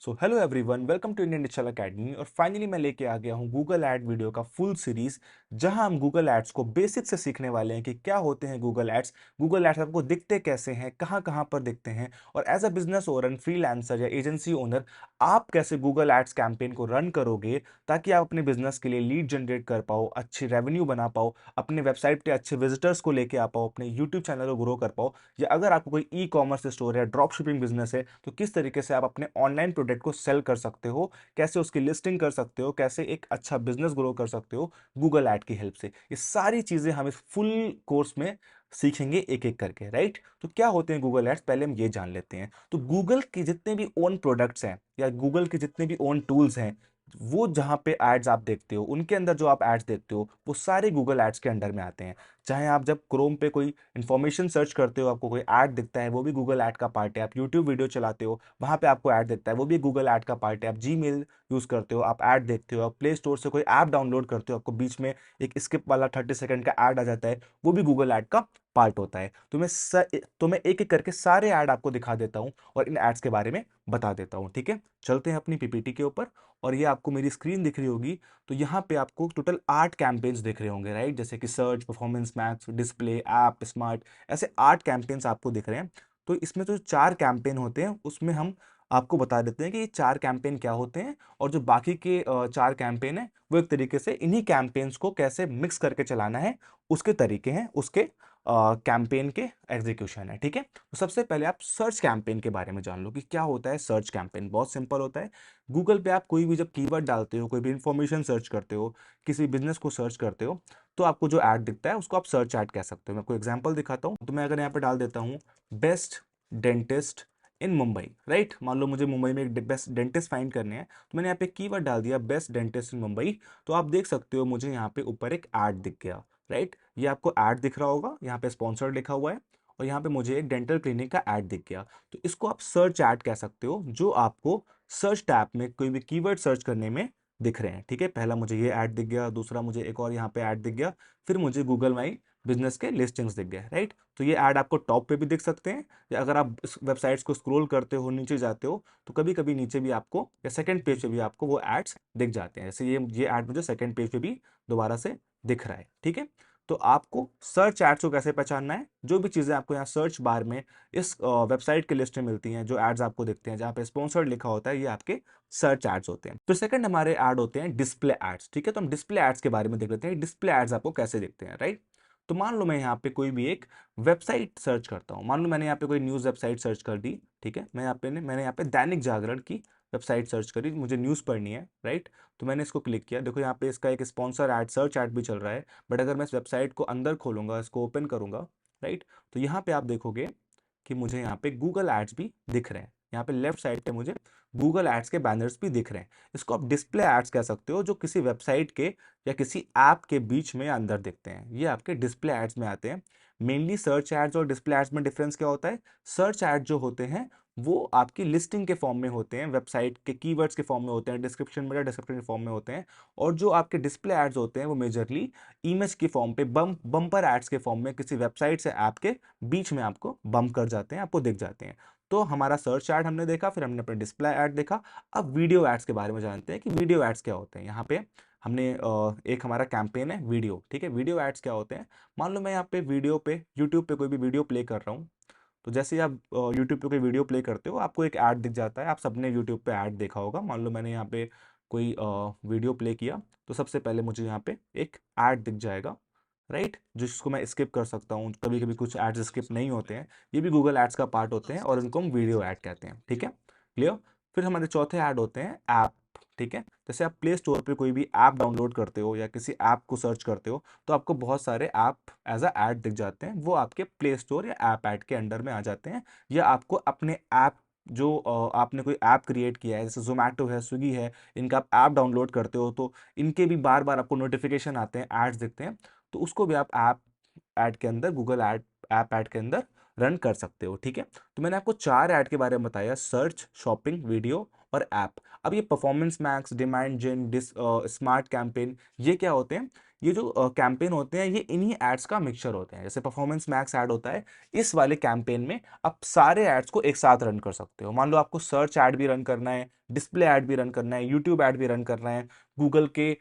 So hello everyone, welcome to Indian digital academy. और finally मैं लेके आ गया हूँ गूगल ऐड वीडियो का फुल सीरीज, जहां हम गूगल एड्स को बेसिक से सीखने वाले हैं कि क्या होते हैं गूगल एड्स आपको दिखते कैसे हैं, कहाँ कहाँ पर दिखते हैं, और as a business owner, freelancer या एजेंसी ओनर आप कैसे गूगल एड्स कैंपेन को रन करोगे ताकि आप अपने बिजनेस के लिए लीड जनरेट कर पाओ, अच्छी रेवेन्यू बना पाओ, अपने वेबसाइट पे अच्छे विजिटर्स को लेके आ पाओ, अपने यूट्यूब चैनल को ग्रो कर पाओ, या अगर आपको कोई ई कॉमर्स स्टोर है, ड्रॉप शिपिंग बिजनेस है, तो किस तरीके से आप अपने ऑनलाइन प्रोडक्ट को सेल कर सकते हो, कैसे उसकी लिस्टिंग कर सकते हो, कैसे एक अच्छा बिजनेस ग्रो कर सकते हो गूगल ऐड की हेल्प से। ये सारी चीजें हम इस फुल कोर्स में सीखेंगे एक एक करके, राइट। तो क्या होते हैं गूगल एड्स, पहले हम ये जान लेते हैं। तो गूगल के जितने भी ओन प्रोडक्ट्स हैं या गूगल के जितने भी ओन टूल्स हैं, वो जहां पे एड्स आप देखते हो, उनके अंदर जो आप एड्स देखते हो वो सारे गूगल एड्स के अंडर में आते हैं। चाहे आप जब क्रोम पे कोई इंफॉर्मेशन सर्च करते हो, आपको कोई ऐड दिखता है, वो भी गूगल ऐड का पार्ट है। आप यूट्यूब वीडियो चलाते हो, वहां पे आपको ऐड दिखता है, वो भी गूगल ऐड का पार्ट है। आप जीमेल यूज करते हो, आप ऐड देखते हो। आप प्ले स्टोर से कोई ऐप डाउनलोड करते हो, आपको बीच में एक स्किप वाला 30 सेकंड का ऐड आ जाता है, वो भी गूगल ऐड का पार्ट होता है। तो मैं एक एक करके सारे ऐड आपको दिखा देता हूँ और इन एड्स के बारे में बता देता हूँ, ठीक है। चलते हैं अपनी पीपीटी के ऊपर, और ये आपको मेरी स्क्रीन दिख रही होगी। तो यहाँ पे आपको टोटल 8 कैंपेन्स दिख रहे होंगे, राइट। जैसे कि search, performance max, display, app, smart, ऐसे 8 कैंपेन्स आपको दिख रहे हैं। तो इसमें जो 4 कैंपेन होते हैं उसमें हम आपको बता देते हैं कि ये 4 कैंपेन क्या होते हैं, और जो बाकी के 4 कैंपेन है वो एक तरीके से इन्हीं कैंपेन्स को कैसे मिक्स करके चलाना है उसके तरीके हैं, उसके कैंपेन के एग्जीक्यूशन है, ठीक है। तो सबसे पहले आप सर्च कैंपेन के बारे में जान लो कि क्या होता है सर्च कैंपेन। बहुत सिंपल होता है। गूगल पे आप कोई भी जब कीवर्ड डालते हो, कोई भी इंफॉर्मेशन सर्च करते हो, किसी बिजनेस को सर्च करते हो, तो आपको जो ऐड दिखता है उसको आप सर्च ऐड कह सकते हो। मैं कोई एग्जांपल दिखाता हूँ। तो मैं अगर यहाँ पे डाल देता हूँ best dentist in Mumbai, right. मान लो मुझे मुंबई में एक बेस्ट डेंटिस्ट फाइंड करने हैं, तो मैंने यहाँ पे कीवर्ड डाल दिया बेस्ट डेंटिस्ट इन मुंबई। तो आप देख सकते हो मुझे यहाँ पे ऊपर एक ऐड दिख गया, राइट। ये आपको ऐड दिख रहा होगा, यहाँ पे स्पॉन्सर्ड लिखा हुआ है, और यहाँ पे मुझे एक डेंटल क्लिनिक का ऐड दिख गया। तो इसको आप सर्च ऐड कह सकते हो, जो आपको सर्च टैब में कोई भी कीवर्ड सर्च करने में दिख रहे हैं, ठीक है। पहला मुझे ये ऐड दिख गया, दूसरा मुझे एक और यहाँ पे ऐड दिख गया, फिर मुझे गूगल माई बिजनेस के लिस्टिंग्स दिख गए, राइट। तो ये ऐड आपको टॉप पे भी दिख सकते हैं, या अगर आप इस वेबसाइट्स को स्क्रॉल करते हो, नीचे जाते हो, तो कभी कभी नीचे भी आपको या सेकंड पेज पे भी आपको वो एड्स दिख जाते हैं। जैसे ये ऐड मुझे सेकंड पेज पे भी दोबारा से दिख रहा है, ठीक है। तो आपको सर्च एड्स को कैसे पहचानना है, जो भी चीजें आपको यहाँ सर्च बार में इस वेबसाइट के लिस्ट में मिलती हैं, जो एड्स आपको दिखते हैं जहाँ पे स्पॉन्सर्ड लिखा होता है, ये आपके सर्च एड्स होते हैं। तो सेकंड हमारे ऐड होते हैं डिस्प्ले एड्स, ठीक है। तो हम डिस्प्ले एड्स के बारे में देख लेते हैं, डिस्प्ले एड्स आपको कैसे दिखते हैं, राइट। तो मान लो मैं यहाँ पे कोई भी एक वेबसाइट सर्च करता हूँ, मान लो मैंने यहाँ पे कोई न्यूज़ वेबसाइट सर्च कर दी, ठीक है। मैंने यहाँ पे दैनिक जागरण की वेबसाइट सर्च करी, मुझे न्यूज़ पढ़नी है, राइट। तो मैंने इसको क्लिक किया, देखो यहाँ पे इसका एक स्पॉन्सर ऐड, सर्च ऐड भी चल रहा है। बट अगर मैं इस वेबसाइट को अंदर खोलूंगा, इसको ओपन करूंगा, राइट, तो यहाँ पे आप देखोगे कि मुझे यहाँ पे गूगल एड्स भी दिख रहे हैं। यहाँ पे लेफ्ट साइड पे मुझे गूगल एड्स के बैनर्स भी दिख रहे हैं। इसको आप डिस्प्ले एड्स कह सकते हो, जो किसी वेबसाइट के या किसी ऐप के बीच में अंदर दिखते हैं, ये आपके डिस्प्ले एड्स में आते हैं। मेनली सर्च एड्स और डिस्प्ले एड्स में डिफरेंस क्या होता है, सर्च एड जो होते हैं वो आपकी लिस्टिंग के फॉर्म में होते हैं, वेबसाइट के कीवर्ड्स के फॉर्म में होते हैं, डिस्क्रिप्शन में डिस्क्रिप्शन के फॉर्म में होते हैं। और जो आपके डिस्प्ले एड्स होते हैं वो मेजरली इमेज के फॉर्म पे, बम्पर एड्स के फॉर्म में किसी वेबसाइट से ऐप के बीच में आपको बम्प कर जाते हैं, आपको दिख जाते हैं। तो हमारा सर्च ऐड हमने देखा, फिर हमने अपना डिस्प्ले ऐड देखा। अब वीडियो एड्स के बारे में जानते हैं कि वीडियो एड्स क्या होते हैं। यहाँ पे हमने एक हमारा कैंपेन है वीडियो, ठीक है। वीडियो एड्स क्या होते हैं, मान लो मैं यहाँ पे वीडियो पे यूट्यूब पे कोई भी वीडियो प्ले कर रहा हूँ। तो जैसे ही आप यूट्यूब पे कोई वीडियो प्ले करते हो, आपको एक ऐड दिख जाता है। आप सबने यूट्यूब पे ऐड देखा होगा। मान लो मैंने यहाँ पे कोई वीडियो प्ले किया, तो सबसे पहले मुझे यहाँ पे एक ऐड दिख जाएगा, राइट, जिसको मैं स्किप कर सकता हूँ। कभी कभी कुछ एड्स स्किप नहीं होते हैं, ये भी गूगल एड्स का पार्ट होते हैं, और इनको हम वीडियो ऐड कहते हैं, ठीक है, क्लियर। फिर हमारे चौथे ऐड होते हैं ऐप, ठीक है। जैसे आप प्ले स्टोर पे कोई भी ऐप डाउनलोड करते हो या किसी ऐप को सर्च करते हो, तो आपको बहुत सारे ऐप एज अ ऐड दिख जाते हैं, वो आपके प्ले स्टोर या ऐप ऐड के अंडर में आ जाते हैं। या आपको अपने ऐप जो आपने कोई ऐप क्रिएट किया है, जैसे जोमेटो है, स्विगी है, इनका आप ऐप डाउनलोड करते हो, तो इनके भी बार बार आपको नोटिफिकेशन आते हैं, एड्स दिखते हैं। तो उसको भी आप ऐप ऐड के अंदर, गूगल ऐड ऐप ऐड के अंदर रन कर सकते हो। ठीक है, तो मैंने आपको 4 ऐड के बारे में बताया, सर्च, शॉपिंग, वीडियो और ऐप। अब ये परफॉर्मेंस मैक्स, डिमांड जेन, स्मार्ट कैंपेन, ये क्या होते हैं? ये जो कैंपेन होते हैं ये इन्हीं एड्स का मिक्सचर होते हैं। जैसे परफॉर्मेंस मैक्स ऐड होता है, इस वाले कैंपेन में आप सारे एड्स को एक साथ रन कर सकते हो। मान लो आपको सर्च ऐड भी रन करना है, डिस्प्ले ऐड भी रन करना है, यूट्यूब ऐड भी रन करना है, गूगल के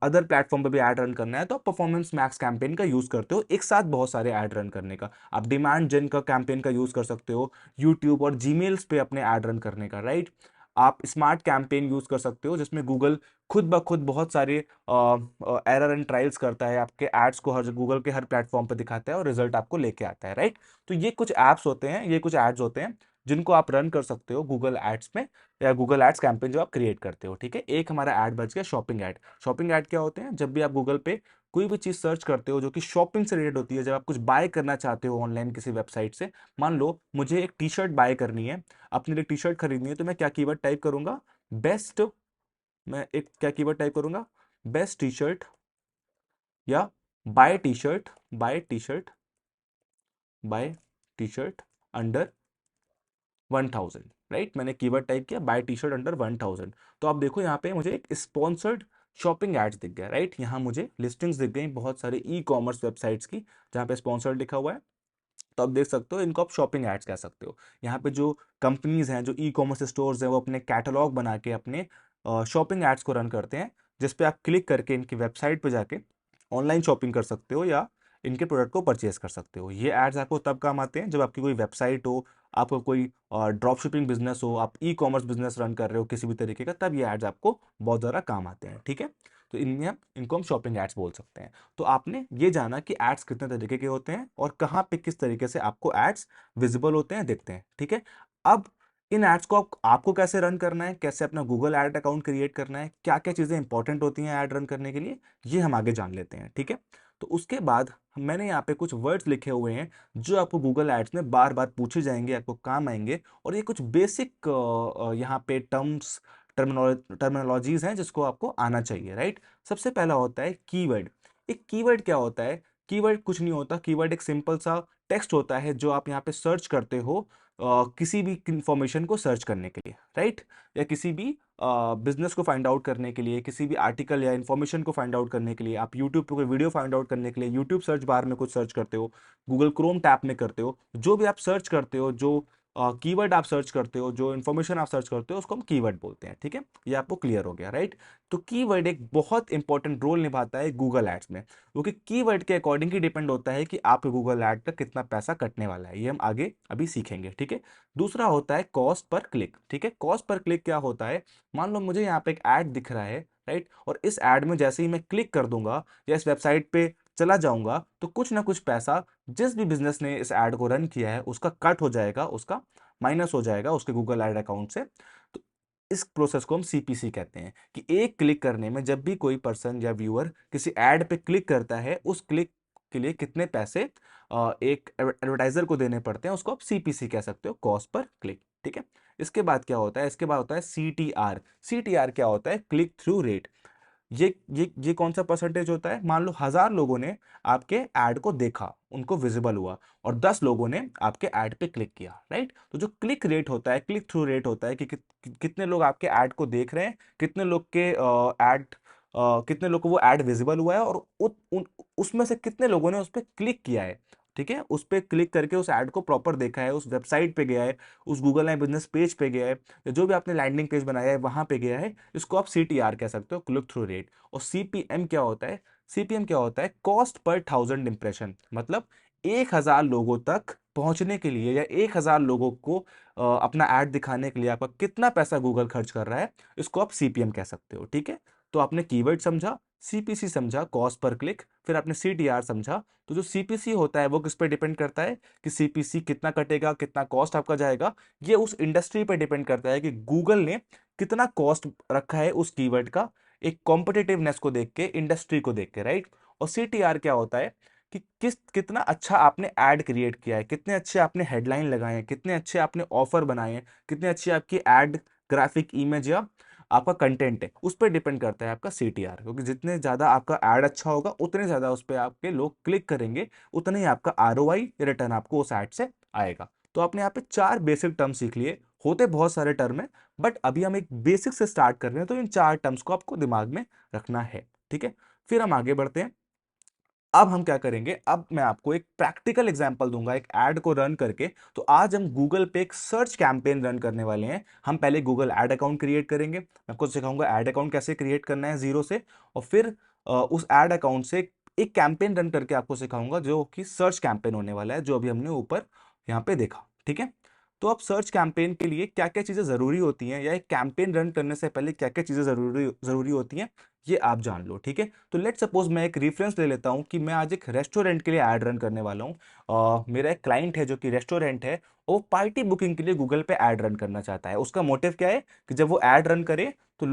अदर प्लेटफॉर्म पे भी ऐड रन करना है, तो आप परफॉर्मेंस मैक्स कैंपेन का यूज करते हो एक साथ बहुत सारे ऐड रन करने का। आप डिमांड जेन का कैंपेन का यूज कर सकते हो यूट्यूब और जीमेल्स पे अपने ऐड रन करने का, राइट। आप स्मार्ट कैंपेन यूज कर सकते हो जिसमें गूगल खुद ब खुद बहुत सारे एरर एंड ट्रायल्स करता है, आपके एड्स को हर गूगल के हर प्लेटफॉर्म पर दिखाता है और रिजल्ट आपको लेके आता है, राइट। तो ये कुछ ऐप्स होते हैं, ये कुछ एड्स होते हैं जिनको आप रन कर सकते हो गूगल एड्स में, या गूगल एड्स कैंपेन जो आप क्रिएट करते हो। ठीक है, एक हमारा ऐड बच गया शॉपिंग ऐड। शॉपिंग ऐड क्या होते हैं? जब भी आप गूगल पे कोई भी चीज सर्च करते हो जो कि शॉपिंग से रिलेटेड होती है, जब आप कुछ बाय करना चाहते हो ऑनलाइन किसी वेबसाइट से, मान लो मुझे एक टी शर्ट बाय करनी है, अपने लिए टी शर्ट खरीदनी है, तो मैं क्या कीवर्ड टाइप करूंगा? बेस्ट, मैं एक क्या कीवर्ड टाइप करूंगा? बेस्ट टी शर्ट, या buy T shirt, buy T shirt, buy T shirt under 1000, right. मैंने कीवर्ड टाइप किया बाय टी शर्ट अंडर 1000। तो आप देखो यहाँ पे मुझे एक स्पॉन्सर्ड शॉपिंग एड्स दिख गया, राइट। यहाँ मुझे लिस्टिंग्स दिख गई बहुत सारे ई कॉमर्स वेबसाइट्स की जहाँ पे स्पॉन्सर्ड लिखा हुआ है। तो आप देख सकते हो इनको आप शॉपिंग एड्स कह सकते हो। यहाँ पे जो कंपनीज हैं, जो ई कॉमर्स स्टोर्स हैं, वो अपने कैटलॉग बना के अपने शॉपिंग एड्स को रन करते हैं, जिसपे आप क्लिक करके इनकी वेबसाइट पे जाके ऑनलाइन शॉपिंग कर सकते हो या इनके प्रोडक्ट को परचेज कर सकते हो। ये एड्स आपको तब काम आते हैं जब आपकी कोई वेबसाइट हो, आपका कोई ड्रॉप शिपिंग बिजनेस हो, आप ई कॉमर्स बिजनेस रन कर रहे हो किसी भी तरीके का, तब ये एड्स आपको बहुत ज़्यादा काम आते हैं। ठीक है, तो इनमें इनको हम शॉपिंग एड्स बोल सकते हैं। तो आपने ये जाना कि एड्स कितने तरीके के होते हैं और कहाँ पे किस तरीके से आपको एड्स विजिबल होते हैं, दिखते हैं। ठीक है, अब इन एड्स को आपको कैसे रन करना है, कैसे अपना गूगल एड अकाउंट क्रिएट करना है, क्या क्या चीज़ें इंपॉर्टेंट होती हैं ऐड रन करने के लिए, ये हम आगे जान लेते हैं। ठीक है, तो उसके बाद मैंने यहाँ पे कुछ वर्ड्स लिखे हुए हैं जो आपको गूगल एड्स में बार बार पूछे जाएंगे, आपको काम आएंगे, और ये कुछ बेसिक यहाँ पे टर्मिनोलॉजीज हैं जिसको आपको आना चाहिए, राइट। सबसे पहला होता है कीवर्ड। एक कीवर्ड क्या होता है? कीवर्ड कुछ नहीं होता, कीवर्ड एक सिंपल सा टेक्स्ट होता है जो आप यहाँ पे सर्च करते हो किसी भी इंफॉर्मेशन को सर्च करने के लिए, राइट, या किसी भी बिजनेस को फाइंड आउट करने के लिए, किसी भी आर्टिकल या इन्फॉर्मेशन को फाइंड आउट करने के लिए, आप यूट्यूब पे कोई वीडियो फाइंड आउट करने के लिए यूट्यूब सर्च बार में कुछ सर्च करते हो, गूगल क्रोम टैब में करते हो, जो भी आप सर्च करते हो, जो कीवर्ड आप सर्च करते हो, जो इन्फॉर्मेशन आप सर्च करते हो, उसको हम कीवर्ड बोलते हैं। ठीक है, ये आपको क्लियर हो गया, राइट। तो कीवर्ड एक बहुत इंपॉर्टेंट रोल निभाता है गूगल एड्स में, क्योंकि कीवर्ड के अकॉर्डिंग ही डिपेंड होता है कि आपके गूगल ऐड का कितना पैसा कटने वाला है। ये हम आगे अभी सीखेंगे। ठीक है, दूसरा होता है कॉस्ट पर क्लिक। ठीक है, कॉस्ट पर क्लिक क्या होता है? मान लो मुझे यहाँ पे एक ऐड दिख रहा है, राइट, और इस ऐड में जैसे ही मैं क्लिक कर दूंगा या इस वेबसाइट पे चला जाऊंगा, तो कुछ ना कुछ पैसा जिस भी बिजनेस ने इस ऐड को रन किया है उसका कट हो जाएगा, उसका माइनस हो जाएगा उसके गूगल ऐड अकाउंट से। तो इस प्रोसेस को हम सीपीसी कहते हैं, कि एक क्लिक करने में जब भी कोई पर्सन या व्यूअर किसी ऐड पे क्लिक करता है, उस क्लिक के लिए कितने पैसे एक एडवर्टाइजर को देने पड़ते हैं, उसको आप सीपीसी कह सकते हो, कॉस्ट पर क्लिक। ठीक है, इसके बाद क्या होता है? इसके बाद होता है सीटीआर। सीटीआर क्या होता है? Click through rate. ये कौन सा परसेंटेज होता है? मान लो 1000 लोगों ने आपके ऐड को देखा, उनको विजिबल हुआ, और 10 लोगों ने आपके ऐड पे क्लिक किया, राइट। तो जो क्लिक रेट होता है, क्लिक थ्रू रेट होता है कि कितने लोग आपके ऐड को देख रहे हैं, कितने लोग के ऐड कितने लोग को वो ऐड विजिबल हुआ है, और उसमें से कितने लोगों ने उस पर क्लिक किया है। ठीक है, उस पर क्लिक करके उस ऐड को प्रॉपर देखा है, उस वेबसाइट पे गया है, उस गूगल माई बिजनेस पेज पे गया है, या जो भी आपने लैंडिंग पेज बनाया है वहां पे गया है, इसको आप सीटीआर कह सकते हो, क्लिक थ्रू रेट। और सीपीएम क्या होता है? सीपीएम क्या होता है? Cost per 1000 impression. मतलब 1000 लोगों तक पहुंचने के लिए या 1000 लोगों को अपना ऐड दिखाने के लिए आपका कितना पैसा गूगल खर्च कर रहा है, इसको आप सीपीएम कह सकते हो। ठीक है, तो आपने कीवर्ड समझा, सीपीसी समझा, कॉस्ट पर क्लिक, फिर आपने सीटीआर समझा। तो जो सीपीसी होता है वो किस पे डिपेंड करता है कि सीपीसी कितना कटेगा, कितना कॉस्ट आपका जाएगा। ये उस इंडस्ट्री पे डिपेंड करता है कि गूगल ने कितना कॉस्ट रखा है उस कीवर्ड का, एक कॉम्पिटिटिवनेस को देख के, इंडस्ट्री को देख के, राइट। और सीटीआर क्या होता है कि कितना अच्छा आपने ऐड क्रिएट किया है, कितने अच्छे आपने हेडलाइन लगाए हैं, कितने अच्छे आपने ऑफर बनाए हैं, कितने अच्छी आपकी ऐड ग्राफिक इमेज या आपका कंटेंट है, उस पर डिपेंड करता है आपका सीटीआर। क्योंकि जितने ज्यादा आपका ऐड अच्छा होगा, उतने ज्यादा उस पर आपके लोग क्लिक करेंगे, उतने ही आपका आरओआई रिटर्न आपको उस ऐड से आएगा। तो आपने यहाँ पे 4 बेसिक टर्म सीख लिए, होते बहुत सारे टर्म है, बट अभी हम एक बेसिक से स्टार्ट कर रहे हैं, तो इन 4 टर्म्स को आपको दिमाग में रखना है, ठीक है। फिर हम आगे बढ़ते हैं। अब हम क्या करेंगे, अब मैं आपको एक प्रैक्टिकल एग्जांपल दूंगा एक ऐड को रन करके। तो आज हम गूगल पे एक सर्च कैंपेन रन करने वाले हैं। हम पहले गूगल ऐड अकाउंट क्रिएट करेंगे, मैं आपको सिखाऊंगा ऐड अकाउंट कैसे क्रिएट करना है जीरो से, और फिर उस ऐड अकाउंट से एक कैंपेन रन करके आपको सिखाऊंगा जो कि सर्च कैंपेन होने वाला है, जो अभी हमने ऊपर यहाँ पे देखा, ठीक है। तो अब सर्च कैंपेन के लिए क्या क्या चीजें जरूरी होती हैं, या एक कैंपेन रन करने से पहले क्या क्या चीजें जरूरी जरूरी होती हैं, ये आप जान लो, ठीक है। तो लेट सपोज मैं एक रेफरेंस ले लेता हूं कि मैं आज एक रेस्टोरेंट के लिए ऐड रन करने वाला हूं। मेरा एक क्लाइंट है जो कि रेस्टोरेंट है, वो पार्टी बुकिंग के लिए गूगल पे ऐड रन करना चाहता है। उसका मोटिव क्या है कि जब वो ऐड रन करे तो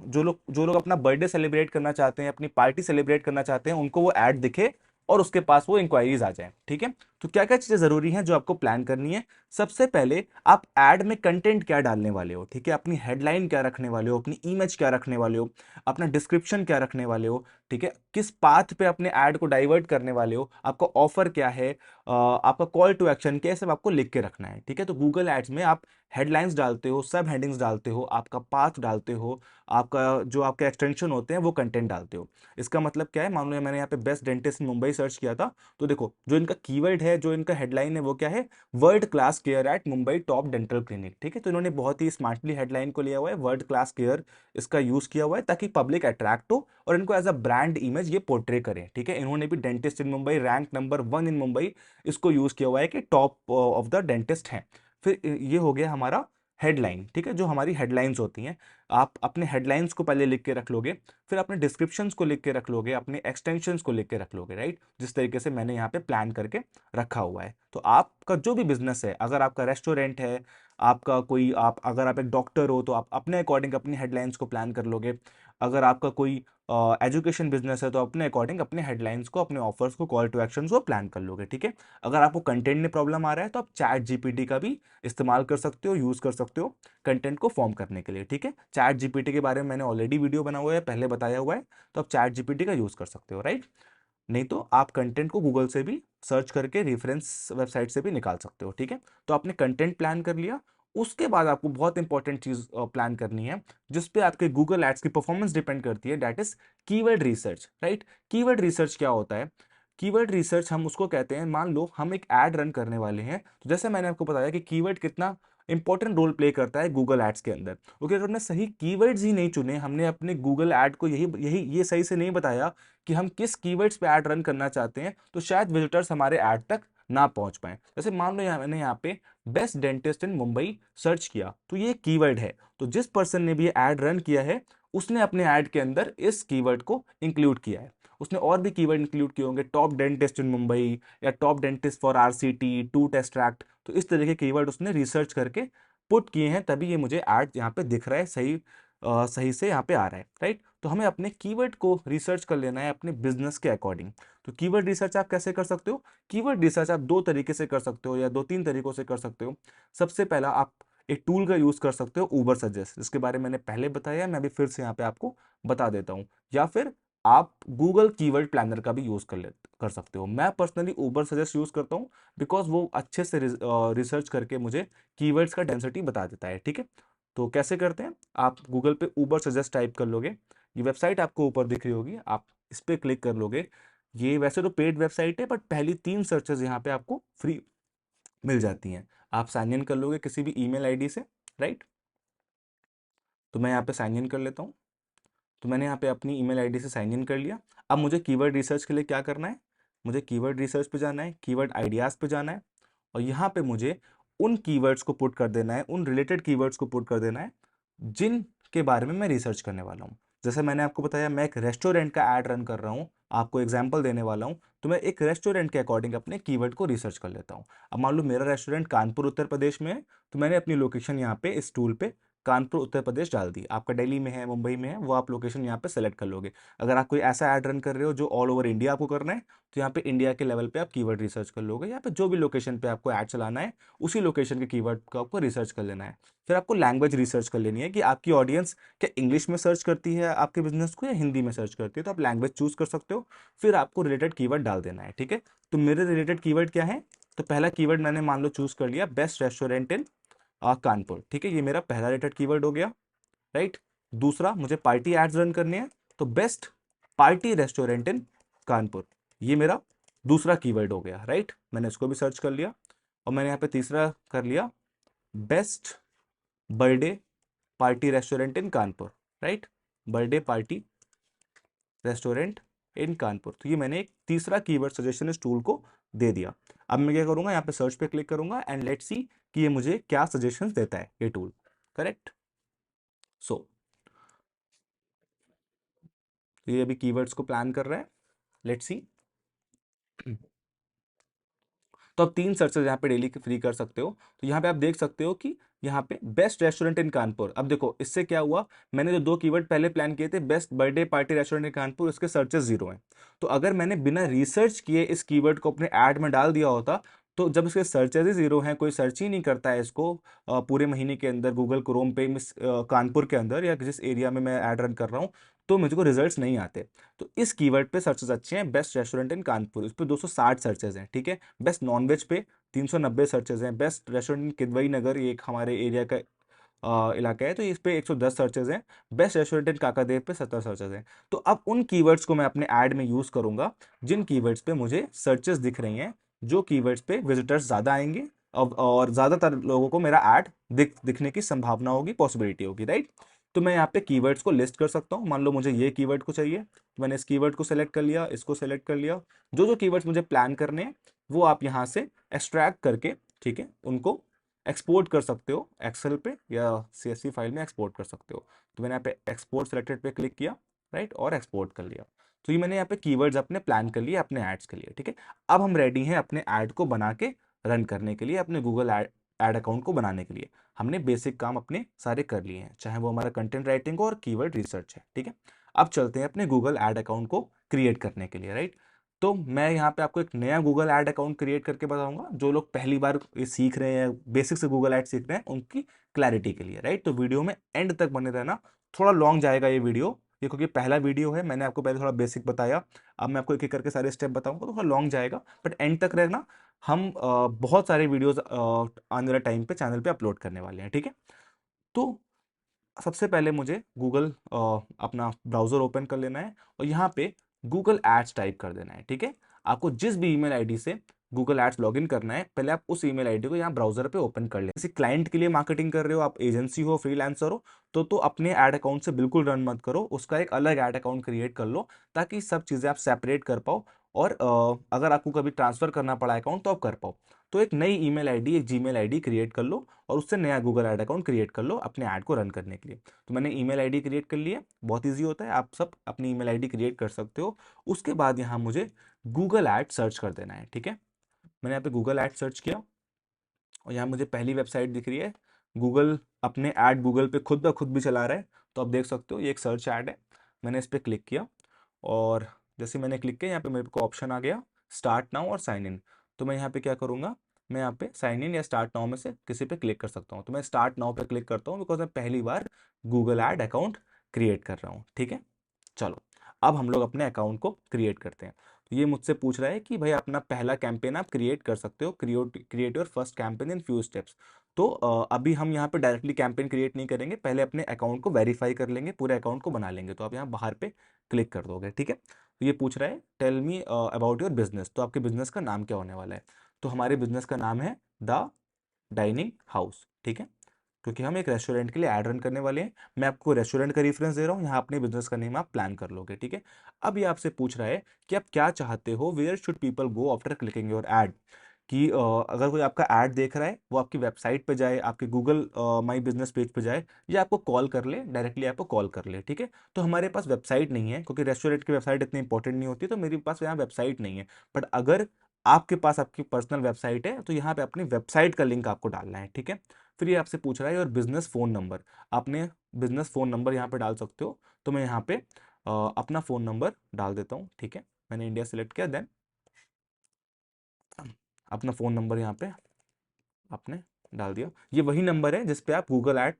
जो लोग अपना बर्थडे सेलिब्रेट करना चाहते हैं, अपनी पार्टी सेलिब्रेट करना चाहते हैं, उनको वो ऐड दिखे और उसके पास वो इंक्वायरीज आ जाए, ठीक है। तो क्या क्या चीजें जरूरी हैं जो आपको प्लान करनी है। सबसे पहले आप ऐड में कंटेंट क्या डालने वाले हो, ठीक है, अपनी हेडलाइन क्या रखने वाले हो, अपनी इमेज क्या रखने वाले हो, अपना डिस्क्रिप्शन क्या रखने वाले हो, ठीक है, किस पाथ पे अपने ऐड को डाइवर्ट करने वाले हो, आपका ऑफर क्या है, आपका कॉल टू एक्शन क्या है, सब आपको लिख के रखना है, ठीक है। तो गूगल एड्स में आप हेडलाइंस डालते हो, सब हेडिंग्स डालते हो, आपका पाथ डालते हो, आपका जो आपके एक्सटेंशन होते हैं वो कंटेंट डालते हो। इसका मतलब क्या है, मान लो मैंने यहाँ पे best dentist in Mumbai search किया था, तो देखो जो इनका कीवर्ड है, जो इनका हेडलाइन है वो क्या है, world class care at Mumbai top dental clinic, ठीक है। तो इन्होंने बहुत ही स्मार्टली हेडलाइन को लिया हुआ है, वर्ल्ड क्लास केयर इसका यूज किया हुआ है ताकि पब्लिक अट्रैक्ट हो और इनको एज अ ब्रांड इमेज ये पोर्ट्रे करें, ठीक है। इन्होंने भी dentist in Mumbai rank number 1 इन मुंबई इसको यूज किया हुआ है कि टॉप ऑफ द डेंटिस्ट हैं। फिर ये हो गया हमारा हेडलाइन, ठीक है, जो हमारी हेडलाइंस होती हैं। आप अपने हेडलाइंस को पहले लिख के रख लोगे, फिर अपने डिस्क्रिप्शंस को लिख के रख लोगे, अपने एक्सटेंशंस को लिख के रख लोगे, राइट, जिस तरीके से मैंने यहाँ पे प्लान करके रखा हुआ है। तो आपका जो भी बिजनेस है, अगर आपका रेस्टोरेंट है, आपका कोई आप अगर आप एक डॉक्टर हो तो आप अपने अकॉर्डिंग अपनी हेडलाइंस को प्लान कर लोगे। अगर आपका कोई एजुकेशन बिजनेस है तो अपने अकॉर्डिंग अपने हेडलाइंस को, अपने ऑफर्स को, कॉल टू एक्शन को प्लान कर लोगे, ठीक है। अगर आपको कंटेंट में प्रॉब्लम आ रहा है तो आप चैट जीपीटी का भी इस्तेमाल कर सकते हो, यूज कर सकते हो कंटेंट को फॉर्म करने के लिए, ठीक है। चैट जीपीटी के बारे में मैंने ऑलरेडी वीडियो बना हुआ है, पहले बताया हुआ है, तो आप चैट जीपीटी का यूज कर सकते हो, राइट। नहीं तो आप कंटेंट को गूगल से भी सर्च करके रेफरेंस वेबसाइट से भी निकाल सकते हो, ठीक है। तो आपने कंटेंट प्लान कर लिया, उसके बाद आपको बहुत इंपॉर्टेंट चीज प्लान करनी है, जिस पे आपके गूगल एड्स की परफॉर्मेंस डिपेंड करती है, that is keyword research, right. Keyword research क्या होता है, कीवर्ड रिसर्च हम उसको कहते हैं, मान लो हम एक ऐड रन करने वाले हैं, तो जैसे मैंने आपको बताया कि कीवर्ड कितना इंपॉर्टेंट रोल प्ले करता है गूगल एड्स के अंदर। ओके, अगर हमने सही कीवर्ड्स ही नहीं चुने, हमने अपने गूगल ऐड को यही यही ये सही से नहीं बताया कि हम किस कीवर्ड्स पे ऐड रन करना चाहते हैं, तो शायद विजिटर्स हमारे ऐड तक ना पहुंच पाए। जैसे मान लो मैंने यहाँ पे best dentist in Mumbai search किया, तो ये कीवर्ड है, तो जिस पर्सन ने भी ये ऐड रन किया है उसने अपने ऐड के अंदर इस कीवर्ड को इंक्लूड किया है। उसने और भी कीवर्ड इंक्लूड किए होंगे, टॉप डेंटिस्ट इन मुंबई या top dentist for RCT, to test tract, तो इस तरह के कीवर्ड उसने रिसर्च करके पुट किए हैं, तभी ये मुझे ऐड यहाँ पे दिख रहा है, सही से यहाँ पे आ रहा है, राइट। तो हमें अपने कीवर्ड को रिसर्च कर लेना है अपने बिजनेस के अकॉर्डिंग। तो कीवर्ड रिसर्च आप कैसे कर सकते हो, कीवर्ड रिसर्च आप 2 तरीके से कर सकते हो या 2-3 तरीकों से कर सकते हो। सबसे पहला, आप एक टूल का यूज कर सकते हो, उबर सजेस्ट, जिसके बारे में मैंने पहले बताया, मैं अभी फिर से यहाँ पे आपको बता देता हूँ। या फिर आप गूगल कीवर्ड प्लानर का भी यूज कर सकते हो। मैं पर्सनली उबर सजेस्ट यूज करता हूँ, बिकॉज वो अच्छे से रिसर्च करके मुझे कीवर्ड्स का डेंसिटी बता देता है, ठीक है। तो कैसे करते हैं, आप गूगल पे उबर सजेस्ट टाइप कर लोगे, ये वेबसाइट आपको ऊपर दिख रही होगी, आप इस पर क्लिक कर लोगे। ये वैसे तो पेड वेबसाइट है, बट पहली 3 सर्चेस यहाँ पे आपको फ्री मिल जाती हैं। आप साइन इन कर लोगे किसी भी ईमेल आईडी से, राइट। तो मैं यहाँ पे साइन इन कर लेता हूँ। तो मैंने यहाँ पे अपनी ईमेल आईडी से साइन इन कर लिया। अब मुझे कीवर्ड रिसर्च के लिए क्या करना है, मुझे कीवर्ड रिसर्च पे जाना है, कीवर्ड आइडियाज़ पे जाना है, और यहाँ पे मुझे उन कीवर्ड्स को पुट कर देना है, उन रिलेटेड कीवर्ड्स को पुट कर देना है जिन के बारे में मैं रिसर्च करने वाला हूँ। जैसे मैंने आपको बताया मैं एक रेस्टोरेंट का ऐड रन कर रहा हूँ, आपको एग्जाम्पल देने वाला हूँ, तो मैं एक रेस्टोरेंट के अकॉर्डिंग अपने कीवर्ड को रिसर्च कर लेता हूँ। अब मान लो मेरा रेस्टोरेंट कानपुर उत्तर प्रदेश में है, तो मैंने अपनी लोकेशन यहाँ पे इस टूल पे कानपुर उत्तर प्रदेश डाल दी। आपका दिल्ली में है, मुंबई में है, वो आप लोकेशन यहाँ पे सेलेक्ट कर लोगे। अगर आप कोई ऐसा ऐड रन कर रहे हो जो ऑल ओवर इंडिया आपको करना है, तो यहाँ पे इंडिया के लेवल पे आप कीवर्ड रिसर्च कर लोगे। यहाँ पे जो भी लोकेशन पे आपको ऐड चलाना है, उसी लोकेशन के कीवर्ड को आपको रिसर्च कर लेना है। फिर आपको लैंग्वेज रिसर्च कर लेनी है कि आपकी ऑडियंस क्या इंग्लिश में सर्च करती है आपके बिजनेस को या हिंदी में सर्च करती है, तो आप लैंग्वेज चूज कर सकते हो। फिर आपको रिलेटेड कीवर्ड डाल देना है, ठीक है। तो मेरे रिलेटेड कीवर्ड क्या है, तो पहला कीवर्ड मैंने मान लो चूज कर लिया बेस्ट रेस्टोरेंट इन कानपुर, ठीक है, ये मेरा पहला रेटेड कीवर्ड हो गया, राइट। दूसरा, मुझे पार्टी एड्स रन करनी है, तो best party restaurant in Kanpur, ये मेरा दूसरा कीवर्ड हो गया, राइट। मैंने इसको भी सर्च कर लिया। और मैंने यहाँ पे तीसरा कर लिया best birthday party restaurant in Kanpur, right, birthday party restaurant in Kanpur. तो ये मैंने एक तीसरा कीवर्ड सजेशन इस टूल को दे दिया। अब मैं क्या करूंगा, यहाँ पे सर्च पे क्लिक करूंगा एंड लेट्स सी कि ये मुझे क्या सजेशंस देता है ये टूल, करेक्ट। सो ये अभी कीवर्ड्स को प्लान कर रहा है, लेट्स सी। तो आप 3 सर्चेज यहाँ पे डेली के फ्री कर सकते हो। तो यहाँ पे आप देख सकते हो कि यहाँ पे बेस्ट रेस्टोरेंट इन कानपुर, अब देखो इससे क्या हुआ, मैंने जो 2 कीवर्ड पहले प्लान किए थे best birthday party restaurant in Kanpur, इसके सर्चेस 0 हैं। तो अगर मैंने बिना रिसर्च किए इस कीवर्ड को अपने ऐड में डाल दिया होता, तो जब इसके सर्चेज ही 0 हैं, कोई सर्च ही नहीं करता है इसको पूरे महीने के अंदर गूगल क्रोम पे कानपुर के अंदर या जिस एरिया में मैं ऐड रन कर रहा हूँ, तो मुझको रिजल्ट्स नहीं आते। तो इस कीवर्ड पे सर्चेस अच्छे हैं, बेस्ट रेस्टोरेंट इन कानपुर, इस पे 260 सर्चेज हैं, ठीक है। बेस्ट नॉनवेज पे 390 सर्चेज हैं, बेस्ट रेस्टोरेंट किदवई नगर, ये एक हमारे एरिया का इलाका है, तो इस पे 110 सर्चेज हैं। बेस्ट रेस्टोरेंट इन काकादेव पे 70 सर्चेज हैं। तो अब उन कीवर्ड्स को मैं अपने ऐड में यूज करूंगा जिन कीवर्ड्स पे मुझे सर्चेस दिख रही हैं, जो कीवर्ड्स पे विजिटर्स ज्यादा आएंगे और ज्यादातर लोगों को मेरा ऐड दिखने की संभावना होगी, पॉसिबिलिटी होगी, राइट। तो मैं यहाँ पे कीवर्ड्स को लिस्ट कर सकता हूँ। मान लो मुझे ये कीवर्ड को चाहिए, तो मैंने इस कीवर्ड को सेलेक्ट कर लिया, इसको सेलेक्ट कर लिया। जो जो कीवर्ड्स मुझे प्लान करने हैं वो आप यहाँ से एक्सट्रैक्ट करके, ठीक है, उनको एक्सपोर्ट कर सकते हो एक्सेल पे या सीएसवी फाइल में एक्सपोर्ट कर सकते हो। तो मैंने यहाँ पे एक्सपोर्ट सेलेक्टेड पे क्लिक किया, राइट, और एक्सपोर्ट कर लिया। तो ये मैंने यहाँ पे कीवर्ड्स अपने प्लान कर लिए अपने एड्स के लिए, ठीक है। अब हम रेडी हैं अपने ऐड को बना के रन करने के लिए, अपने गूगल एड अकाउंट को बनाने के लिए। हमने बेसिक काम अपने सारे कर लिए हैं, चाहे वो हमारा कंटेंट राइटिंग हो और कीवर्ड रिसर्च है, ठीक है। अब चलते हैं अपने गूगल एड अकाउंट को क्रिएट करने के लिए, राइट। तो मैं यहाँ पे आपको एक नया गूगल ऐड अकाउंट क्रिएट करके बताऊंगा, जो लोग पहली बार ये सीख रहे हैं, बेसिक से गूगल ऐड सीख रहे हैं, उनकी क्लैरिटी के लिए, राइट। तो वीडियो में एंड तक बने रहना, थोड़ा लॉन्ग जाएगा ये वीडियो, ये क्योंकि पहला वीडियो है, मैंने आपको पहले थोड़ा बेसिक बताया, अब मैं आपको एक एक करके सारे स्टेप बताऊंगा, तो थोड़ा लॉन्ग जाएगा, बट एंड तक रहना। हम बहुत सारे वीडियोस आने वाले टाइम पे चैनल पे अपलोड करने वाले हैं, ठीक है। तो सबसे पहले मुझे गूगल अपना ब्राउज़र ओपन कर लेना है और यहाँ पे गूगल एड्स टाइप कर देना है, ठीक है। आपको जिस भी ईमेल आईडी से गूगल एड्स लॉगिन करना है, पहले आप उस ईमेल आईडी को यहाँ ब्राउज़र पे ओपन कर लें। किसी क्लाइंट के लिए मार्केटिंग कर रहे हो, आप एजेंसी हो, फ्रीलांसर हो, तो अपने ऐड अकाउंट से बिल्कुल रन मत करो, उसका एक अलग ऐड अकाउंट क्रिएट कर लो, ताकि सब चीज़ें आप सेपरेट कर पाओ और अगर आपको कभी ट्रांसफ़र करना पड़ा अकाउंट तो आप कर पाओ। तो एक नई ईमेल आईडी, एक जीमेल आईडी क्रिएट कर लो और उससे नया गूगल ऐड अकाउंट क्रिएट कर लो अपने ऐड को रन करने के लिए। तो मैंने ईमेल आईडी क्रिएट कर ली है, बहुत ईजी होता है, आप सब अपनी ईमेल आईडी क्रिएट कर सकते हो। उसके बाद यहाँ मुझे गूगल ऐड सर्च कर देना है, ठीक है। मैंने यहाँ पे गूगल ऐड सर्च किया और यहाँ मुझे पहली वेबसाइट दिख रही है। गूगल अपने ऐड गूगल पे खुद ब खुद भी चला रहा है, तो आप देख सकते हो ये एक सर्च ऐड है। मैंने इस पर क्लिक किया और जैसे मैंने क्लिक किया, यहाँ पे मेरे को ऑप्शन आ गया स्टार्ट नाउ और साइन इन। तो मैं यहाँ पे क्या करूँगा, मैं यहाँ पे साइन इन या स्टार्ट नाउ में से किसी पे क्लिक कर सकता हूँ। तो मैं स्टार्ट नाउ पे क्लिक करता हूँ, बिकॉज मैं पहली बार गूगल ऐड अकाउंट क्रिएट कर रहा हूँ, ठीक है। चलो, अब हम लोग अपने अकाउंट को क्रिएट करते हैं। तो ये मुझसे पूछ रहा है कि भाई अपना पहला कैंपेन आप क्रिएट कर सकते हो, create your first campaign in few steps. तो अभी हम यहाँ पे डायरेक्टली कैंपेन क्रिएट नहीं करेंगे, पहले अपने अकाउंट को वेरीफाई कर लेंगे, पूरे अकाउंट को बना लेंगे। तो आप यहाँ बाहर पे क्लिक कर दोगे, ठीक है। तो ये पूछ रहा है tell me about your business, तो आपके बिजनेस का नाम क्या होने वाला है। तो हमारे बिजनेस का नाम है द डाइनिंग हाउस, ठीक है, क्योंकि हम एक रेस्टोरेंट के लिए ऐड रन करने वाले हैं। मैं आपको रेस्टोरेंट का रेफरेंस दे रहा हूँ, यहाँ अपने बिजनेस का नेम आप प्लान कर लोगे, ठीक है। अब ये आपसे पूछ रहा है कि आप क्या चाहते हो, where should people go after clicking your ad, कि अगर कोई आपका ऐड देख रहा है वो आपकी वेबसाइट पे जाए, आपके गूगल माई बिजनेस पेज पे जाए, या आपको कॉल कर ले, डायरेक्टली आपको कॉल कर ले, ठीक है। तो हमारे पास वेबसाइट नहीं है, क्योंकि रेस्टोरेंट की वेबसाइट इतनी इंपॉर्टेंट नहीं होती, तो मेरे पास यहाँ वेबसाइट नहीं है। बट अगर आपके पास आपकी पर्सनल वेबसाइट है, तो यहाँ पे अपनी वेबसाइट का लिंक आपको डालना है, ठीक है। फिर ये आपसे पूछ रहा है और बिजनेस फ़ोन नंबर, आपने बिजनेस फ़ोन नंबर यहाँ पे डाल सकते हो। तो मैं यहाँ पे अपना फ़ोन नंबर डाल देता हूँ, ठीक है। मैंने इंडिया सेलेक्ट किया, देन अपना फ़ोन नंबर यहाँ पे आपने डाल दिया। ये वही नंबर है जिस पे आप गूगल ऐड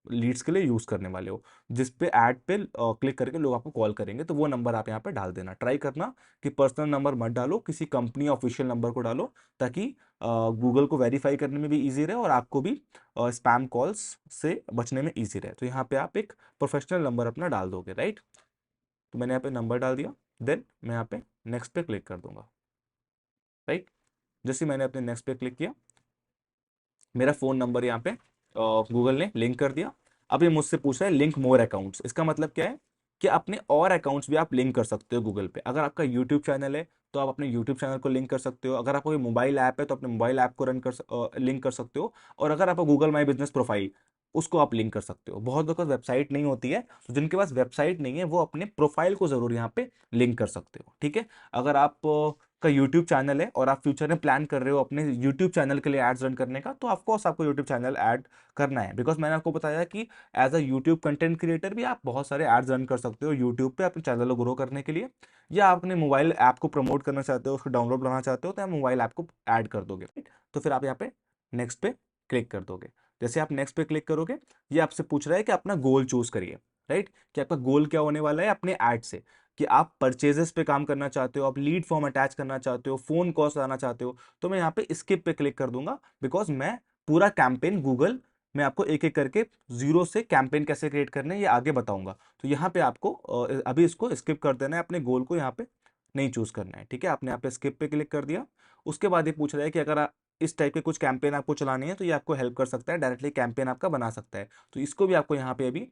लीड्स के लिए यूज करने वाले हो, जिस पे ऐड पे क्लिक करके लोग आपको कॉल करेंगे, तो वो नंबर आप यहाँ पे डाल देना। ट्राई करना कि पर्सनल नंबर मत डालो, किसी कंपनी ऑफिशियल नंबर को डालो, ताकि गूगल को वेरीफाई करने में भी इजी रहे और आपको भी स्पैम कॉल्स से बचने में इजी रहे। तो यहाँ पे आप एक प्रोफेशनल नंबर अपना डाल दोगे, राइट। तो मैंने यहाँ पे नंबर डाल दिया, देन मैं यहाँ पे नेक्स्ट पे क्लिक कर दूंगा, राइट। जैसे मैंने अपने नेक्स्ट पे क्लिक किया, मेरा फोन नंबर यहाँ पे गूगल ने लिंक कर दिया। अब ये मुझसे पूछ रहा है लिंक मोर अकाउंट्स। इसका मतलब क्या है कि अपने और अकाउंट्स भी आप लिंक कर सकते हो गूगल पे। अगर आपका यूट्यूब चैनल है तो आप अपने यूट्यूब चैनल को लिंक कर सकते हो। अगर आपका कोई मोबाइल ऐप है तो अपने मोबाइल ऐप को लिंक कर सकते हो। और अगर आपका गूगल माई बिजनेस प्रोफाइल, उसको आप लिंक कर सकते हो। बहुत लोगों के पास वेबसाइट नहीं होती है, तो जिनके पास वेबसाइट नहीं है वो अपने प्रोफाइल को जरूर यहाँ पे लिंक कर सकते हो, ठीक है। अगर आप का यूट्यूब चैनल है और आप फ्यूचर में प्लान कर रहे हो अपने यूट्यूब चैनल के लिए एड्स रन करने का, तो ऑफकोर्स आपको यूट्यूब चैनल ऐड करना है। बिकॉज मैंने आपको बताया कि as a YouTube content creator भी आप बहुत सारे एड्स रन कर सकते हो यूट्यूब पे अपने चैनल को ग्रो करने के लिए, या आप अपने मोबाइल ऐप को प्रमोट करना चाहते हो, उसको डाउनलोड करना चाहते हो, तो आप मोबाइल ऐप को ऐड कर दोगे, राइट। तो फिर आप यहाँ पे नेक्स्ट पे क्लिक कर दोगे। जैसे आप नेक्स्ट पे क्लिक करोगे, ये आपसे पूछ रहा है कि अपना गोल चूज करिए, राइट। कि आपका गोल क्या होने वाला है अपने ऐड से, कि आप परचेजेस पे काम करना चाहते हो, आप लीड फॉर्म अटैच करना चाहते हो, फोन कॉस्ट लाना चाहते हो। तो मैं यहाँ पे स्किप पे क्लिक कर दूंगा, बिकॉज मैं पूरा कैंपेन गूगल में आपको एक एक करके जीरो से कैंपेन कैसे क्रिएट करने हैं ये आगे बताऊंगा। तो यहाँ पे आपको अभी इसको स्किप कर देना है, अपने गोल को यहाँ पे नहीं चूज करना है, ठीक है। आपने यहाँ पे स्किप पे क्लिक कर दिया। उसके बाद ये पूछ रहा है कि अगर इस टाइप के कुछ कैंपेन आपको चलाने हैं तो ये आपको हेल्प कर सकता है, डायरेक्टली कैंपेन आपका बना सकता है। तो इसको भी आपको यहाँ पे अभी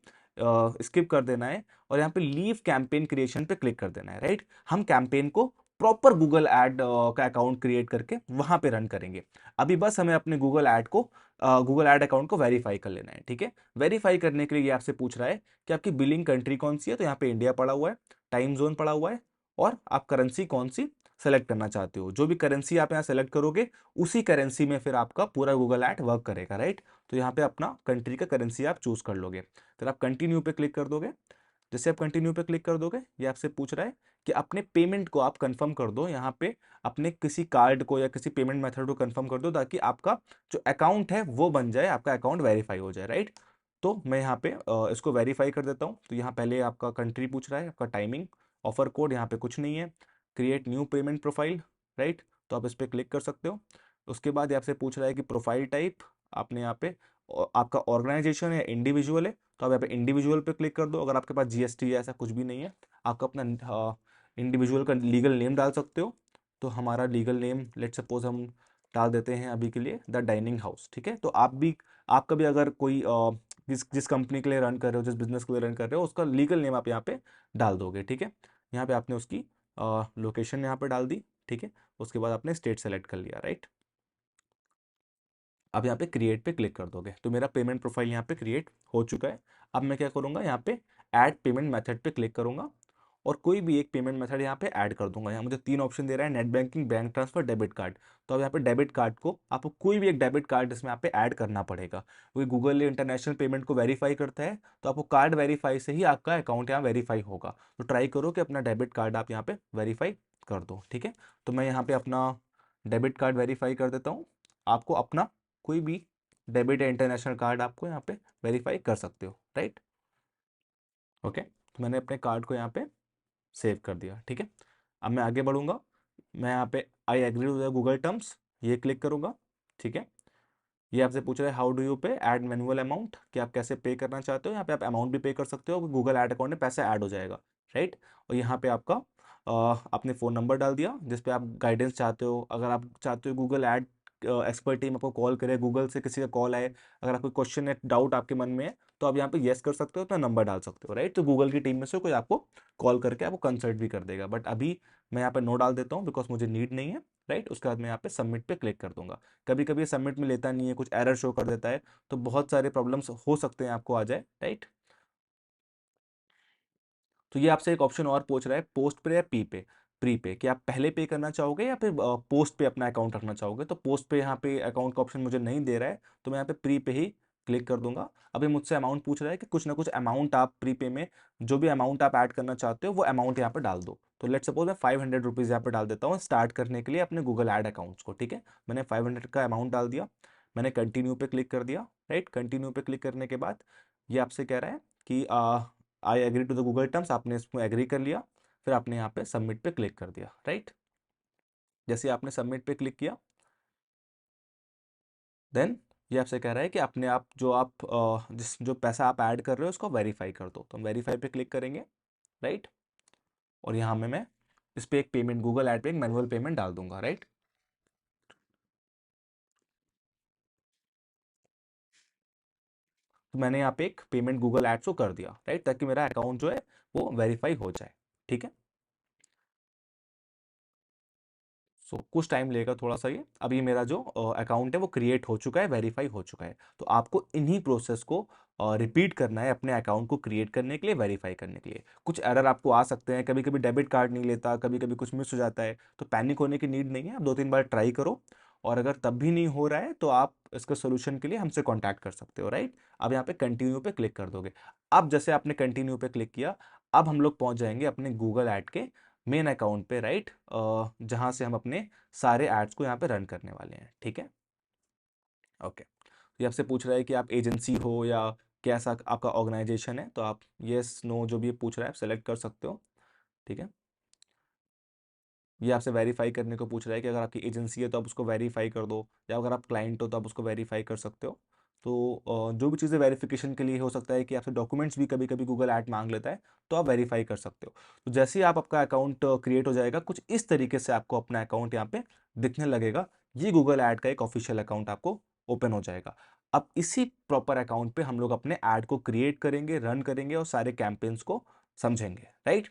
स्किप कर देना है और यहाँ पे लीव कैंपेन क्रिएशन पे क्लिक कर देना है, राइट। हम कैंपेन को प्रॉपर गूगल ऐड का अकाउंट क्रिएट करके वहां पे रन करेंगे। अभी बस हमें अपने गूगल ऐड अकाउंट को वेरीफाई कर लेना है, ठीक है। वेरीफाई करने के लिए ये आपसे पूछ रहा है कि आपकी बिलिंग कंट्री कौन सी है, तो यहाँ पे इंडिया पड़ा हुआ है, टाइम जोन पड़ा हुआ है, और आप करेंसी कौन सी सेलेक्ट करना चाहते हो। जो भी करेंसी आप यहाँ सेलेक्ट करोगे उसी करेंसी में फिर आपका पूरा गूगल ऐड वर्क करेगा, राइट। तो यहाँ पे अपना कंट्री का करेंसी आप चूज कर लोगे, फिर आप कंटिन्यू पे क्लिक कर दोगे। जैसे आप कंटिन्यू पे क्लिक कर दोगे, ये आपसे पूछ रहा है कि अपने पेमेंट को आप कंफर्म कर दो। यहाँ पे अपने किसी कार्ड को या किसी पेमेंट मेथड को कंफर्म कर दो, ताकि आपका जो अकाउंट है वो बन जाए, आपका अकाउंट वेरीफाई हो जाए, राइट। तो मैं यहाँ पे इसको वेरीफाई कर देता हूँ। तो यहाँ पहले आपका कंट्री पूछ रहा है, आपका टाइमिंग, ऑफर कोड यहाँ पे कुछ नहीं है, create new payment profile, right. तो आप इस पर क्लिक कर सकते हो। उसके बाद ये आपसे पूछ रहा है कि प्रोफाइल टाइप आपने यहाँ पे आपका ऑर्गेनाइजेशन है इंडिविजुअल है, तो आप यहाँ पे इंडिविजुअल पे क्लिक कर दो। अगर आपके पास जीएसटी या ऐसा कुछ भी नहीं है, आपका अपना इंडिविजुअल का लीगल नेम डाल सकते हो। तो हमारा लीगल नेम लेट सपोज हम डाल देते हैं अभी के लिए द डाइनिंग हाउस, ठीक है। तो आपका भी अगर कोई जिस जिस कंपनी के लिए रन कर रहे हो, जिस बिजनेस के लिए रन कर रहे हो, उसका लीगल नेम आप यहाँ पे डाल दोगे, ठीक है। यहाँ पे आपने उसकी लोकेशन यहाँ पे डाल दी, ठीक है। उसके बाद आपने स्टेट सेलेक्ट कर लिया, राइट। अब यहाँ पे क्रिएट पे क्लिक कर दोगे, तो मेरा पेमेंट प्रोफाइल यहाँ पे क्रिएट हो चुका है। अब मैं क्या करूँगा, यहाँ पे ऐड पेमेंट मेथड पे क्लिक करूँगा और कोई भी एक पेमेंट मेथड यहाँ पे ऐड कर दूंगा। यहाँ मुझे तीन ऑप्शन दे रहा है, net banking, bank transfer, debit card. तो अब यहाँ पे डेबिट कार्ड को आपको कोई भी एक डेबिट कार्ड इसमें यहाँ पे ऐड करना पड़ेगा, क्योंकि गूगल इंटरनेशनल पेमेंट को वेरीफाई करता है। तो आपको कार्ड वेरीफाई से ही आपका अकाउंट यहाँ वेरीफाई होगा। तो ट्राई करो कि अपना डेबिट कार्ड आप यहाँ पे वेरीफाई कर दो, ठीक है। तो मैं यहाँ पे अपना डेबिट कार्ड वेरीफाई कर देता हूँ। आपको अपना कोई भी डेबिट या इंटरनेशनल कार्ड आपको यहाँ पे वेरीफाई कर सकते हो, राइट। ओके, तो मैंने अपने कार्ड को यहाँ पे सेव कर दिया, ठीक है। अब मैं आगे बढ़ूंगा। मैं यहाँ पे I agree to the Google terms ये क्लिक करूंगा, ठीक है। ये आपसे पूछ रहा है how do you pay add manual amount, कि आप कैसे पे करना चाहते हो। यहाँ पे आप अमाउंट भी पे कर सकते हो, गूगल ऐड अकाउंट में पैसा ऐड हो जाएगा, राइट। और यहाँ पे आपका आपने फ़ोन नंबर डाल दिया जिस पे आप गाइडेंस चाहते हो। अगर आप चाहते हो गूगल ऐड एक्सपर्ट टीम आपको कॉल करे, गूगल से किसी का कॉल आए, अगर आपको क्वेश्चन है, डाउट आपके मन में है, तो आप यहाँ पे येस कर सकते हो, अपना नंबर डाल सकते हो, राइट। तो गूगल की टीम में से कोई आपको कॉल करके आपको कंसल्ट भी कर देगा। बट अभी मैं यहाँ पे नो डाल देता हूँ, बिकॉज मुझे नीड नहीं है, राइट। उसके बाद मैं यहाँ पे सबमिट पे क्लिक कर दूंगा। कभी कभी सबमिट में लेता नहीं है, कुछ एरर शो कर देता है, तो बहुत सारे प्रॉब्लम्स हो सकते हैं आपको आ जाए, राइट। तो ये आपसे एक ऑप्शन और पूछ रहा है, पोस्ट पे या प्री पे, कि आप पहले पे करना चाहोगे या फिर पोस्ट पे अपना अकाउंट रखना चाहोगे। तो पोस्ट पे यहाँ पे अकाउंट का ऑप्शन मुझे नहीं दे रहा है, तो मैं यहाँ पे प्री पे ही क्लिक कर दूंगा। अभी मुझसे अमाउंट पूछ रहा है कि कुछ ना कुछ अमाउंट आप प्री पे में जो भी अमाउंट आप ऐड करना चाहते हो वो अमाउंट यहाँ पे डाल दो। तो लेट सपोज मैं 500 रुपीज़ यहाँ पे डाल देता हूँ स्टार्ट करने के लिए अपने गूगल ऐड अकाउंट्स को, ठीक है। मैंने 500 का अमाउंट डाल दिया, मैंने कंटिन्यू पे क्लिक कर दिया, राइट। कंटिन्यू पे क्लिक करने के बाद ये आपसे कह रहा है कि I agree to the Google terms, आपने इसमें एग्री कर लिया, फिर आपने यहाँ पे सबमिट पे क्लिक कर दिया, राइट। जैसे आपने सबमिट पे क्लिक किया, देन ये आपसे कह रहा है कि अपने आप जो आप जिस जो पैसा आप ऐड कर रहे हो उसको वेरीफाई कर दो, तो हम वेरीफाई पे क्लिक करेंगे, राइट। और यहाँ में मैं इस पे एक पेमेंट, गूगल ऐड पे एक मैनुअल पेमेंट डाल दूंगा, राइट। तो मैंने यहाँ पे एक पेमेंट गूगल एड्स को कर दिया, राइट, ताकि मेरा अकाउंट जो है वो वेरीफाई हो जाए, ठीक है। कुछ टाइम लेगा थोड़ा सा ये। अब ये मेरा जो अकाउंट है वो क्रिएट हो चुका है, वेरीफाई हो चुका है। तो आपको इन्हीं प्रोसेस को रिपीट करना है अपने अकाउंट को क्रिएट करने के लिए, वेरीफाई करने के लिए। कुछ एरर आपको आ सकते हैं, कभी कभी डेबिट कार्ड नहीं लेता, कभी कभी कुछ मिस हो जाता है, तो पैनिक होने की नीड नहीं है। आप 2-3 बार ट्राई करो, और अगर तब भी नहीं हो रहा है तो आप इसके सोल्यूशन के लिए हमसे कॉन्टैक्ट कर सकते हो, राइट। अब यहाँ पे कंटिन्यू पे क्लिक कर दोगे। अब जैसे आपने कंटिन्यू पे क्लिक किया, अब हम लोग पहुंच जाएंगे अपने गूगल ऐड के मेन अकाउंट पे, राइट, जहां से हम अपने सारे एड्स को यहाँ पे रन करने वाले हैं, ठीक है। ओके, ये आपसे पूछ रहा है कि आप एजेंसी हो या कैसा आपका ऑर्गेनाइजेशन है, तो आप यस नो जो भी ये पूछ रहा है आप सेलेक्ट कर सकते हो, ठीक है। ये आपसे वेरीफाई करने को पूछ रहा है कि अगर आपकी एजेंसी है तो आप उसको वेरीफाई कर दो, या अगर आप क्लाइंट हो तो आप उसको वेरीफाई कर सकते हो। तो जो भी चीज़ें वेरिफिकेशन के लिए हो सकता है कि आपसे डॉक्यूमेंट्स भी कभी कभी गूगल ऐड मांग लेता है, तो आप वेरीफाई कर सकते हो। तो जैसे ही आप आपका अकाउंट क्रिएट हो जाएगा, कुछ इस तरीके से आपको अपना अकाउंट यहाँ पे दिखने लगेगा। ये गूगल ऐड का एक ऑफिशियल अकाउंट आपको ओपन हो जाएगा। अब इसी प्रॉपर अकाउंट पे हम लोग अपने ऐड को क्रिएट करेंगे, रन करेंगे और सारे कैंपेन्स को समझेंगे, राइट।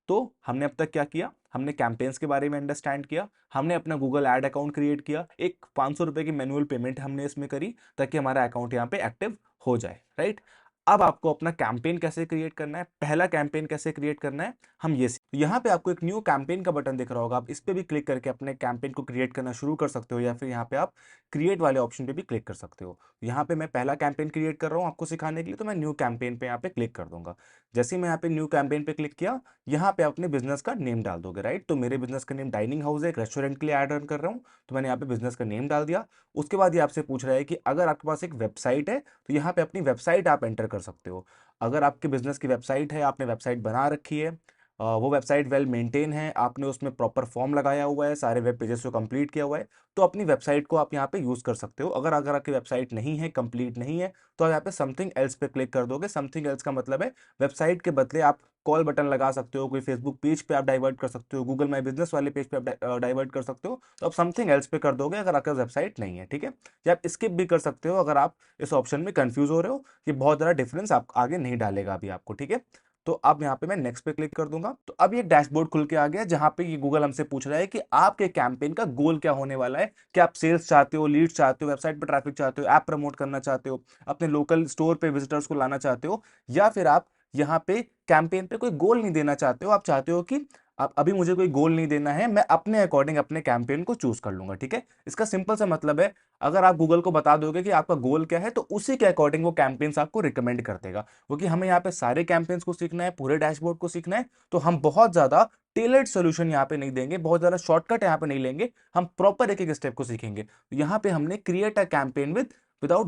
तो हमने अब तक क्या किया, हमने कैंपेन्स के बारे में अंडरस्टैंड किया, हमने अपना गूगल ऐड अकाउंट क्रिएट किया, एक 500 रुपए की मैनुअल पेमेंट हमने इसमें करी ताकि हमारा अकाउंट यहाँ पे एक्टिव हो जाए, राइट। अब आपको अपना कैंपेन कैसे क्रिएट करना है, पहला कैंपेन कैसे क्रिएट करना है, हम ये यहाँ पे आपको एक न्यू कैंपेन का बटन दिख रहा होगा, आप इस पे भी क्लिक करके अपने कैंपेन को क्रिएट करना शुरू कर सकते हो, या फिर यहाँ पे आप क्रिएट वाले ऑप्शन पे भी क्लिक कर सकते हो। यहाँ पे मैं पहला कैंपेन क्रिएट कर रहा हूँ आपको सिखाने के लिए, तो मैं न्यू कैंपेन पे यहाँ पे क्लिक कर दूंगा। जैसे ही मैं यहाँ पे न्यू कैंपेन पे क्लिक किया, यहाँ पे अपने बिजनेस का नेम डाल दोगे, राइट। तो मेरे बिजनेस का नेम डाइनिंग हाउस है, एक रेस्टोरेंट के लिए ऐड रन कर रहा हूँ, तो मैंने यहाँ पे बिजनेस का नेम डाल दिया। उसके बाद ये आपसे पूछ रहा है कि अगर आपके पास एक वेबसाइट है तो यहाँ पे अपनी वेबसाइट आप एंटर कर सकते हो। अगर आपके बिजनेस की वेबसाइट है, आपने वेबसाइट बना रखी है, वो वेबसाइट वेल मेंटेन है, आपने उसमें प्रॉपर फॉर्म लगाया हुआ है, सारे वेब पेजेस को कंप्लीट किया हुआ है, तो अपनी वेबसाइट को आप यहाँ पे यूज कर सकते हो। अगर अगर आपकी वेबसाइट नहीं है, कंप्लीट नहीं है, तो आप यहाँ पे समथिंग एल्स पे क्लिक कर दोगे। समथिंग एल्स का मतलब है वेबसाइट के बदले आप कॉल बटन लगा सकते हो, कोई फेसबुक पेज पे आप डाइवर्ट कर सकते हो, गूगल माई बिजनेस वाले पेज पे आप डाइवर्ट कर सकते हो, तो आप समथिंग एल्स पे कर दोगे अगर आपका वेबसाइट नहीं है, ठीक है। या आप स्किप भी कर सकते हो अगर आप इस ऑप्शन में कंफ्यूज हो रहे हो। ये बहुत ज़्यादा डिफरेंस आप आगे नहीं डालेगा अभी आपको, ठीक है। तो अब यहाँ पे मैं नेक्स्ट पे क्लिक कर दूंगा, तो अब ये डैशबोर्ड खुल के आ गया, जहां पे ये गूगल हमसे पूछ रहा है कि आपके कैंपेन का गोल क्या होने वाला है। क्या आप सेल्स चाहते हो, लीड्स चाहते हो, वेबसाइट पर ट्रैफिक चाहते हो, ऐप प्रमोट करना चाहते हो, अपने लोकल स्टोर पे विजिटर्स को लाना चाहते हो, या फिर आप यहाँ पे कैंपेन पे कोई गोल नहीं देना चाहते हो, आप चाहते हो कि अब अभी मुझे कोई गोल नहीं देना है, मैं अपने अकॉर्डिंग अपने कैंपेन को चूज कर लूंगा, ठीक है। इसका सिंपल सा मतलब है, अगर आप गूगल को बता दोगे कि आपका गोल क्या है, तो उसी के अकॉर्डिंग वो कैंपेन्स आपको रिकमेंड कर देगा। क्योंकि हमें यहाँ पे सारे कैंपेन्स को सीखना है, पूरे डैशबोर्ड को सीखना है, तो हम बहुत ज्यादा टेलर्ड सोल्यूशन यहाँ पे नहीं देंगे, बहुत ज्यादा शॉर्टकट यहाँ पे नहीं लेंगे, हम प्रॉपर एक एक स्टेप को सीखेंगे। तो यहाँ पे हमने create a campaign with without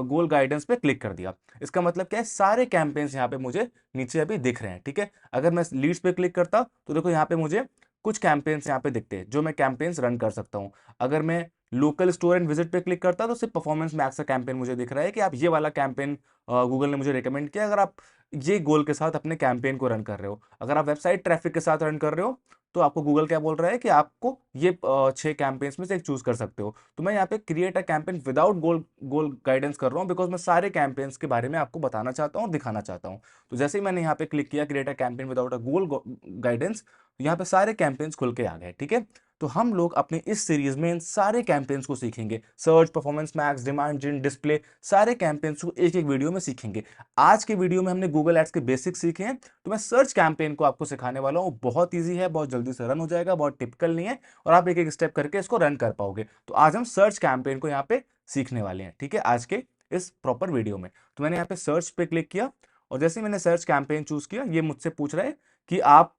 goal guidance पे क्लिक कर दिया। इसका मतलब क्या है, सारे कैंपेन्स यहाँ पे मुझे नीचे अभी दिख रहे हैं, ठीक है। अगर मैं लीड्स पे क्लिक करता तो देखो यहाँ पे मुझे कुछ कैंपेन्स यहाँ पे दिखते हैं जो मैं कैंपेन्स रन कर सकता हूँ। अगर मैं लोकल स्टोर एंड विजिट पे क्लिक करता तो सिर्फ परफॉर्मेंस मैक्स का कैंपेन मुझे दिख रहा है कि आप ये वाला कैंपेन गूगल ने मुझे रिकमेंड किया, अगर आप ये गोल के साथ अपने कैंपेन को रन कर रहे हो। अगर आप वेबसाइट ट्रैफिक के साथ रन कर रहे हो, तो आपको गूगल क्या बोल रहा है कि आपको ये 6 कैंपेन्स में से एक चूज कर सकते हो। तो मैं यहाँ पे create a campaign without goal goal guidance कर रहा हूँ, बिकॉज मैं सारे कैंपेन्स के बारे में आपको बताना चाहता हूँ और दिखाना चाहता हूँ। तो जैसे ही मैंने यहाँ पे क्लिक किया create a campaign without a goal guidance, तो यहाँ पे सारे कैंपेन्स खुल के आ गए, ठीक है। तो हम लोग अपने इस सीरीज में इन सारे कैंपेन्स को सीखेंगे, सर्च, परफॉर्मेंस मैक्स, डिमांड जिन, डिस्प्ले, सारे कैंपेन्स को एक एक वीडियो में सीखेंगे। आज के वीडियो में हमने गूगल एड्स के बेसिक सीखे हैं, तो मैं सर्च कैंपेन को आपको सिखाने वाला हूँ। बहुत ईजी है, बहुत जल्दी से रन हो जाएगा, बहुत टिपिकल नहीं है, और आप एक एक स्टेप करके इसको रन कर पाओगे। तो आज हम सर्च कैंपेन को यहाँ पे सीखने वाले हैं, ठीक है, आज के इस प्रॉपर वीडियो में। तो मैंने यहाँ पे सर्च पे क्लिक किया, और जैसे ही मैंने सर्च कैंपेन चूज किया, ये मुझसे पूछ रहा है कि आप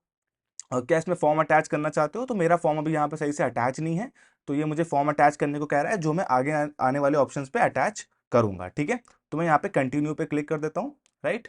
क्या इसमें फॉर्म अटैच करना चाहते हो। तो मेरा फॉर्म अभी यहाँ पे सही से अटैच नहीं है, तो ये मुझे फॉर्म अटैच करने को कह रहा है, जो मैं आगे आने वाले ऑप्शंस पे अटैच करूंगा। ठीक है, तो मैं यहाँ पे कंटिन्यू पे क्लिक कर देता हूँ। राइट,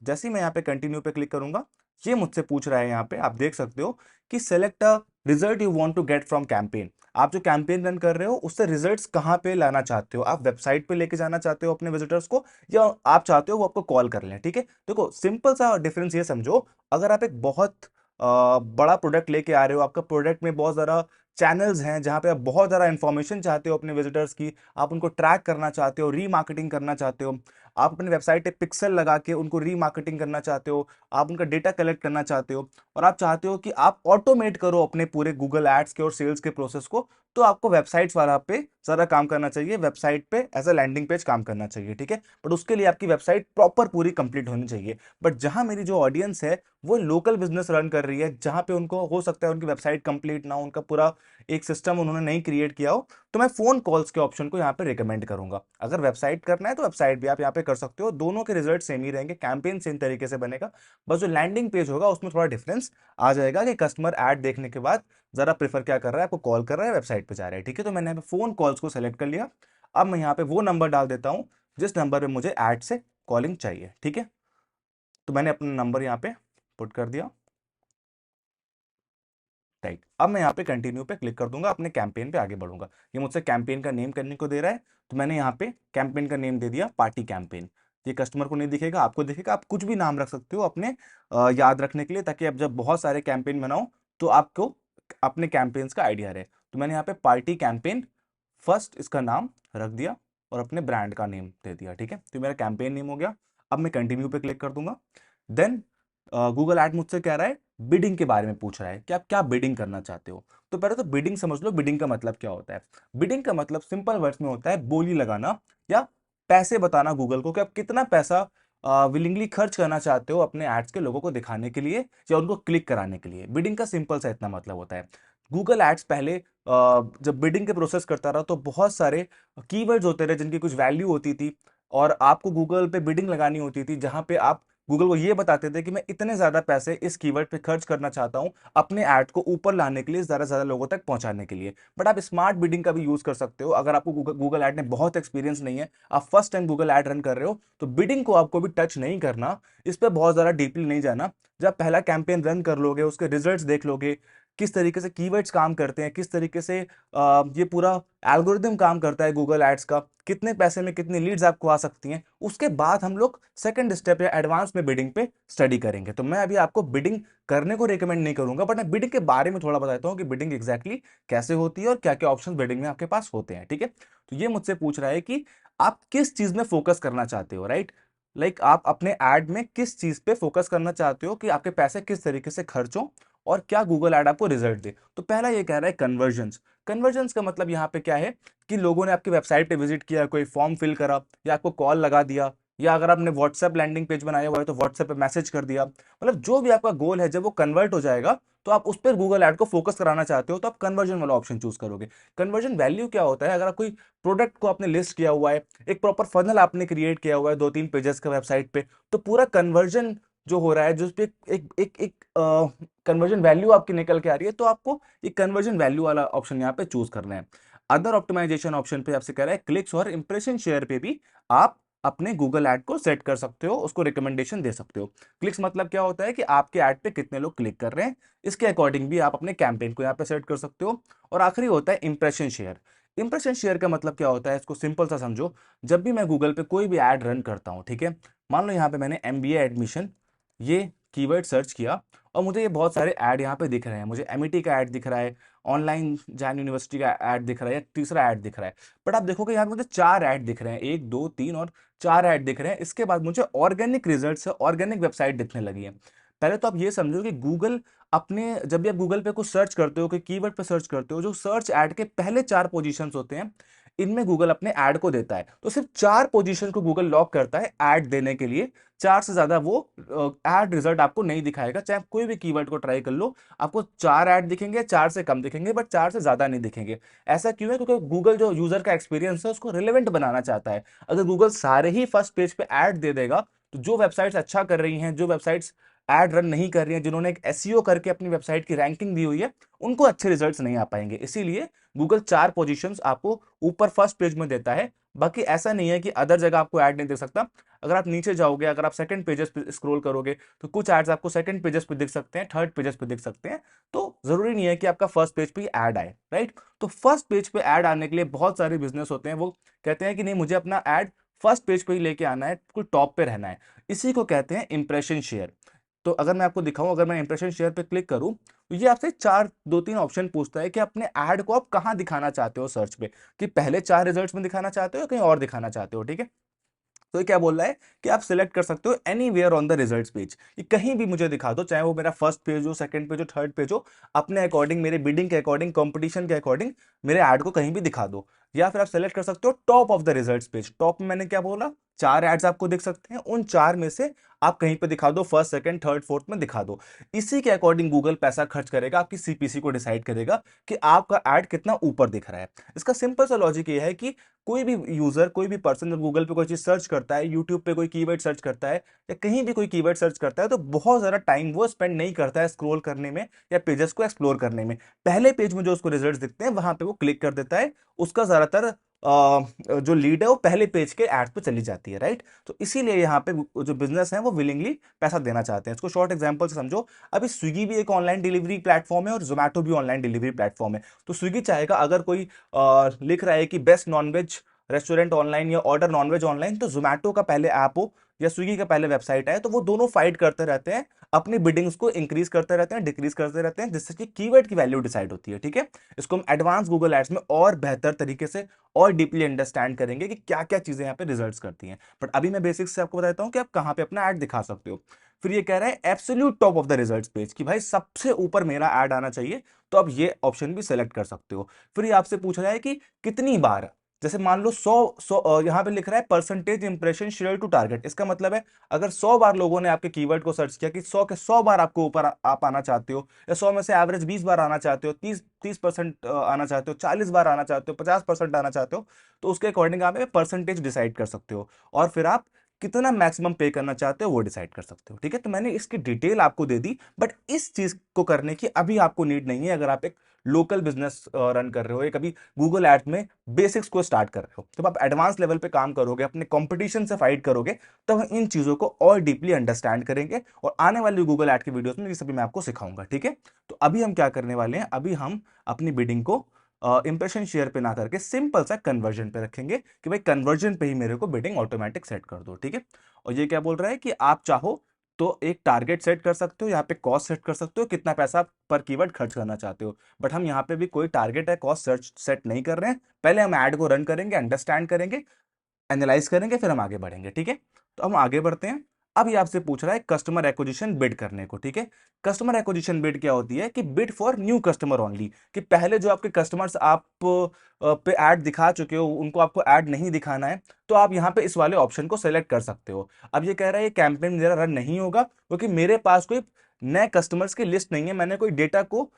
जैसे ही मैं यहाँ पे कंटिन्यू पे क्लिक करूंगा, ये मुझसे पूछ रहा है, यहाँ पे आप देख सकते हो कि select a result you want to get from campaign. आप जो कैंपेन रन कर रहे हो उससे रिजल्ट्स कहाँ पे लाना चाहते हो, आप वेबसाइट पे लेके जाना चाहते हो अपने विजिटर्स को, या आप चाहते हो वो आपको कॉल कर लें। ठीक है, देखो सिंपल सा डिफरेंस ये समझो, अगर आप एक बहुत बड़ा प्रोडक्ट लेके आ रहे हो, आपका प्रोडक्ट में बहुत ज़्यादा चैनल्स हैं जहां पे आप बहुत ज़्यादा इंफॉर्मेशन चाहते हो अपने विजिटर्स की, आप उनको ट्रैक करना चाहते हो, रीमार्केटिंग करना चाहते हो, आप अपनी वेबसाइट पे पिक्सल लगा के उनको रीमार्केटिंग करना चाहते हो, आप उनका डेटा कलेक्ट करना चाहते हो, और आप चाहते हो कि आप ऑटोमेट करो अपने पूरे गूगल एड्स के और सेल्स के प्रोसेस को, तो आपको वेबसाइट्स वाला पे ज़्यादा काम करना चाहिए, वेबसाइट पे एज अ लैंडिंग पेज काम करना चाहिए। ठीक है, बट उसके लिए आपकी वेबसाइट प्रॉपर पूरी कंप्लीट होनी चाहिए। बट जहां मेरी जो ऑडियंस है वो लोकल बिजनेस रन कर रही है, जहां पे उनको हो सकता है उनकी वेबसाइट कंप्लीट ना हो, उनका पूरा एक सिस्टम उन्होंने नहीं क्रिएट किया हो, तो मैं फोन कॉल्स के ऑप्शन को यहाँ पे रिकमेंड करूंगा। अगर वेबसाइट करना है तो वेबसाइट भी आप यहाँ पे कर सकते हो, दोनों के रिजल्ट सेम ही रहेंगे, कैंपेन सेम तरीके से बनेगा, बस जो लैंडिंग पेज होगा उसमें थोड़ा डिफरेंस आ जाएगा कि कस्टमर ऐड देखने के बाद जरा प्रेफर क्या कर रहा है, आपको कॉल कर रहा है, वेबसाइट पे जा रहा है। ठीक है, तो मैंने यहाँ पे फोन कॉल्स को सेलेक्ट कर लिया। अब मैं यहाँ पे वो नंबर डाल देता हूँ जिस नंबर पे मुझे ऐड से कॉलिंग चाहिए। ठीक है, तो मैंने अपना नंबर यहाँ पे पुट कर दिया। राइट, अब मैं यहाँ पे कंटिन्यू पे क्लिक कर दूंगा, अपने कैंपेन पे आगे बढ़ूंगा। ये मुझसे कैंपेन का नेम करने को दे रहा है, तो मैंने यहाँ पे कैंपेन का नेम दे दिया पार्टी कैंपेन। ये कस्टमर को नहीं दिखेगा, आपको दिखेगा, आप कुछ भी नाम रख सकते हो अपने याद रखने के लिए, ताकि आप जब बहुत सारे कैंपेन बनाओ तो आपको अपने कैंपेन्स का आइडिया रहे। तो मैंने यहाँ पे पार्टी कैंपेन फर्स्ट इसका नाम रख दिया और अपने ब्रांड का नेम दे दिया। ठीक है, तो मेरा कैंपेन नेम हो गया। अब मैं कंटिन्यू पे क्लिक कर दूंगा। देन गूगल ऐड मुझसे कह रहा है, बिडिंग के बारे में पूछ रहा है कि आप क्या बिडिंग करना चाहते हो। तो पहले तो बिडिंग समझ लो, बिडिंग का मतलब क्या होता है। बिडिंग का मतलब सिंपल वर्ड्स में होता है बोली लगाना, या पैसे बताना गूगल को कि आप कितना पैसा विलिंगली खर्च करना चाहते हो अपने एड्स के लोगों को दिखाने के लिए या उनको क्लिक कराने के लिए। बिडिंग का सिंपल सा इतना मतलब होता है। गूगल एड्स पहले जब बिडिंग के प्रोसेस करता रहा तो बहुत सारे कीवर्ड्स होते रहे जिनकी कुछ वैल्यू होती थी, और आपको गूगल पे बिडिंग लगानी होती थी, जहां पे आप गूगल को ये बताते थे कि मैं इतने ज्यादा पैसे इस कीवर्ड पे खर्च करना चाहता हूं अपने ऐड को ऊपर लाने के लिए, ज्यादा से ज्यादा लोगों तक पहुंचाने के लिए। बट आप स्मार्ट बिडिंग का भी यूज कर सकते हो। अगर आपको गूगल ऐड में बहुत एक्सपीरियंस नहीं है, आप first time Google ad run कर रहे हो, तो बिडिंग को आपको भी टच नहीं करना, इस पर बहुत ज्यादा डीपली नहीं जाना। जब पहला कैंपेन रन कर लोगे, उसके रिजल्ट्स देख लोगे, किस तरीके से कीवर्ड्स काम करते हैं, किस तरीके से ये पूरा एल्गोरिदम काम करता है गूगल एड्स का, कितने पैसे में कितनी लीड्स आपको आ सकती हैं, उसके बाद हम लोग सेकंड स्टेप या एडवांस में बिडिंग पे स्टडी करेंगे। तो मैं अभी आपको बिडिंग करने को रिकमेंड नहीं करूंगा, बट मैं बिडिंग के बारे में थोड़ा बताता हूँ कि बिडिंग एग्जैक्टली कैसे होती है और क्या क्या ऑप्शन बिडिंग में आपके पास होते हैं। ठीक है, तो ये मुझसे पूछ रहा है कि आप किस चीज में फोकस करना चाहते हो। राइट, आप अपने ऐड में किस चीज पे फोकस करना चाहते हो कि आपके पैसे किस तरीके से खर्च हो और क्या गूगल ऐड आपको रिजल्ट दे। तो पहला ये कह रहा है कन्वर्जन्स। कन्वर्जन्स का मतलब यहाँ पे क्या है कि लोगों ने आपकी वेबसाइट पे विजिट किया, कोई फॉर्म फिल करा, या आपको कॉल लगा दिया, या अगर आपने व्हाट्सएप लैंडिंग पेज बनाया हुआ है तो व्हाट्सएप पे मैसेज कर दिया। मतलब जो भी आपका गोल है, जब वो कन्वर्ट हो जाएगा तो आप उस पर गूगल ऐड को फोकस कराना चाहते हो, तो आप कन्वर्जन वाला ऑप्शन चूज करोगे। कन्वर्जन वैल्यू क्या होता है, अगर आप कोई प्रोडक्ट को आपने लिस्ट किया हुआ है, एक प्रॉपर फनल आपने क्रिएट किया हुआ है 2-3 पेजेस का वेबसाइट पे, तो पूरा कन्वर्जन जो हो रहा है, जो उस पे एक एक एक कन्वर्जन वैल्यू आपकी निकल के आ रही है, तो आपको ये कन्वर्जन वैल्यू वाला ऑप्शन यहाँ पे चूज करना है। अदर ऑप्टिमाइजेशन ऑप्शन पे आपसे कह रहा है क्लिक्स और इंप्रेशन शेयर पे भी आप अपने गूगल ऐड को सेट कर सकते हो, उसको रिकमेंडेशन दे सकते हो। क्लिक्स मतलब क्या होता है कि आपके ऐड पे कितने लोग क्लिक कर रहे हैं, इसके अकॉर्डिंग भी आप अपने कैंपेन को यहाँ पे सेट कर सकते हो। और आखिरी होता है इंप्रेशन शेयर। इंप्रेशन शेयर का मतलब क्या होता है, इसको सिंपल सा समझो। जब भी मैं गूगल पे कोई भी ऐड रन करता हूँ, ठीक है, मान लो यहाँ पे मैंने एमबीए एडमिशन ये कीवर्ड सर्च किया, और मुझे ये बहुत सारे ऐड यहाँ पे दिख रहे हैं। मुझे एमिटी का ऐड दिख रहा है, ऑनलाइन जैन यूनिवर्सिटी का ऐड दिख रहा है, या तीसरा ऐड दिख रहा है। बट आप देखोगे यहाँ पे मुझे 4 ऐड दिख रहे हैं, 1 2 3 और 4 ऐड दिख रहे हैं। इसके बाद मुझे ऑर्गेनिक रिजल्ट से ऑर्गेनिक वेबसाइट दिखने लगी है। पहले तो आप ये समझो कि गूगल अपने, जब भी आप गूगल पे कुछ सर्च करते हो, कोई कीवर्ड पे सर्च करते हो, जो सर्च ऐड के पहले 4 पोजीशंस होते हैं, इनमें गूगल अपने ऐड को देता है। तो सिर्फ 4 पोजीशन को गूगल लॉक करता है ऐड देने के लिए, 4 से ज्यादा वो ऐड रिजल्ट आपको नहीं दिखाएगा। चाहे आप कोई भी कीवर्ड को ट्राई कर लो, आपको 4 ऐड दिखेंगे, 4 से कम दिखेंगे, बट 4 से ज्यादा नहीं दिखेंगे। ऐसा क्यों है, क्योंकि गूगल जो यूजर का एक्सपीरियंस है उसको रिलेवेंट बनाना चाहता है। अगर गूगल सारे ही फर्स्ट पेज पे ऐड दे देगा, तो जो वेबसाइट्स अच्छा कर रही हैं, जो वेबसाइट्स ऐड रन नहीं कर रही हैं, जिन्होंने एक एसईओ करके अपनी वेबसाइट की रैंकिंग दी हुई है, उनको अच्छे रिजल्ट्स नहीं आ पाएंगे। इसीलिए गूगल 4 पोजीशंस आपको ऊपर फर्स्ट पेज में देता है, बाकी ऐसा नहीं है कि अदर जगह आपको ऐड नहीं दिख सकता। अगर आप नीचे जाओगे, अगर आप सेकंड पेजेस पे स्क्रॉल करोगे तो कुछ एड्स आपको सेकंड पेजेस पे दिख सकते हैं, थर्ड पेजेस पे दिख सकते हैं। तो जरूरी नहीं है कि आपका फर्स्ट पेज पे ही ऐड आए, राइट। तो फर्स्ट पेज पे ऐड आने के लिए बहुत सारे बिजनेस होते हैं, वो कहते हैं कि नहीं, मुझे अपना ऐड फर्स्ट पेज पे ही लेके आना है, बिल्कुल टॉप पे रहना है। इसी को कहते हैं इंप्रेशन शेयर। तो अगर मैं आपको दिखाऊं, अगर मैं इंप्रेशन शेयर पे क्लिक करूं तो ये आपसे चार दो तीन ऑप्शन पूछता है कि अपने ऐड को आप कहां दिखाना चाहते हो सर्च पे, कि पहले चार रिजल्ट्स में दिखाना चाहते हो या कहीं और दिखाना चाहते हो, ठीक है। तो ये क्या बोल रहा है कि आप सिलेक्ट कर सकते हो anywhere on the results page, कि कहीं भी मुझे दिखा दो, चाहे वो मेरा फर्स्ट पेज हो, सेकंड पेज हो, थर्ड पेज हो, अपने अकॉर्डिंग, मेरे बिडिंग के अकॉर्डिंग, कंपटीशन के अकॉर्डिंग मेरे ऐड को कहीं भी दिखा दो। या फिर आप सेलेक्ट कर सकते हो top of the results page. Top में मैंने क्या बोला, चार एड्स आपको दिख सकते हैं, उन चार में से आप कहीं पे दिखा दो, फर्स्ट सेकंड थर्ड फोर्थ में दिखा दो। इसी के अकॉर्डिंग गूगल पैसा खर्च करेगा, आपकी सीपीसी को डिसाइड करेगा कि आपका ऐड कितना ऊपर दिख रहा है। इसका सिंपल सा लॉजिक ये है कि कोई भी यूजर, कोई भी पर्सन जब गूगल पे कोई चीज सर्च करता है, यूट्यूब पे कोई कीवर्ड सर्च करता है, या कहीं भी कोई कीवर्ड सर्च करता है, तो बहुत ज्यादा टाइम वो स्पेंड नहीं करता है स्क्रॉल करने में या पेजेस को एक्सप्लोर करने में। पहले पेज में जो उसको रिजल्ट्स दिखते हैं वहां पे वो क्लिक कर देता है, उसका ज्यादातर जो लीड है वो पहले पेज के एड्स पे चली जाती है, राइट। तो इसीलिए यहाँ पे जो बिजनेस है वो विलिंगली पैसा देना चाहते हैं। इसको शॉर्ट एग्जांपल से समझो, अभी स्विगी भी एक ऑनलाइन डिलीवरी प्लेटफॉर्म है और जोमेटो भी ऑनलाइन डिलीवरी प्लेटफॉर्म है। तो स्विगी चाहेगा, अगर कोई लिख रहा है कि बेस्ट नॉनवेज रेस्टोरेंट ऑनलाइन या ऑर्डर नॉनवेज ऑनलाइन, तो जोमेटो का पहले ऐप हो या स्विगी का पहले वेबसाइट है, तो वो दोनों फाइट करते रहते हैं, अपनी बिडिंग्स को इंक्रीज करते रहते हैं, डिक्रीज करते रहते हैं, जिससे कि कीवर्ड की वैल्यू डिसाइड होती है, ठीक है। इसको हम एडवांस गूगल एड्स में और बेहतर तरीके से और डीपली अंडरस्टैंड करेंगे कि क्या क्या चीजें यहाँ पे रिजल्ट्स करती हैं। बट अभी मैं बेसिक्स से आपको बताता हूँ कि आप कहाँ पे अपना ऐड दिखा सकते हो। फिर ये कह रहा है absolute top of the results page, कि भाई सबसे ऊपर मेरा ऐड आना चाहिए, तो आप ये ऑप्शन भी सेलेक्ट कर सकते हो। फिर ये आपसे पूछ रहा है कि कितनी बार, जैसे मान लो 100 यहाँ पे लिख रहा है percentage impression share to target. इसका मतलब है अगर 100 बार लोगों ने आपके कीवर्ड को सर्च किया, कि 100 के 100 बार आपको ऊपर आप आना चाहते हो, या 100 में से एवरेज 20 बार आना चाहते हो, 30% आना चाहते हो, 40 बार आना चाहते हो, 50% आना चाहते हो, तो उसके अकॉर्डिंग आप परसेंटेज डिसाइड कर सकते हो। और फिर आप कितना मैक्सिमम पे करना चाहते हो वो डिसाइड कर सकते हो, ठीक है। तो मैंने इसकी डिटेल आपको दे दी, बट इस चीज को करने की अभी आपको नीड नहीं है। अगर आप एक लोकल बिजनेस रन कर रहे हो, या कभी गूगल एड्स में बेसिक्स को स्टार्ट कर रहे हो, जब आप एडवांस लेवल पे काम करोगे, अपने कंपटीशन से फाइट करोगे, तब हम इन चीजों को और डीपली अंडरस्टैंड करेंगे, और आने वाली गूगल एड की वीडियोस में ये सभी मैं आपको सिखाऊंगा, ठीक है। तो अभी हम क्या करने वाले हैं, अभी हम अपनी बिडिंग को इंप्रेशन शेयर पे ना करके सिंपल सा कन्वर्जन पे रखेंगे, कि भाई कन्वर्जन पे ही मेरे को बिडिंग ऑटोमेटिक सेट कर दो, ठीक है। और ये क्या बोल रहा है कि आप चाहो तो एक टारगेट सेट कर सकते हो, यहाँ पे कॉस्ट सेट कर सकते हो, कितना पैसा पर कीवर्ड खर्च करना चाहते हो। बट हम यहाँ पे भी कोई टारगेट है कॉस्ट सर्च सेट नहीं कर रहे हैं। पहले हम ऐड को रन करेंगे, अंडरस्टैंड करेंगे, एनालाइज करेंगे, फिर हम आगे बढ़ेंगे, ठीक है। तो हम आगे बढ़ते हैं। अब ये आपसे पूछ रहा है कस्टमर एक्विजिशन बिड करने को, ठीक है। कस्टमर एक्विजिशन बिड क्या होती है, कि bid for new customer only, कि पहले जो आपके कस्टमर्स आप पे ऐड दिखा चुके हो, उनको आपको ऐड नहीं दिखाना है, तो आप यहाँ पे इस वाले ऑप्शन को सेलेक्ट कर सकते हो। अब ये कह रहा है ये कैंपेन मेरा रन नहीं होगा क्योंकि मेरे पास कोई नए कस्टमर्स की लिस्ट नहीं है, मैंने कोई डेटा को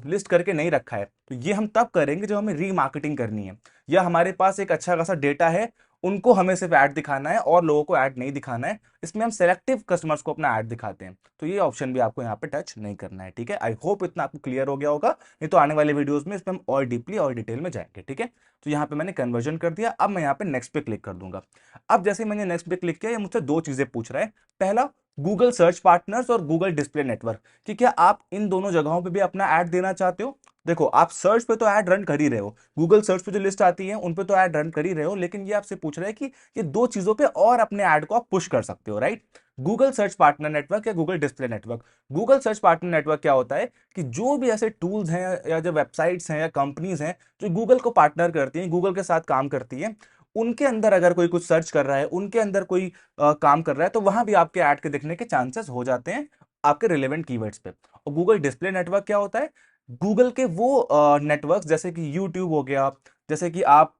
लिस्ट करके नहीं रखा है। तो ये हम तब करेंगे जब हमें रीमार्केटिंग करनी है, या हमारे पास एक अच्छा खासा डेटा है, उनको हमें सिर्फ ऐड दिखाना है और लोगों को ऐड नहीं दिखाना है। इसमें हम सेलेक्टिव कस्टमर्स को अपना ऐड दिखाते हैं। तो ये ऑप्शन भी आपको यहाँ पे टच नहीं करना है, ठीक है। आई होप इतना आपको क्लियर हो गया होगा, नहीं तो आने वाले वीडियोस में इसमें हम और डीपली और डिटेल में जाएंगे, ठीक है। तो यहाँ पे मैंने कन्वर्जन कर दिया, अब मैं यहाँ पे नेक्स्ट पे क्लिक कर दूंगा। अब जैसे मैंने नेक्स्ट पे क्लिक किया, ये मुझसे दो चीजें पूछ रहा है। पहला, गूगल सर्च पार्टनर्स और गूगल डिस्प्ले नेटवर्क, कि क्या आप इन दोनों जगहों पे भी अपना ऐड देना चाहते हो। देखो, आप सर्च पे तो ऐड रन कर ही रहे हो, गूगल सर्च पे जो लिस्ट आती है उन पे तो ऐड रन कर ही रहे हो, लेकिन ये आपसे पूछ रहा है कि ये दो चीजों पे और अपने ऐड को आप पुश कर सकते हो, right. Google search partner network या Google display network. Google search partner network क्या होता है, कि जो भी ऐसे टूल्स हैं या जो वेबसाइट्स हैं या कंपनीज हैं जो गूगल को पार्टनर करती हैं, गूगल के साथ काम करती हैं, उनके अंदर अगर कोई कुछ सर्च कर रहा है, उनके अंदर कोई काम कर रहा है, तो वहां भी आपके ऐड के दिखने के चांसेस हो जाते हैं आपके रिलेवेंट कीवर्ड्स पे। और गूगल डिस्प्ले नेटवर्क क्या होता है, गूगल के वो नेटवर्क, जैसे कि यूट्यूब हो गया, जैसे कि आप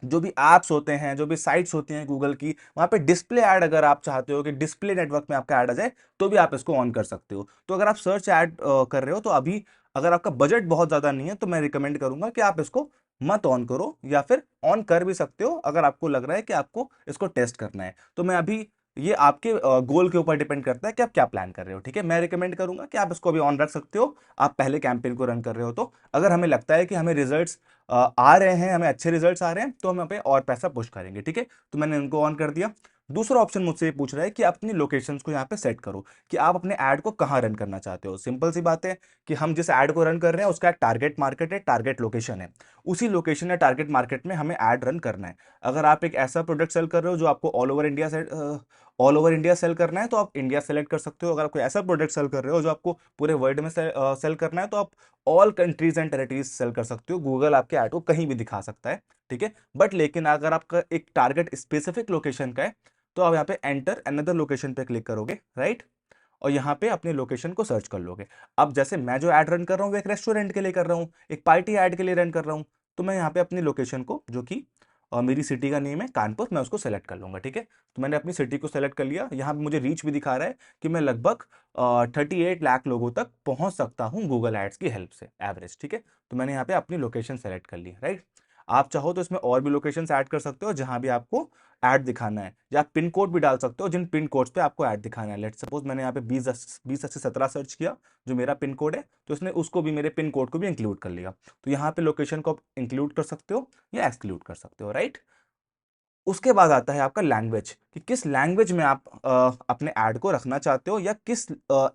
जो भी ऐप्स होते हैं, जो भी साइट्स होती हैं गूगल की, वहां पे डिस्प्ले ऐड अगर आप चाहते हो कि डिस्प्ले नेटवर्क में आपका ऐड आ जाए, तो भी आप इसको ऑन कर सकते हो। तो अगर आप सर्च ऐड कर रहे हो, तो अभी अगर आपका बजट बहुत ज्यादा नहीं है, तो मैं रिकमेंड करूंगा कि आप इसको मत ऑन करो, या फिर ऑन कर भी सकते हो अगर आपको लग रहा है कि आपको इसको टेस्ट करना है। तो मैं अभी ये आपके गोल के ऊपर डिपेंड करता है कि आप क्या प्लान कर रहे हो। ठीक है, मैं रिकमेंड करूंगा कि आप इसको अभी ऑन रख सकते हो। आप पहले कैंपेन को रन कर रहे हो तो अगर हमें लगता है कि हमें रिजल्ट्स आ रहे हैं, हमें अच्छे रिजल्ट्स आ रहे हैं, तो हम यहाँ पे और पैसा पुश करेंगे। ठीक है, तो मैंने इनको ऑन कर दिया। दूसरा ऑप्शन मुझसे ये पूछ रहा है कि अपनी लोकेशंस को यहाँ पे सेट करो कि आप अपने ऐड को कहाँ रन करना चाहते हो। सिंपल सी बात है कि हम जिस ऐड को रन कर रहे हैं उसका एक टारगेट मार्केट है, टारगेट लोकेशन है। उसी लोकेशन या टारगेट मार्केट में हमें ऐड रन करना है। अगर आप एक ऐसा प्रोडक्ट सेल कर रहे हो जो आपको ऑल ओवर इंडिया सेल करना है तो आप इंडिया सेलेक्ट कर सकते हो। अगर आप कोई ऐसा प्रोडक्ट सेल कर रहे हो जो आपको पूरे वर्ल्ड में सेल करना है तो आप all countries and territories sell कर सकते हो। गूगल आपके ऐड को कहीं भी दिखा सकता है। ठीक है, बट लेकिन अगर आपका एक टारगेट स्पेसिफिक लोकेशन का है तो आप यहाँ पे एंटर अनदर लोकेशन पे क्लिक करोगे, राइट, और यहाँ पे अपने लोकेशन को सर्च कर लोगे। अब जैसे मैं जो ऐड रन कर रहा हूँ वो एक रेस्टोरेंट के लिए कर रहा हूँ, एक पार्टी ऐड के लिए रन कर रहा हूँ, तो मैं यहाँ पे अपनी लोकेशन को, जो कि मेरी सिटी का नेम है कानपुर, मैं उसको सेलेक्ट कर लूंगा। ठीक है, तो मैंने अपनी सिटी को सेलेक्ट कर लिया। यहाँ पे मुझे रीच भी दिखा रहा है कि मैं लगभग 38 लाख लोगों तक पहुंच सकता हूँ गूगल एड्स की हेल्प से, एवरेज। ठीक है, तो मैंने यहाँ पे अपनी लोकेशन सेलेक्ट कर ली, राइट। आप चाहो तो इसमें और भी लोकेशन ऐड कर सकते हो जहां भी आपको ऐड दिखाना है, या आप पिन कोड भी डाल सकते हो जिन पिन कोड्स पे आपको ऐड दिखाना है। लेट सपोज मैंने यहाँ पे 20 80 17 सर्च किया, जो मेरा पिन कोड है, तो इसने उसको भी, मेरे पिन कोड को भी इंक्लूड कर लिया। तो यहाँ पे लोकेशन को आप इंक्लूड कर सकते हो या एक्सक्लूड कर सकते हो, राइट। उसके बाद आता है आपका लैंग्वेज, कि किस लैंग्वेज में आप अपने ऐड को रखना चाहते हो, या किस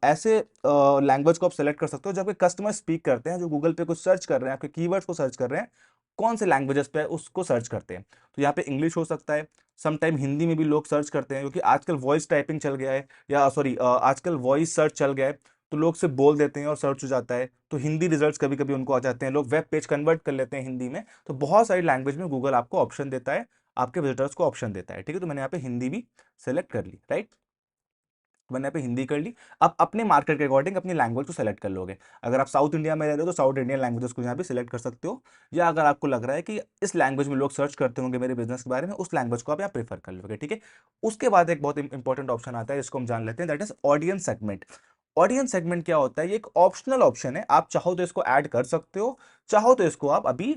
ऐसे लैंग्वेज को आप सेलेक्ट कर सकते हो जब कस्टमर स्पीक करते हैं, जो गूगल पे कुछ सर्च कर रहे हैं, आपके कीवर्ड्स को सर्च कर रहे हैं, कौन से लैंग्वेजेस पे उसको सर्च करते हैं। तो यहाँ पे इंग्लिश हो सकता है, समटाइम हिंदी में भी लोग सर्च करते हैं, क्योंकि आजकल वॉइस टाइपिंग चल गया है, या सॉरी आजकल वॉइस सर्च चल गया है। तो लोग सिर्फ बोल देते हैं और सर्च हो जाता है, तो हिंदी रिजल्ट्स कभी कभी उनको आ जाते हैं, लोग वेब पेज कन्वर्ट कर लेते हैं हिंदी में। तो बहुत सारी लैंग्वेज में गूगल आपको ऑप्शन देता है, आपके विजिटर्स को ऑप्शन देता है। ठीक है, तो मैंने यहाँ पे हिंदी भी सेलेक्ट कर ली, राइट। मैंने यहाँ पे हिंदी कर ली। अब अपने मार्केट के अकॉर्डिंग अपनी लैंग्वेज को सेलेक्ट कर लोगे। अगर आप साउथ इंडिया में रह रहे हो तो साउथ इंडियन लैंग्वेजेस को यहाँ पे सिलेक्ट कर सकते हो, या अगर आपको लग रहा है कि इस लैंग्वेज में लोग सर्च करते होंगे मेरे बिजनेस के बारे में, उस लैंग्वेज को आप यहाँ प्रेफर कर लोगे। ठीक है, उसके बाद एक बहुत इंपॉर्टेंट ऑप्शन आता है जिसको हम जान लेते हैं, that is audience segment. Audience segment क्या होता है? ये एक ऑप्शनल ऑप्शन है, आप चाहो तो इसको ऐड कर सकते हो, चाहो तो इसको आप अभी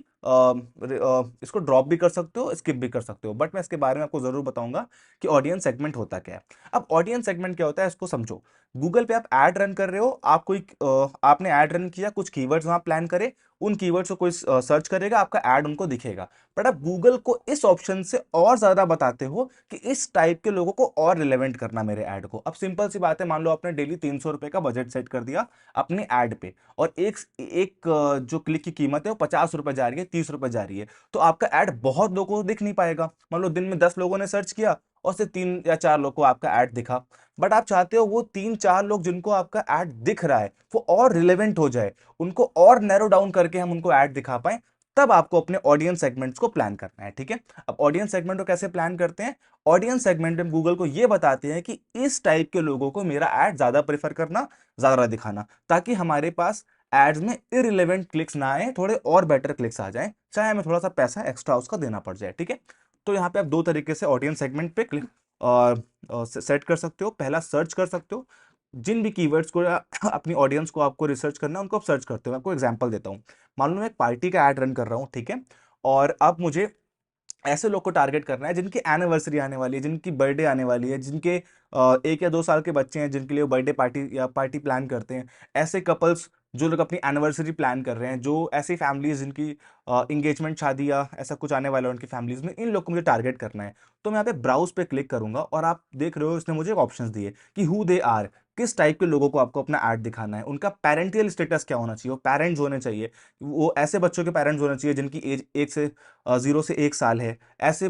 इसको ड्रॉप भी कर सकते हो, स्किप भी कर सकते हो, बट मैं इसके बारे में आपको जरूर बताऊंगा कि ऑडियंस सेगमेंट होता क्या है। अब ऑडियंस सेगमेंट क्या होता है इसको समझो। गूगल पे आप ऐड रन कर रहे हो, आप कोई आपने ऐड रन किया, कुछ कीवर्ड्स वहां प्लान करे, उन कीवर्ड्स को कोई सर्च करेगा, आपका ऐड उनको दिखेगा। बट आप गूगल को इस ऑप्शन से और ज्यादा बताते हो कि इस टाइप के लोगों को और रिलेवेंट करना मेरे ऐड को। अब सिंपल सी बात है, मान लो आपने डेली 300 रुपए का बजट सेट कर दिया अपने ऐड पे, और एक एक जो क्लिक की कीमत है वो 50 रुपए जा रही है, 30 रुपए जा रही है, तो आपका ऐड बहुत लोगों को दिख नहीं पाएगा। मान लो दिन में 10 लोगों ने सर्च किया और सिर्फ 3 या 4 लोग को आपका ऐड दिखा। बट आप चाहते हो वो 3 4 लोग जिनको आपका ऐड दिख रहा है वो और रिलेवेंट हो जाए, उनको और नैरो डाउन करके हम उनको ऐड दिखा पाए, तब आपको अपने ऑडियंस सेगमेंट्स को प्लान करना है। ठीक है, अब ऑडियंस सेगमेंट को कैसे प्लान करते हैं? ऑडियंस सेगमेंट में गूगल को ये बताते हैं कि इस टाइप के लोगों को मेरा ऐड ज्यादा प्रेफर करना, ज्यादा दिखाना, ताकि हमारे पास एड्स में इरिलेवेंट क्लिक्स ना आए, थोड़े और बेटर क्लिक्स आ जाएं, चाहे हमें थोड़ा सा पैसा एक्स्ट्रा उसका देना पड़ जाए। ठीक है, तो यहाँ पे आप दो तरीके से ऑडियंस सेगमेंट पे क्लिक और सेट कर सकते हो। पहला, सर्च कर सकते हो जिन भी कीवर्ड्स को अपनी ऑडियंस को आपको रिसर्च करना है उनको आप सर्च करते हो। मैं आपको एग्जांपल देता हूँ। मान लो मैं एक पार्टी का ऐड रन कर रहा हूँ, ठीक है, और अब मुझे ऐसे लोग को टारगेट करना है जिनकी एनिवर्सरी आने वाली है, जिनकी बर्थडे आने वाली है, जिनके 1 या 2 साल के बच्चे हैं, जिनके लिए बर्थडे पार्टी या पार्टी प्लान करते हैं, ऐसे कपल्स जो लोग अपनी एनिवर्सरी प्लान कर रहे हैं, जो ऐसी फैमिलीज जिनकी इंगेजमेंट, शादी या ऐसा कुछ आने वाला है उनकी फैमिलीज में, इन लोग को मुझे टारगेट करना है। तो मैं यहाँ पे ब्राउज पे क्लिक करूंगा और आप देख रहे हो इसने मुझे ऑप्शंस दिए कि हु दे आर, किस टाइप के लोगों को आपको अपना ऐड दिखाना है, उनका पेरेंटियल स्टेटस क्या होना चाहिए, वो पेरेंट्स होने चाहिए, वो ऐसे बच्चों के पेरेंट्स होने चाहिए जिनकी एज 0 से 1 साल है, ऐसे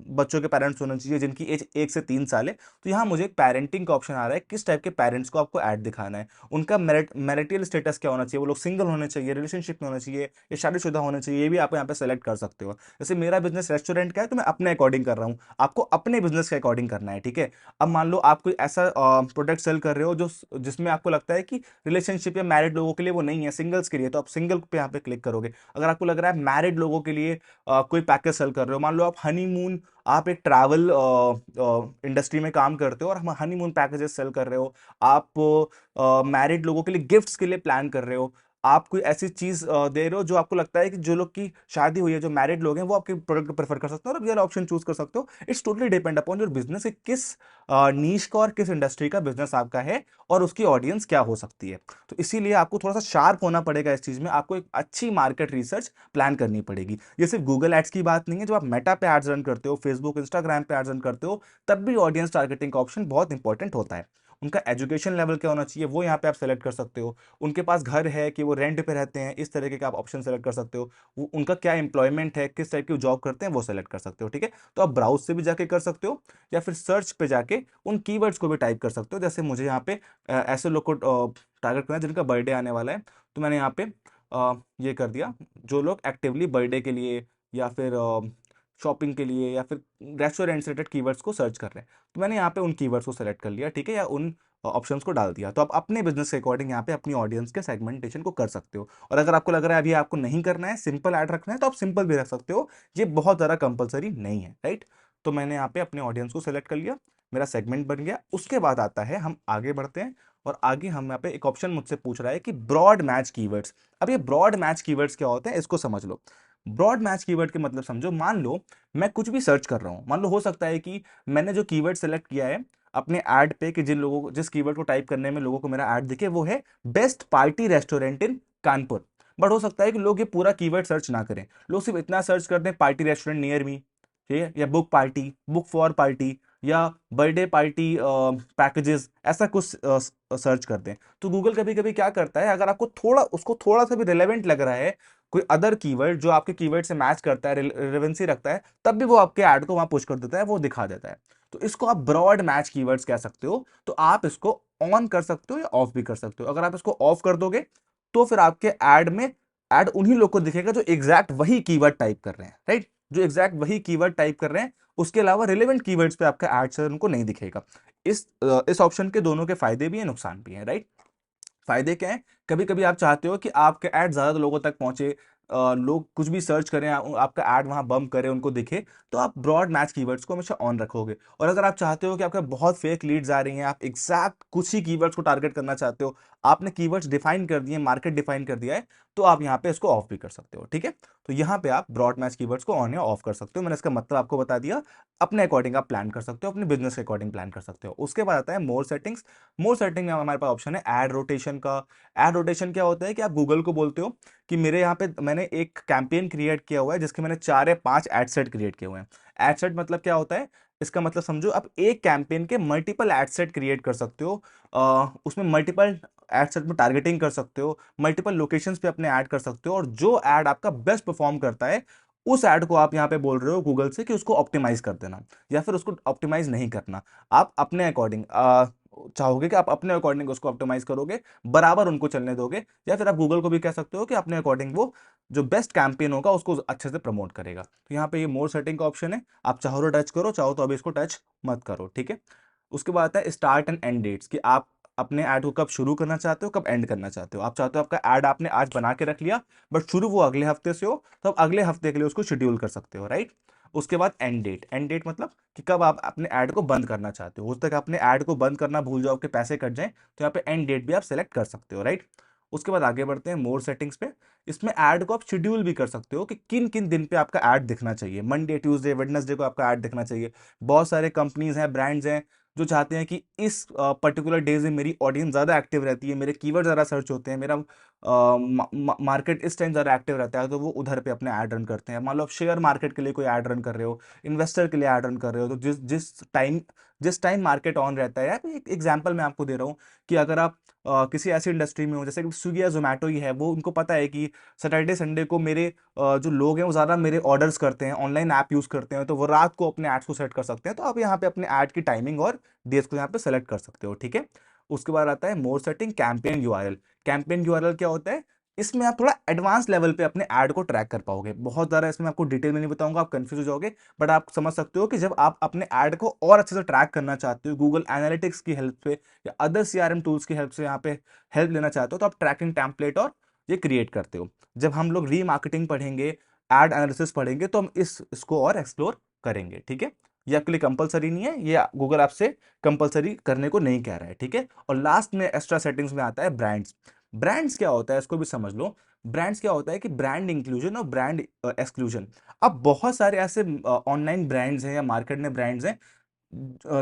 बच्चों के पेरेंट्स होने चाहिए जिनकी एज 1 से 3 साल है। तो यहाँ मुझे एक पेरेंटिंग का ऑप्शन आ रहा है, किस टाइप के पेरेंट्स को आपको ऐड दिखाना है, उनका मैरिटल स्टेटस क्या होना चाहिए, वो लोग सिंगल होने चाहिए, रिलेशनशिप में होने चाहिए, या शादीशुदा होने चाहिए, ये भी आप यहाँ पे सेलेक्ट कर सकते हो। जैसे मेरा बिजनेस रेस्टोरेंट का है तो मैं अपने अकॉर्डिंग कर रहा हूँ, आपको अपने बिजनेस के अकॉर्डिंग करना है। ठीक है, अब मान लो आप कोई ऐसा प्रोडक्ट सेल कर रहे हो जो जिसमें आपको लगता है कि रिलेशनशिप या मैरिड लोगों के लिए वो नहीं है, सिंगल्स के लिए, तो आप सिंगल पे यहाँ पे क्लिक करोगे। अगर आपको लग रहा है मैरिड लोगों के लिए कोई पैकेज सेल कर रहे हो, मान लो आप हनीमून, आप एक ट्रैवल इंडस्ट्री में काम करते हो और हम हनीमून पैकेजेस सेल कर रहे हो, आप मैरिड लोगों के लिए गिफ्ट्स के लिए प्लान कर रहे हो, आप कोई ऐसी चीज दे रहे हो जो आपको लगता है कि जो लोग की शादी हुई है, जो मैरिड लोग हैं, वो आपके प्रोडक्ट को प्रेफर कर सकते हो और आप ये वाला ऑप्शन चूज कर सकते हो। It's totally depend upon your business, किस नीश का और किस इंडस्ट्री का बिजनेस आपका है और उसकी ऑडियंस क्या हो सकती है। तो इसीलिए आपको थोड़ा सा शार्प होना पड़ेगा इस चीज में, आपको एक अच्छी मार्केट रिसर्च प्लान करनी पड़ेगी। ये सिर्फ गूगल एड्स की बात नहीं है, जब आप मेटा पे एड्स रन करते हो, फेसबुक इंस्टाग्राम पे एड्स रन करते हो, तब भी ऑडियंस टारगेटिंग का ऑप्शन बहुत इंपॉर्टेंट होता है। उनका एजुकेशन लेवल क्या होना चाहिए वो यहाँ पे आप सेलेक्ट कर सकते हो। उनके पास घर है कि वो रेंट पे रहते हैं, इस तरीके का आप ऑप्शन सेलेक्ट कर सकते हो। उनका क्या एम्प्लॉयमेंट है, किस टाइप की जॉब करते हैं, वो सेलेक्ट कर सकते हो। ठीक है, तो आप ब्राउज से भी जाके कर सकते हो या फिर सर्च पे जाके उन कीवर्ड्स को भी टाइप कर सकते हो। जैसे मुझे यहाँ पे ऐसे लोग को टारगेट करना है जिनका बर्थडे आने वाला है, तो मैंने यहाँ पे ये कर दिया, जो लोग एक्टिवली बर्थडे के लिए या फिर शॉपिंग के लिए या फिर रेस्टोरेंट से रिलेटेड कीवर्ड्स को सर्च कर रहे हैं, तो मैंने यहाँ पे उन कीवर्ड्स को सेलेक्ट कर लिया। ठीक है, या उन ऑप्शंस को डाल दिया। तो आप अपने बिजनेस के अकॉर्डिंग यहाँ पे अपनी ऑडियंस के सेगमेंटेशन को कर सकते हो। और अगर आपको लग रहा है अभी आपको नहीं करना है, सिंपल ऐड रखना है, तो आप सिंपल भी रख सकते हो, ये बहुत ज़्यादा कंपलसरी नहीं है, राइट। तो मैंने यहाँ पे अपने ऑडियंस को सेलेक्ट कर लिया, मेरा सेगमेंट बन गया। उसके बाद आता है, हम आगे बढ़ते हैं और आगे हम यहाँ पे एक ऑप्शन मुझसे पूछ रहा है कि ब्रॉड मैच कीवर्ड्स। अब ये ब्रॉड मैच कीवर्ड्स क्या होते हैं, इसको समझ लो। ब्रॉड मैच कीवर्ड के मतलब समझो, मान लो मैं कुछ भी सर्च कर रहा हूं, मान लो हो सकता है कि मैंने जो कीवर्ड सेलेक्ट किया है अपने ऐड पे, कि जिन लोगों को, जिस कीवर्ड को टाइप करने में लोगों को मेरा ऐड दिखे, वो है best party restaurant in Kanpur. But हो सकता है कि लोग ये पूरा कीवर्ड सर्च ना करें, लोग सिर्फ इतना सर्च कर दें पार्टी रेस्टोरेंट नियर मी, ठीक है, या book party, book for party, या बर्थडे पार्टी पैकेजेस, ऐसा कुछ सर्च कर दें। तो गूगल कभी कभी क्या करता है, अगर आपको थोड़ा, उसको थोड़ा सा भी रिलेवेंट लग रहा है कोई अदर कीवर्ड जो आपके कीवर्ड से मैच करता है, रिलेवेंसी रखता है, तब भी वो आपके ऐड को वहां पुश कर देता है, वो दिखा देता है। तो इसको आप ब्रॉड मैच कीवर्ड्स कह सकते हो। तो आप इसको ऑन कर सकते हो या ऑफ भी कर सकते हो। अगर आप इसको ऑफ कर दोगे तो फिर आपके ऐड में ऐड उन्हीं लोग को दिखेगा जो एग्जैक्ट वही कीवर्ड टाइप कर रहे हैं, राइट, जो एग्जैक्ट वही कीवर्ड टाइप कर रहे हैं। उसके अलावा रिलेवेंट कीवर्ड्स पे आपका एड उनको नहीं दिखेगा। इस ऑप्शन के दोनों के फायदे भी हैं, नुकसान भी हैं, राइट। फायदे क्या है, कभी कभी आप चाहते हो कि आपके ऐड ज्यादा लोगों तक पहुंचे, लोग कुछ भी सर्च करें, आपका ऐड वहां बम्प करे, उनको दिखे, तो आप ब्रॉड मैच कीवर्ड्स को हमेशा ऑन रखोगे। और अगर आप चाहते हो कि आपका बहुत फेक लीड्स आ रही हैं, आप एग्जैक्ट कुछ ही कीवर्ड्स को टारगेट करना चाहते हो, आपने कीवर्ड्स डिफाइन कर दिए, मार्केट डिफाइन कर दिया है, तो आप यहाँ पे इसको ऑफ भी कर सकते हो। ठीक है, तो यहाँ पे आप ब्रॉड मैच कीवर्ड्स को ऑन या ऑफ कर सकते हो। मैंने इसका मतलब आपको बता दिया। अपने अकॉर्डिंग आप प्लान कर सकते हो, अपने बिजनेस के अकॉर्डिंग प्लान कर सकते हो। उसके बाद आता है मोर सेटिंग्स। मोर सेटिंग में हमारे पास ऑप्शन है एड रोटेशन का। एड रोटेशन क्या होता है कि आप गूगल को बोलते हो कि मेरे यहाँ पे मैंने एक कैंपेन क्रिएट किया हुआ है जिसके मैंने 4 या 5 एड सेट क्रिएट किए हुए हैं। एड सेट मतलब क्या होता है, इसका मतलब समझो आप एक कैंपेन के मल्टीपल एड सेट क्रिएट कर सकते हो। उसमें मल्टीपल एड सेट में टारगेटिंग कर सकते हो, मल्टीपल लोकेशंस पे अपने ऐड कर सकते हो, और जो ऐड आपका बेस्ट परफॉर्म करता है उस ऐड को आप यहाँ पे बोल रहे हो गूगल से कि उसको ऑप्टिमाइज कर देना, या फिर उसको ऑप्टिमाइज नहीं करना। आप अपने अकॉर्डिंग चाहोगे कि आप अपने अकॉर्डिंग उसको ऑप्टिमाइज करोगे, बराबर उनको चलने दोगे, या फिर आप गूगल को भी कह सकते हो कि अपने अकॉर्डिंग वो जो बेस्ट कैंपेन होगा उसको अच्छे से प्रमोट करेगा। तो यहाँ पे ये मोर सेटिंग का ऑप्शन है, आप चाहो तो टच करो, चाहो तो अभी इसको टच मत करो। ठीक है, उसके बाद आता है स्टार्ट एंड एंड डेट्स, कि आप अपने ऐड को कब शुरू करना चाहते हो, कब एंड करना चाहते हो। आप चाहते हो आपका ऐड आपने आज बना के रख लिया, बट शुरू वो अगले हफ्ते से हो, तो आप अगले हफ्ते के लिए उसको शेड्यूल कर सकते हो, राइट। उसके बाद एंड डेट। एंड डेट मतलब कि कब आप अपने ऐड को बंद करना चाहते हो, उस तक अपने ऐड को बंद करना भूल जाओ, आपके पैसे कट जाएं, तो यहाँ पे एंड डेट भी आप सेलेक्ट कर सकते हो, राइट। उसके बाद आगे बढ़ते हैं मोर सेटिंग्स पे। इसमें ऐड को आप शेड्यूल भी कर सकते हो कि किन किन दिन पे आपका ऐड दिखना चाहिए। मंडे, ट्यूसडे, वेडनेसडे को आपका ऐड दिखना चाहिए। बहुत सारे कंपनीज हैं, ब्रांड्स हैं जो चाहते हैं कि इस पर्टिकुलर डेज में मेरी ऑडियंस ज़्यादा एक्टिव रहती है, मेरे कीवर्ड ज़्यादा सर्च होते हैं, मेरा मार्केट इस टाइम ज़्यादा एक्टिव रहता है, तो वो उधर पे अपने ऐड रन करते हैं। मान लो आप शेयर मार्केट के लिए कोई ऐड रन कर रहे हो, इन्वेस्टर के लिए ऐड रन कर रहे हो, तो जिस टाइम मार्केट ऑन रहता है, एक एग्जांपल मैं आपको दे रहा हूँ कि अगर आप किसी ऐसी इंडस्ट्री में हो जैसे कि स्विगी या जोमेटो ही है, वो उनको पता है कि सैटरडे संडे को मेरे जो लोग हैं वो ज़्यादा मेरे ऑर्डर्स करते हैं, ऑनलाइन ऐप यूज़ करते हैं, तो वो रात को अपने ऐड्स को सेट कर सकते हैं। तो आप यहाँ पे अपने ऐड की टाइमिंग और डेज को यहाँ पे सेलेक्ट कर सकते हो। ठीक है, उसके बाद आता है मोर setting campaign URL. Campaign URL क्या होता है, इसमें आप थोड़ा एडवांस लेवल पे अपने ऐड को ट्रैक कर पाओगे। बहुत ज़्यादा इसमें आपको डिटेल में नहीं बताऊंगा, आप कंफ्यूज हो जाओगे, बट आप समझ सकते हो कि जब आप अपने ऐड को और अच्छे से ट्रैक करना चाहते हो, गूगल एनालिटिक्स की हेल्प से या अदर सीआरएम टूल्स की हेल्प से यहाँ पे हेल्प लेना चाहते हो, तो आप ट्रैकिंग टेम्पलेट और ये क्रिएट करते हो। जब हम लोग रीमार्केटिंग पढ़ेंगे, एड एनालिसिस पढ़ेंगे, तो हम इसको और एक्सप्लोर करेंगे। ठीक है, ये आपके लिए कंपलसरी नहीं है, ये गूगल आपसे कंपलसरी करने को नहीं कह रहा है। ठीक है, और लास्ट में एक्स्ट्रा सेटिंग्स में आता है ब्रांड्स। ब्रांड्स क्या होता है इसको भी समझ लो। ब्रांड्स क्या होता है कि ब्रांड इंक्लूजन और ब्रांड एक्सक्लूजन। अब बहुत सारे ऐसे ऑनलाइन ब्रांड्स हैं या मार्केट में ब्रांड्स हैं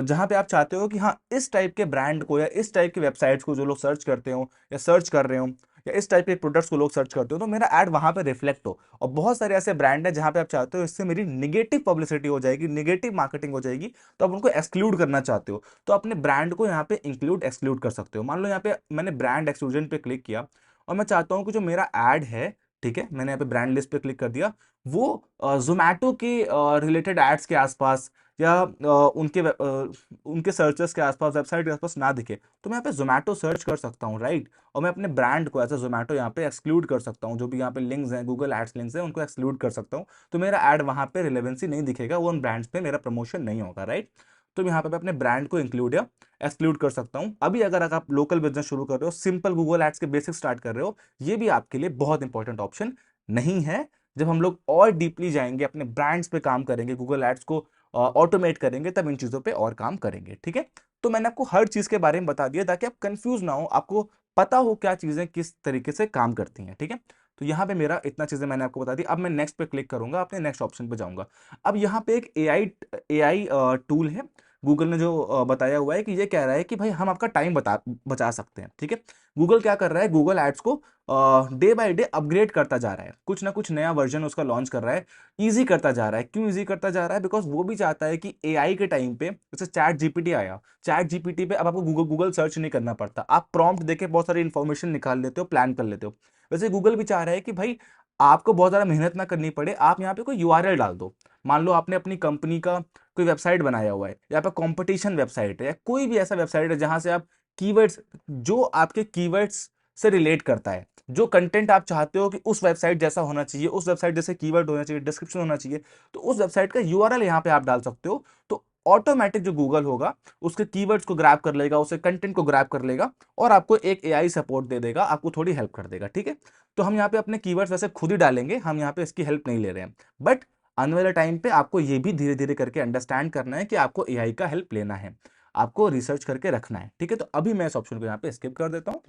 जहां पे आप चाहते हो कि हाँ इस टाइप के ब्रांड को या इस टाइप की वेबसाइट्स को जो लोग सर्च करते हो या सर्च कर रहे हो या इस टाइप के प्रोडक्ट्स को लोग सर्च करते हो तो मेरा ऐड वहां पे रिफ्लेक्ट हो। और बहुत सारे ऐसे ब्रांड है जहां पे आप चाहते हो इससे मेरी निगेटिव पब्लिसिटी हो जाएगी, निगेटिव मार्केटिंग हो जाएगी, तो आप उनको एक्सक्लूड करना चाहते हो, तो अपने ब्रांड को यहाँ पे इंक्लूड एक्सक्लूड कर सकते हो। मान लो यहाँ पे मैंने ब्रांड एक्सक्लूजन पे क्लिक किया और मैं चाहता हूँ कि जो मेरा ऐड है, ठीक है, मैंने यहाँ पे ब्रांड लिस्ट पे क्लिक कर दिया, वो जोमैटो के रिलेटेड एड्स के आसपास या उनके सर्चेस के आसपास, वेबसाइट के आसपास ना दिखे, तो मैं यहाँ पे जोमेटो सर्च कर सकता हूँ, राइट। और मैं अपने ब्रांड को ऐसा जोमेटो यहाँ पे एक्सक्लूड कर सकता हूँ, जो भी यहाँ पे लिंक्स हैं, गूगल एड्स लिंक्स हैं, उनको एक्सक्लूड कर सकता हूँ। तो मेरा ऐड वहाँ पे रिलेवेंसी नहीं दिखेगा, वो उन ब्रांड्स पे मेरा प्रमोशन नहीं होगा, राइट। तो यहाँ पे मैं अपने ब्रांड को इंक्लूड या एक्सक्लूड कर सकता हूँ। अभी अगर आप लोकल बिजनेस शुरू कर रहे हो, सिंपल गूगल एड्स के बेसिक स्टार्ट कर रहे हो, ये भी आपके लिए बहुत इंपॉर्टेंट ऑप्शन नहीं है। जब हम लोग और डीपली जाएंगे, अपने ब्रांड्स पे काम करेंगे, गूगल एड्स को ऑटोमेट करेंगे, तब इन चीजों पे और काम करेंगे, ठीक है। तो मैंने आपको हर चीज के बारे में बता दिया ताकि आप कंफ्यूज ना हो, आपको पता हो क्या चीजें किस तरीके से काम करती हैं, ठीक है। तो यहाँ पे मेरा इतना चीजें मैंने आपको बता दी। अब मैं नेक्स्ट पे क्लिक करूंगा, अपने नेक्स्ट ऑप्शन पे जाऊंगा। अब यहाँ पे एक एआई एआई टूल है, गूगल ने जो बताया हुआ है कि ये कह रहा है कि भाई हम आपका टाइम बचा सकते हैं, ठीक है। गूगल क्या कर रहा है, गूगल एड्स को डे बाय डे अपग्रेड करता जा रहा है, कुछ ना कुछ नया वर्जन उसका लॉन्च कर रहा है, इजी करता जा रहा है। क्यों इजी करता जा रहा है? बिकॉज वो भी चाहता है कि एआई के टाइम पे, जैसे चैट जीपीटी आया, चैट जीपीटी पे अब आपको गूगल गूगल सर्च नहीं करना पड़ता, आप प्रॉम्प्ट देके बहुत सारी इंफॉर्मेशन निकाल लेते हो, प्लान कर लेते हो। वैसे गूगल भी चाह रहा है कि भाई आपको बहुत ज्यादा मेहनत ना करनी पड़े, आप यहाँ पे कोई यूआरएल डाल दो। मान लो आपने अपनी कंपनी का कोई वेबसाइट बनाया हुआ है, या पे कंपटीशन वेबसाइट है, या कोई भी ऐसा वेबसाइट है जहां से आप कीवर्ड्स, जो आपके कीवर्ड्स से रिलेट करता है, जो कंटेंट आप चाहते हो कि उस वेबसाइट जैसा होना चाहिए, उस वेबसाइट जैसे कीवर्ड होना चाहिए, डिस्क्रिप्शन होना चाहिए, तो उस वेबसाइट का यूआरएल यहाँ पे आप डाल सकते हो। तो ऑटोमेटिक जो गूगल होगा उसके कीवर्ड्स को ग्रैब कर लेगा, उसके कंटेंट को ग्रैब कर लेगा और आपको एक एआई सपोर्ट दे देगा, आपको थोड़ी हेल्प कर देगा, ठीक है। तो हम यहाँ पे अपने कीवर्ड्स वैसे खुद ही डालेंगे, हम यहाँ पे इसकी हेल्प नहीं ले रहे हैं, बट आने वाले टाइम पे आपको ये भी धीरे धीरे करके अंडरस्टैंड करना है कि आपको एआई का हेल्प लेना है, आपको रिसर्च करके रखना है, ठीक है। तो अभी मैं इस ऑप्शन को यहाँ पे स्किप कर देता हूँ,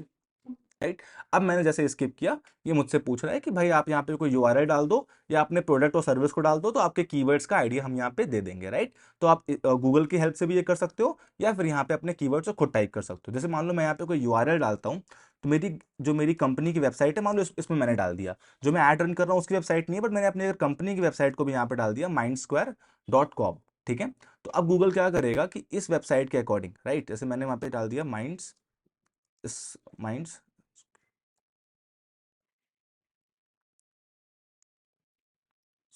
राइट। अब मैंने जैसे स्किप किया, ये मुझसे पूछ रहा है कि भाई आप यहाँ पे कोई यूआरएल डाल दो या अपने प्रोडक्ट और सर्विस को डाल दो, तो आपके कीवर्ड्स का आइडिया हम यहाँ पे दे देंगे, राइट। तो आप गूगल की हेल्प से भी ये कर सकते हो, या फिर यहाँ पे अपने कीवर्ड्स को खुद टाइप कर सकते हो। जैसे मान लो मैं यहाँ पे कोई यूआरएल डालता हूँ, तो मेरी कंपनी की वेबसाइट है, मान लो इसमें मैंने डाल दिया, जो मैं ऐड रन कर रहा हूँ उसकी वेबसाइट नहीं है, बट मैंने अपने कंपनी की वेबसाइट को भी यहाँ पे डाल दिया, mindsquare.com, ठीक है। तो अब गूगल क्या करेगा कि इस वेबसाइट के अकॉर्डिंग, राइट, जैसे मैंने वहां पे डाल दिया माइंड्स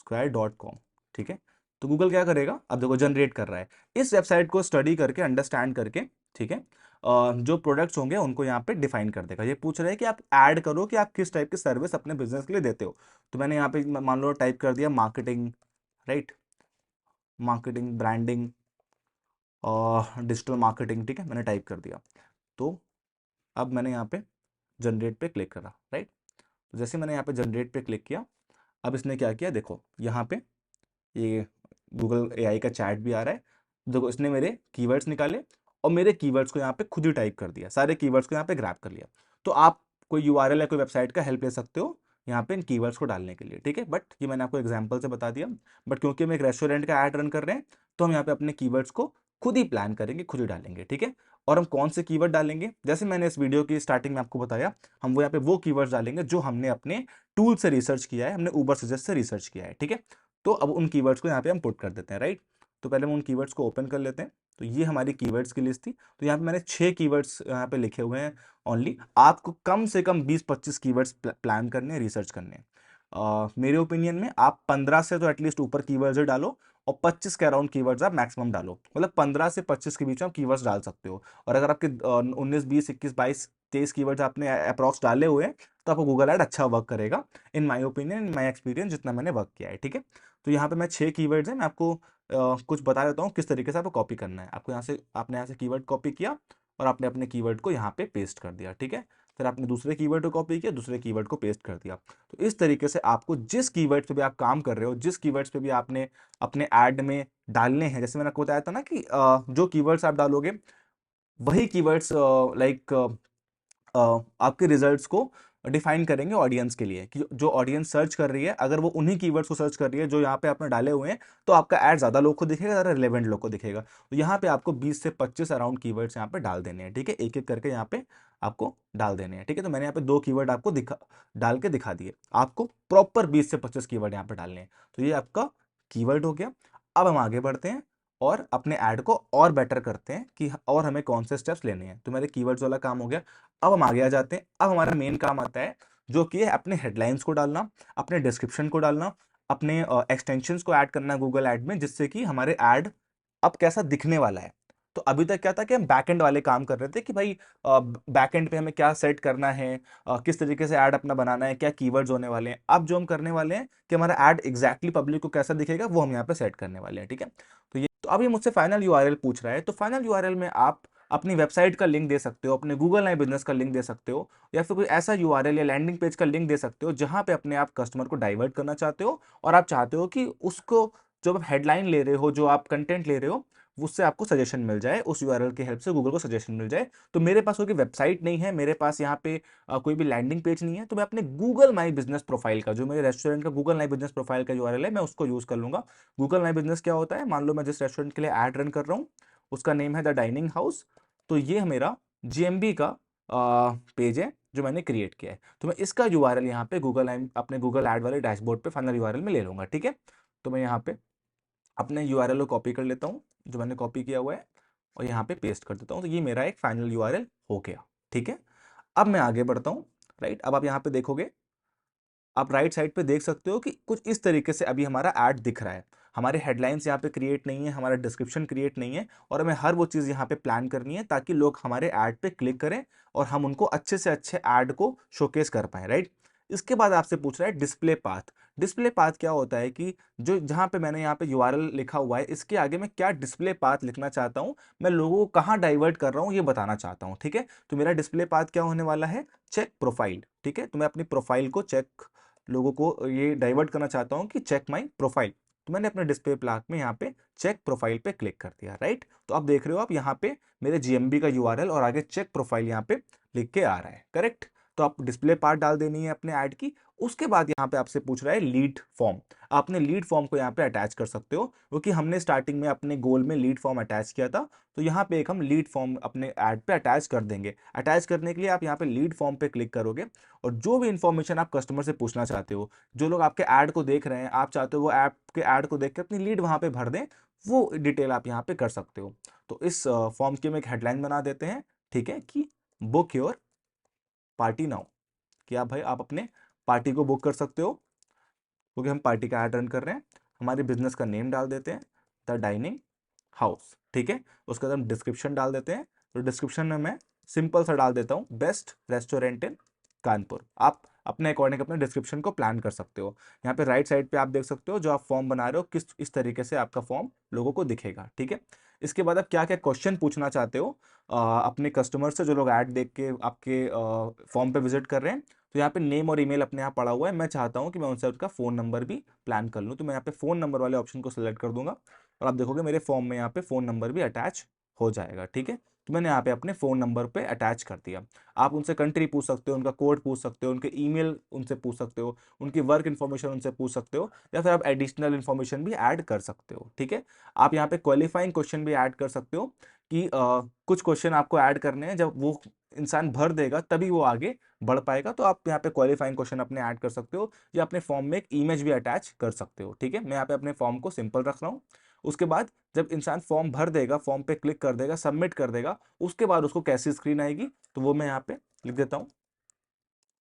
square.com, ठीक है। तो गूगल क्या करेगा, अब देखो जनरेट कर रहा है, इस वेबसाइट को स्टडी करके, अंडरस्टैंड करके, ठीक है, जो प्रोडक्ट्स होंगे उनको यहाँ पे डिफाइन कर देगा। ये पूछ रहा है कि आप ऐड करो कि आप किस टाइप की सर्विस अपने बिजनेस के लिए देते हो। तो मैंने यहाँ पे मान लो टाइप कर दिया मार्केटिंग, राइट, मार्केटिंग, ब्रांडिंग और डिजिटल मार्केटिंग, ठीक है, मैंने टाइप कर दिया। तो अब मैंने यहाँ पे जनरेट पे क्लिक करा, राइट। तो जैसे मैंने यहाँ पे जनरेट पे क्लिक किया, अब इसने क्या किया, देखो यहाँ पे ये गूगल एआई का चैट भी आ रहा है। देखो इसने मेरे कीवर्ड्स निकाले और मेरे कीवर्ड्स को यहाँ पे खुद ही टाइप कर दिया, सारे कीवर्ड्स को यहाँ पे ग्रैब कर लिया। तो आप कोई यूआरएल या कोई वेबसाइट का हेल्प ले सकते हो यहाँ पे इन कीवर्ड्स को डालने के लिए, ठीक है। बट ये मैंने आपको एग्जांपल से बता दिया, बट क्योंकि हम एक रेस्टोरेंट का ऐड रन कर रहे हैं, तो हम यहाँ पे अपने कीवर्ड्स को खुद ही प्लान करेंगे, खुद ही डालेंगे, ठीक है। और हम कौन से कीवर्ड डालेंगे, जैसे मैंने इस वीडियो की स्टार्टिंग में आपको बताया, हम वो यहाँ पे वो कीवर्ड्स डालेंगे जो हमने अपने टूल से रिसर्च किया है, हमने उबर सजेस्ट से रिसर्च किया है, ठीक है। तो अब उन कीवर्ड्स को यहाँ पे हम पुट कर देते हैं, राइट। तो पहले हम उन कीवर्ड्स को ओपन कर लेते हैं। तो ये हमारी कीवर्ड्स की लिस्ट थी। तो यहाँ पे मैंने 6 कीवर्ड्स यहाँ पे लिखे हुए हैं ओनली। आपको कम से कम 20-25 कीवर्ड्स प्लान करने हैं, रिसर्च करने हैं। मेरे ओपिनियन में आप 15 से तो एटलीस्ट ऊपर कीवर्ड्स ही डालो, और 25 के अराउंड कीवर्ड्स आप मैक्सिमम डालो, मतलब 15 से 25 के बीच में आप कीवर्ड्स डाल सकते हो। और अगर आपके 19, 20, 21, 22, 23 कीवर्ड्स आपने अप्रॉक्स डाले हुए हैं, तो आपको गूगल ऐड अच्छा वर्क करेगा, in my opinion, in my experience, जितना मैंने वर्क किया है, ठीक है। तो यहाँ पे मैं 6 कीवर्ड्स हैं, मैं आपको कुछ बता देता हूँ किस तरीके से आपको कॉपी करना है। आपको आपने यहाँ से कीवर्ड कॉपी किया और आपने अपने कीवर्ड को यहाँ पे पेस्ट कर दिया, ठीक है। फिर आपने दूसरे कीवर्ड को कॉपी किया, दूसरे कीवर्ड को पेस्ट कर दिया। तो इस तरीके से आपको जिस कीवर्ड पे भी आप काम कर रहे हो, जिस कीवर्ड्स पे भी आपने अपने ऐड में डालने हैं, जैसे मैंने आपको बताया था ना कि जो कीवर्ड्स आप डालोगे वही कीवर्ड्स लाइक आपके रिजल्ट्स को डिफाइन करेंगे ऑडियंस के लिए, कि जो ऑडियंस सर्च कर रही है अगर वो उन्हीं कीवर्ड्स को सर्च कर रही है जो यहाँ पे आपने डाले हुए हैं, तो आपका ऐड ज़्यादा लोग को दिखेगा, ज़्यादा रिलेवेंट लोग को दिखेगा। तो यहाँ पे आपको 20 से 25 अराउंड कीवर्ड्स यहाँ पे डाल देने हैं, ठीक है, एक एक करके यहाँ पे आपको डाल देने हैं, ठीक है। तो मैंने यहाँ पे 2 कीवर्ड आपको डाल के दिखा दिए, आपको प्रॉपर 20 से 25 कीवर्ड यहाँ पे डालने हैं। तो ये आपका कीवर्ड हो गया। अब हम आगे बढ़ते हैं और अपने ऐड को और बेटर करते हैं कि और हमें कौन से स्टेप्स लेने हैं। तो मेरे कीवर्ड्स वाला काम हो गया। अब हम आगे आ जाते हैं। अब हमारा मेन काम आता है जो कि है अपने हेडलाइंस को डालना, अपने डिस्क्रिप्शन को डालना, अपने एक्सटेंशंस को ऐड करना गूगल ऐड में, जिससे कि हमारे ऐड अब कैसा दिखने वाला है। तो अभी तक क्या था कि हम बैकएंड वाले काम कर रहे थे कि भाई बैकएंड पे हमें क्या सेट करना है, किस तरीके से ऐड अपना बनाना है, क्या कीवर्ड्स होने वाले हैं। अब जो हम करने वाले हैं कि हमारा ऐड एग्जैक्टली पब्लिक को कैसा दिखेगा वो हम यहाँ पे सेट करने वाले हैं, ठीक है। तो अब ये मुझसे फाइनल यूआरएल पूछ रहा है। तो फाइनल यूआरएल में आप अपनी वेबसाइट का लिंक दे सकते हो, अपने गूगल माई बिजनेस का लिंक दे सकते हो, या फिर कोई ऐसा यूआरएल या लैंडिंग पेज का लिंक दे सकते हो जहां पे अपने आप कस्टमर को डाइवर्ट करना चाहते हो, और आप चाहते हो कि उसको जो आप हेडलाइन ले रहे हो, जो आप कंटेंट ले रहे हो, उससे आपको सजेशन मिल जाए, उस यूआरएल की हेल्प से गूगल को सजेशन मिल जाए। तो मेरे पास कोई वेबसाइट नहीं है, मेरे पास यहाँ पे कोई भी लैंडिंग पेज नहीं है, तो मैं अपने गूगल माई बिजनेस प्रोफाइल का, जो मेरे रेस्टोरेंट का गूगल माई बिजनेस प्रोफाइल का यूआरएल है, मैं उसको यूज कर लूंगा। गूगल माई बिजनेस क्या होता है, मान लो मैं जिस रेस्टोरेंट के लिए ऐड रन कर रहा हूँ उसका नेम है द डाइनिंग हाउस। तो ये मेरा जीएमबी का पेज है जो मैंने क्रिएट किया है। तो मैं इसका यूआरएल यहाँ पे अपने गूगल ऐड वाले डैशबोर्ड पे फाइनल यूआरएल में ले लूंगा, ठीक है। तो मैं यहाँ पे अपने यूआरएल को कॉपी कर लेता हूँ जो मैंने कॉपी किया हुआ है, और यहाँ पे पेस्ट कर देता हूँ। तो ये मेरा एक फाइनल यूआरएल हो गया, ठीक है। अब मैं आगे बढ़ता हूँ। राइट, अब आप यहाँ पे देखोगे, आप राइट साइड पे देख सकते हो कि कुछ इस तरीके से अभी हमारा ऐड दिख रहा है। हमारे हेडलाइंस यहाँ पे क्रिएट नहीं है, हमारा डिस्क्रिप्शन क्रिएट नहीं है, और हमें हर वो चीज़ यहाँ पे प्लान करनी है ताकि लोग हमारे ऐड पे क्लिक करें और हम उनको अच्छे से अच्छे ऐड को शोकेस कर पाए, राइट। इसके बाद आपसे पूछ रहा है डिस्प्ले पाथ। डिस्प्ले पाथ क्या होता है कि जो जहाँ पे मैंने यहाँ पे यूआरएल लिखा हुआ है, इसके आगे मैं क्या डिस्प्ले पाथ लिखना चाहता हूँ, मैं लोगों को कहाँ डाइवर्ट कर रहा हूँ ये बताना चाहता हूँ, ठीक है। तो मेरा डिस्प्ले पाथ क्या होने वाला है, चेक प्रोफाइल, ठीक है। तो मैं अपनी प्रोफाइल को चेक, लोगों को ये डाइवर्ट करना चाहता हूँ कि चेक माई प्रोफाइल। तो मैंने अपने डिस्प्ले प्लाक में यहाँ पे चेक प्रोफाइल पे क्लिक कर दिया, राइट। तो आप देख रहे हो, आप यहाँ पे मेरे जीएमबी का यूआरएल और आगे चेक प्रोफाइल यहाँ पे लिख के आ रहा है, करेक्ट। तो आप डिस्प्ले पार्ट डाल देनी है अपने ऐड की। उसके बाद यहाँ पे आपसे पूछ रहा है लीड फॉर्म। आपने लीड फॉर्म को यहाँ पे अटैच कर सकते हो, क्योंकि हमने स्टार्टिंग में अपने गोल में लीड फॉर्म अटैच किया था। तो यहाँ पे एक हम लीड फॉर्म अपने ऐड पे अटैच कर देंगे। अटैच करने के लिए आप यहाँ पे लीड फॉर्म पे क्लिक करोगे, और जो भी इंफॉर्मेशन आप कस्टमर से पूछना चाहते हो, जो लोग आपके ऐड को देख रहे हैं, आप चाहते हो वो ऐप के ऐड को देख के अपनी लीड वहां पे भर दें, वो डिटेल आप यहाँ पे कर सकते हो। तो इस फॉर्म की हम एक हेडलाइन बना देते हैं, ठीक है, कि बुक योर पार्टी नाउ। कि आप भाई आप अपने पार्टी को बुक कर सकते हो, क्योंकि हम पार्टी का ऐड रन कर रहे हैं। हमारे बिजनेस का नेम डाल देते हैं, द डाइनिंग हाउस, ठीक है। उसके बाद हम डिस्क्रिप्शन डाल देते हैं। तो डिस्क्रिप्शन में मैं सिंपल सा डाल देता हूँ, बेस्ट रेस्टोरेंट इन कानपुर। आप अपने अकॉर्डिंग अपने डिस्क्रिप्शन को प्लान कर सकते हो। यहाँ पे राइट साइड पे आप देख सकते हो जो आप फॉर्म बना रहे हो, किस इस तरीके से आपका फॉर्म लोगों को दिखेगा, ठीक है। इसके बाद आप क्या क्या क्वेश्चन पूछना चाहते हो अपने कस्टमर से, जो लोग ऐड देख के आपके फॉर्म पे विजिट कर रहे हैं। तो यहाँ पे नेम और ईमेल अपने यहाँ पड़ा हुआ है, मैं चाहता हूँ कि मैं उनसे उसका फ़ोन नंबर भी प्लान कर लूँ। तो मैं यहाँ पे फ़ोन नंबर वाले ऑप्शन को सिलेक्ट कर दूंगा, और आप देखोगे मेरे फॉर्म में यहाँ पे फ़ोन नंबर भी अटैच हो जाएगा, ठीक है। तो मैंने यहाँ पे अपने फ़ोन नंबर पे अटैच कर दिया। आप उनसे कंट्री पूछ सकते हो, उनका कोड पूछ सकते हो, उनके ईमेल उनसे पूछ सकते हो, उनकी वर्क इन्फॉर्मेशन उनसे पूछ सकते हो, या फिर आप एडिशनल इन्फॉर्मेशन भी ऐड कर सकते हो, ठीक है। आप यहाँ पे क्वालिफाइंग क्वेश्चन भी ऐड कर सकते हो कि कुछ क्वेश्चन आपको ऐड करने हैं, जब वो इंसान भर देगा तभी वो आगे बढ़ पाएगा। तो आप यहाँ पे क्वालिफाइंग क्वेश्चन अपने ऐड कर सकते हो, या अपने फॉर्म में एक इमेज भी अटैच कर सकते हो, ठीक है। मैं यहाँ पे अपने फॉर्म को सिंपल रख रहा हूँ। उसके बाद जब इंसान फॉर्म भर देगा, फॉर्म पे क्लिक कर देगा, सबमिट कर देगा, उसके बाद उसको कैसी स्क्रीन आएगी, तो वो मैं यहाँ पे लिख देता हूँ।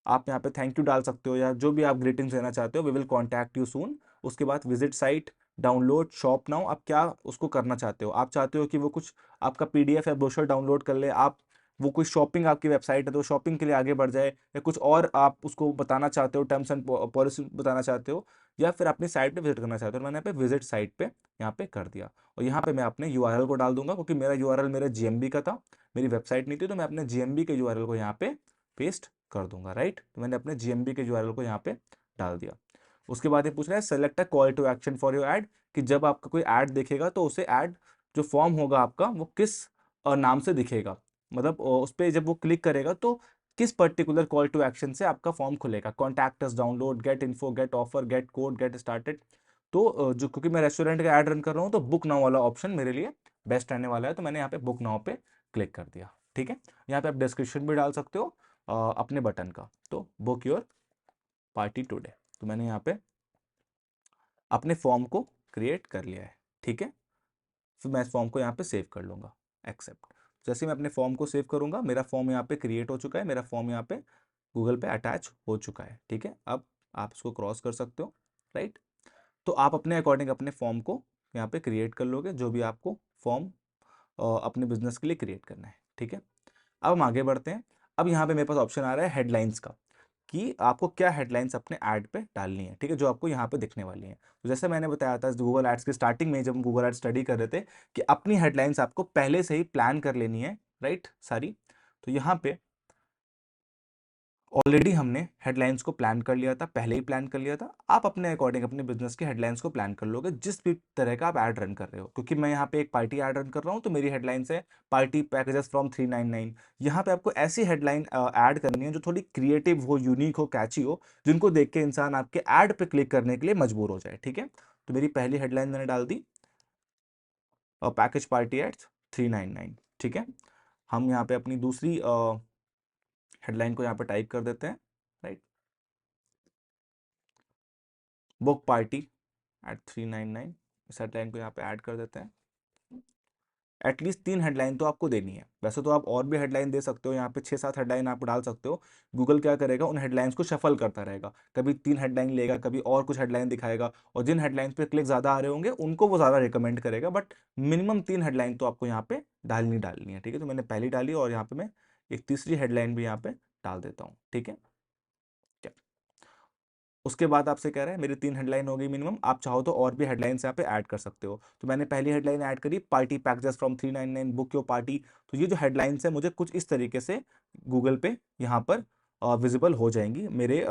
आप यहाँ पे थैंक यू डाल सकते हो, या जो भी आप ग्रीटिंग्स देना चाहते हो, we will contact you soon. उसके बाद visit site, download, shop now. आप क्या उसको करना चाहते हो, आप चाहते हो कि वो कुछ आपका पीडीएफ या ब्रोशर डाउनलोड कर ले, आप वो कोई शॉपिंग आपकी वेबसाइट है तो शॉपिंग के लिए आगे बढ़ जाए, या कुछ और आप उसको बताना चाहते हो, टर्म्स एंड पॉलिसी बताना चाहते हो, या फिर अपनी साइट पे विजिट करना चाहते हो। मैंने यहाँ पे विजिट साइट पे यहाँ पे कर दिया, और यहाँ पे मैं अपने यूआरएल को डाल दूंगा, क्योंकि मेरा यूआरएल मेरे जीएमबी का था, मेरी वेबसाइट नहीं थी। तो मैं अपने जीएमबी के यूआरएल को यहाँ पे पेस्ट कर दूंगा, राइट। तो मैंने अपने जीएमबी के यूआरएल को यहाँ पे डाल दिया। उसके बाद ये पूछ रहा है select a call to action for your ad, कि जब आपका कोई ऐड दिखेगा तो उसे ऐड जो फॉर्म होगा आपका वो किस नाम से दिखेगा, मतलब उस पर जब वो क्लिक करेगा तो किस पर्टिकुलर कॉल टू एक्शन से आपका फॉर्म खुलेगा, contact us, download, get info, get offer, get code, get started. तो जो क्योंकि मैं रेस्टोरेंट का ऐड रन कर रहा हूँ तो बुक नाउ वाला ऑप्शन मेरे लिए बेस्ट रहने वाला है, तो मैंने यहाँ पे बुक नाउ पे क्लिक कर दिया। ठीक है, यहाँ पे आप डिस्क्रिप्शन भी डाल सकते हो अपने बटन का, तो बुक योर पार्टी टुडे। तो मैंने यहाँ पे अपने फॉर्म को क्रिएट कर लिया है। ठीक है, फिर मैं इस फॉर्म को यहाँ पे सेव कर लूँगा, एक्सेप्ट। जैसे मैं अपने फॉर्म को सेव करूँगा, मेरा फॉर्म यहाँ पे क्रिएट हो चुका है, मेरा फॉर्म यहाँ पे गूगल पे अटैच हो चुका है। ठीक है, अब आप इसको क्रॉस कर सकते हो, राइट। तो आप अपने अकॉर्डिंग अपने फॉर्म को यहाँ पे क्रिएट कर लोगे, जो भी आपको फॉर्म अपने बिजनेस के लिए क्रिएट करना है। ठीक है, अब हम आगे बढ़ते हैं। अब यहाँ पे मेरे पास ऑप्शन आ रहा है हेडलाइंस का, कि आपको क्या हेडलाइंस अपने ऐड पे डालनी है। ठीक है, जो आपको यहाँ पे दिखने वाली है। तो जैसे मैंने बताया था गूगल एड्स की स्टार्टिंग में, जब हम गूगल एड्स स्टडी कर रहे थे, कि अपनी हेडलाइंस आपको पहले से ही प्लान कर लेनी है, राइट, सारी। तो यहाँ पे ऑलरेडी हमने हेडलाइंस को प्लान कर लिया था, पहले ही प्लान कर लिया था। आप अपने अकॉर्डिंग अपने बिजनेस की हेडलाइंस को प्लान कर लोगे, जिस भी तरह का आप ऐड रन कर रहे हो। क्योंकि मैं यहाँ पे एक पार्टी ऐड रन कर रहा हूँ, तो मेरी हेडलाइंस है पार्टी पैकेजेस फ्रॉम 399। यहाँ पे आपको ऐसी हेडलाइन ऐड करनी है जो थोड़ी क्रिएटिव हो, यूनिक हो, कैची हो, जिनको देख के इंसान आपके ऐड पे क्लिक करने के लिए मजबूर हो जाए। ठीक है, तो मेरी पहली हेडलाइन मैंने डाल दी पैकेज पार्टी एट 399। ठीक है, हम यहाँ पे अपनी दूसरी हेडलाइन को यहाँ पे टाइप कर देते हैं, राइट, बुक पार्टी एट 399। इस हेडलाइन को यहाँ पे ऐड कर देते हैं। एटलीस्ट 3 हेडलाइन तो आपको देनी है। वैसे तो आप और भी हेडलाइन दे सकते हो, यहाँ पे 6-7 हेडलाइन आप डाल सकते हो। गूगल क्या करेगा, उन हेडलाइंस को शफल करता रहेगा, कभी 3 हेडलाइन लेगा, कभी और कुछ हेडलाइन दिखाएगा, और जिन हेडलाइंस पे क्लिक ज़्यादा आ रहे होंगे उनको वो ज़्यादा रिकमेंड करेगा। बट मिनिमम 3 हेडलाइन तो आपको यहाँ पे डालनी है। ठीक है, तो मैंने पहली डाली, और यहाँ पे मैं एक तीसरी हेडलाइन भी यहाँ पे डाल देता हूँ। ठीक है, उसके बाद आपसे कह रहा है मेरी 3 हेडलाइन हो गई मिनिमम, आप चाहो तो और भी हेडलाइंस यहाँ पे ऐड कर सकते हो। तो मैंने पहली हेडलाइन ऐड करी, party packages from 399, book your party. तो ये जो हेडलाइंस है मुझे कुछ इस तरीके से गूगल पे यहाँ पर विजिबल हो जाएंगी मेरे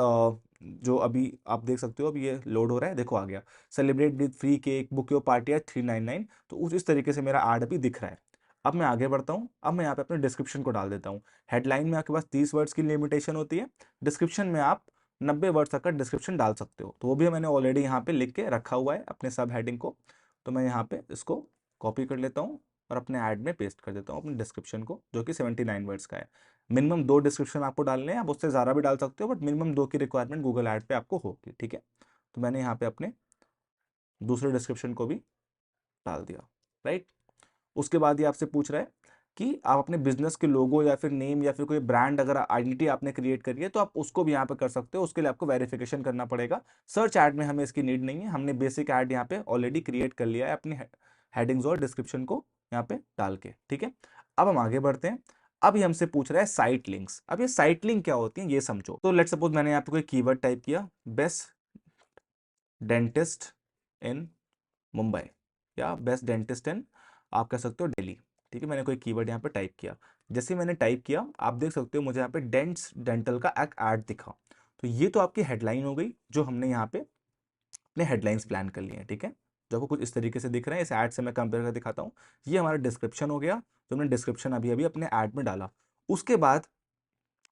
जो अभी आप देख सकते हो, अभी ये लोड हो रहा है, देखो आ गया, celebrate with free cake, book your party at 399। तो उस इस तरीके से मेरा ऐड अभी दिख रहा है। अब मैं आगे बढ़ता हूँ, अब मैं यहाँ पे अपने डिस्क्रिप्शन को डाल देता हूँ। हेडलाइन में आपके पास 30 वर्ड्स की लिमिटेशन होती है, डिस्क्रिप्शन में आप 90 वर्ड्स तक का डिस्क्रिप्शन डाल सकते हो। तो वो भी मैंने ऑलरेडी यहाँ पे लिख के रखा हुआ है अपने सब हेडिंग को। तो मैं यहाँ पे इसको कॉपी कर लेता हूँ और अपने ऐड में पेस्ट कर देता हूँ अपने डिस्क्रिप्शन को, जो कि 79 वर्ड्स का है। मिनिमम 2 डिस्क्रिप्शन आपको डालने हैं, आप उससे ज़्यादा भी डाल सकते हो, बट मिनिमम 2 की रिक्वायरमेंट गूगल ऐड पे आपको होगी। ठीक है, तो मैंने यहाँ पे अपने दूसरे डिस्क्रिप्शन को भी डाल दिया, राइट। उसके बाद ये आपसे पूछ रहा है कि आप अपने बिजनेस के लोगो या फिर नेम या फिर कोई ब्रांड अगर आइडेंटिटी आपने क्रिएट करी है तो आप उसको भी यहाँ पे कर सकते हो। उसके लिए आपको वेरिफिकेशन करना पड़ेगा। सर्च ऐड में हमें इसकी नीड नहीं है, हमने बेसिक ऐड यहाँ पे ऑलरेडी क्रिएट कर लिया है अपनी हेडिंग्स और डिस्क्रिप्शन को यहाँ पे डाल के। ठीक है, अब हम आगे बढ़ते हैं। अब ये हमसे पूछ रहा है साइट लिंक्स। अब ये साइट लिंक क्या होती है ये समझो। तो लेट्स सपोज मैंने यहाँ पे कोई कीवर्ड टाइप किया, बेस्ट डेंटिस्ट इन मुंबई, या बेस्ट डेंटिस्ट इन, आप कह सकते हो दिल्ली। ठीक है, मैंने कोई कीवर्ड यहाँ पे टाइप किया। जैसे मैंने टाइप किया, आप देख सकते हो मुझे यहाँ पे डेंट्स डेंटल का एक ऐड दिखा। तो ये तो आपकी हेडलाइन हो गई, जो हमने यहाँ पे अपने हेडलाइंस प्लान कर लिए हैं। ठीक है, जो आपको कुछ इस तरीके से दिख रहे हैं, इस ऐड से मैं कंपेयर कर दिखाता हूँ। ये हमारा डिस्क्रिप्शन हो गया, जो हमने डिस्क्रिप्शन अभी अभी अपने ऐड में डाला। उसके बाद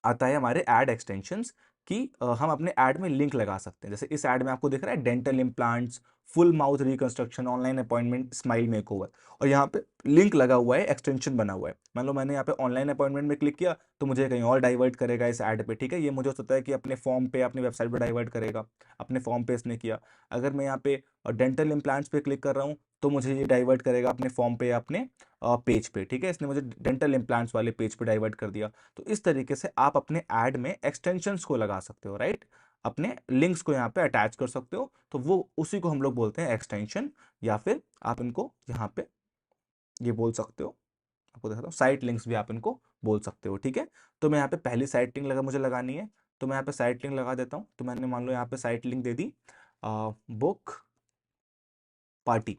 आता है हमारे ऐड एक्सटेंशंस, कि हम अपने ऐड में लिंक लगा सकते हैं। जैसे इस ऐड में आपको दिख रहा है dental implants, full mouth reconstruction, online appointment, smile makeover, और यहाँ पे लिंक लगा हुआ है, एक्सटेंशन बना हुआ है। मान लो मैंने यहाँ पे ऑनलाइन अपॉइंटमेंट में क्लिक किया तो मुझे कहीं और डाइवर्ट करेगा इस ऐड पे। ठीक है, ये मुझे होता है कि अपने फॉर्म पे, अपनी वेबसाइट पे डाइवर्ट करेगा, अपने फॉर्म पे इसने किया। अगर मैं यहाँ पे डेंटल इम्प्लांट्स पे क्लिक कर रहा हूँ तो मुझे ये डाइवर्ट करेगा अपने फॉर्म पे या अपने पेज पे। ठीक है, इसने मुझे डेंटल इम्प्लांट्स वाले पेज पे डाइवर्ट कर दिया। तो इस तरीके से आप अपने ऐड में एक्सटेंशंस को लगा सकते हो, राइट, अपने लिंक्स को यहाँ पे अटैच कर सकते हो। तो वो उसी को हम लोग बोलते हैं एक्सटेंशन, या फिर आप इनको यहाँ पे ये बोल सकते हो, आपको दिखाता हूँ, साइट लिंक्स भी आप इनको बोल सकते हो। ठीक है, तो मैं यहाँ पे पहली साइट लिंक लगा मुझे लगानी है, तो मैं यहाँ पे साइट लिंक लगा देता हूँ। तो मैंने मान लो यहाँ पे साइट लिंक दे दी बुक पार्टी।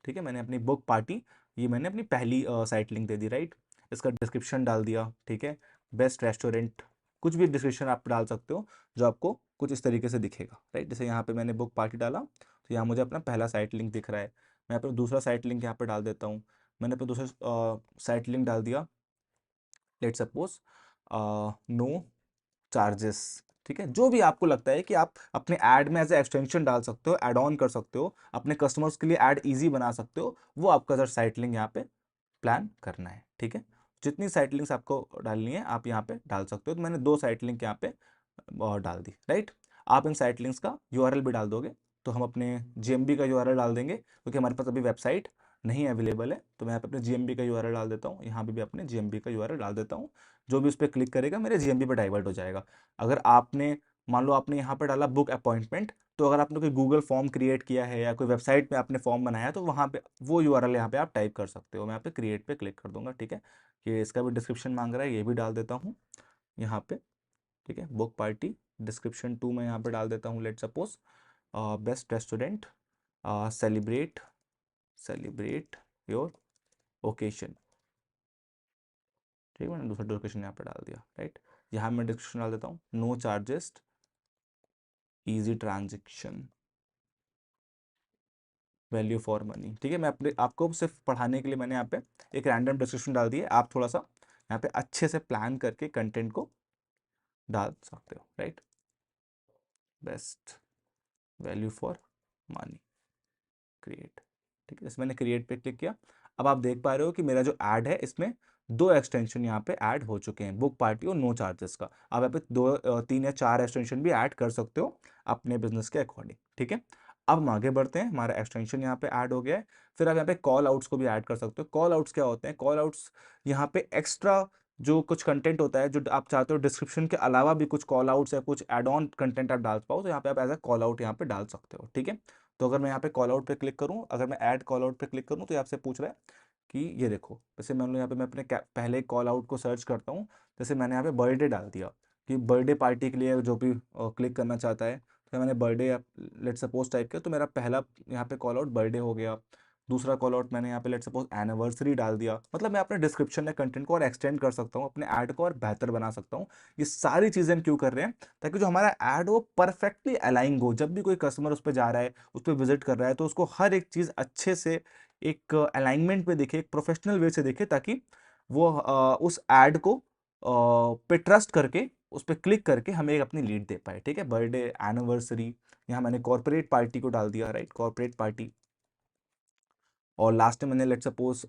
ठीक है, मैंने अपनी बुक पार्टी, ये मैंने अपनी पहली साइट लिंक दे दी, राइट। इसका डिस्क्रिप्शन डाल दिया। ठीक है, बेस्ट रेस्टोरेंट, कुछ भी डिस्क्रिप्शन आप डाल सकते हो जो आपको कुछ इस तरीके से दिखेगा, राइट। जैसे यहाँ पे मैंने बुक पार्टी डाला, तो यहाँ मुझे अपना पहला साइट लिंक दिख रहा है। मैं यहाँ पे दूसरा साइट लिंक यहाँ पे डाल देता हूँ। मैंने अपना दूसरा साइट लिंक डाल दिया, लेट सपोज नो चार्जेस, ठीक है। जो भी आपको लगता है कि आप अपने ऐड में एज ए एक्सटेंशन डाल सकते हो, ऐड ऑन कर सकते हो, अपने कस्टमर्स के लिए ऐड इजी बना सकते हो, वो आपका जरा साइट लिंक यहाँ पे प्लान करना है, ठीक है। जितनी साइट लिंक्स आपको डालनी है आप यहाँ पे डाल सकते हो। तो मैंने 2 साइट लिंक यहाँ पे डाल दी, राइट। आप इन साइट लिंक्स का यूआरएल भी डाल दोगे तो हम अपने जीएमबी का यूआरएल डाल देंगे, क्योंकि हमारे पास अभी वेबसाइट नहीं अवेलेबल है। तो मैं यहाँ पे अपने जीएमबी का यूआरएल डाल देता हूँ, यहाँ पे भी अपने जीएमबी का यूआरएल डाल देता हूँ। जो भी उस पर क्लिक करेगा मेरे जीएमबी पे डाइवर्ट हो जाएगा। अगर आपने मान लो आपने यहाँ पे डाला बुक अपॉइंटमेंट, तो अगर आपने कोई गूगल फॉर्म क्रिएट किया है या कोई वेबसाइट में आपने फॉर्म बनाया है तो वहाँ पे वो यूआरएल यहाँ पे आप टाइप कर सकते हो। मैं यहाँ पे क्रिएट पे क्लिक कर दूंगा, ठीक है। ये इसका भी डिस्क्रिप्शन मांग रहा है, ये भी डाल देता हूँ यहाँ पे, ठीक है। बुक पार्टी डिस्क्रिप्शन 2 मैं यहाँ पे डाल देता हूँ। Let suppose best restaurant, celebrate celebrate your occasion, ठीक है। मैंने दूसरा लोकेशन यहाँ पे डाल दिया, राइट। यहाँ मैं डिस्क्रिप्शन डाल देता हूँ, no charges, easy transaction, value for money, ठीक है। मैं अपने आपको सिर्फ पढ़ाने के लिए मैंने यहाँ पे एक रैंडम डिस्क्रिप्शन डाल दी है। आप थोड़ा सा यहाँ पे अच्छे से प्लान करके कंटेंट को डाल सकते हो, right. Best value for money, create, ठीक है। जैसे मैंने क्रिएट पे क्लिक किया, अब आप देख पा रहे हो कि मेरा जो ऐड है इसमें 2 एक्सटेंशन यहाँ पे ऐड हो चुके हैं, बुक पार्टी और नो चार्जेस का। आप यहाँ पे 3 या 4 एक्सटेंशन भी ऐड कर सकते हो अपने बिजनेस के अकॉर्डिंग, ठीक है। अब हम आगे बढ़ते हैं, हमारा एक्सटेंशन यहाँ पे ऐड हो गया है। फिर आप यहाँ पे कॉल आउट्स को भी ऐड कर सकते हो। कॉल आउट्स क्या होते हैं? कॉल आउट्स यहाँ पे एक्स्ट्रा जो कुछ कंटेंट होता है, जो आप चाहते हो डिस्क्रिप्शन के अलावा भी कुछ कॉल आउट्स या कुछ एड ऑन कंटेंट आप डाल पाओ, तो यहाँ पे आप एज अ कॉल आउट यहाँ पे डाल सकते हो, ठीक है। तो अगर मैं यहाँ पे कॉल आउट पे क्लिक करूँ, अगर मैं ऐड कॉल आउट पे क्लिक करूँ तो ये आपसे पूछ रहा है कि ये देखो, जैसे मान लो यहाँ पे मैं अपने पहले कॉल आउट को सर्च करता हूँ। जैसे मैंने यहाँ पे बर्थडे डाल दिया कि बर्थडे पार्टी के लिए जो भी क्लिक करना चाहता है, तो मैंने बर्थडे लेट सपोज टाइप किया, तो मेरा पहला यहाँ पे कॉल आउट बर्थडे हो गया। दूसरा कॉल आउट मैंने यहाँ पे लेट सपोज एनिवर्सरी डाल दिया। मतलब मैं अपने डिस्क्रिप्शन या कंटेंट को और एक्सटेंड कर सकता हूँ, अपने ऐड को और बेहतर बना सकता हूँ। ये सारी चीज़ें हम क्यों कर रहे हैं? ताकि जो हमारा ऐड हो परफेक्टली अलाइन हो। जब भी कोई कस्टमर उस पर जा रहा है, उस पर विजिट कर रहा है, तो उसको हर एक चीज़ अच्छे से एक अलाइनमेंट पे दिखे, एक प्रोफेशनल वे से दिखे, ताकि वो उस ऐड को पे ट्रस्ट करके उस पर क्लिक करके हमें एक अपनी लीड दे पाए, ठीक है। बर्थडे, एनिवर्सरी, यहाँ मैंने कॉर्पोरेट पार्टी को डाल दिया, राइट, कॉर्पोरेट पार्टी। और लास्ट में मैंने लेट सपोज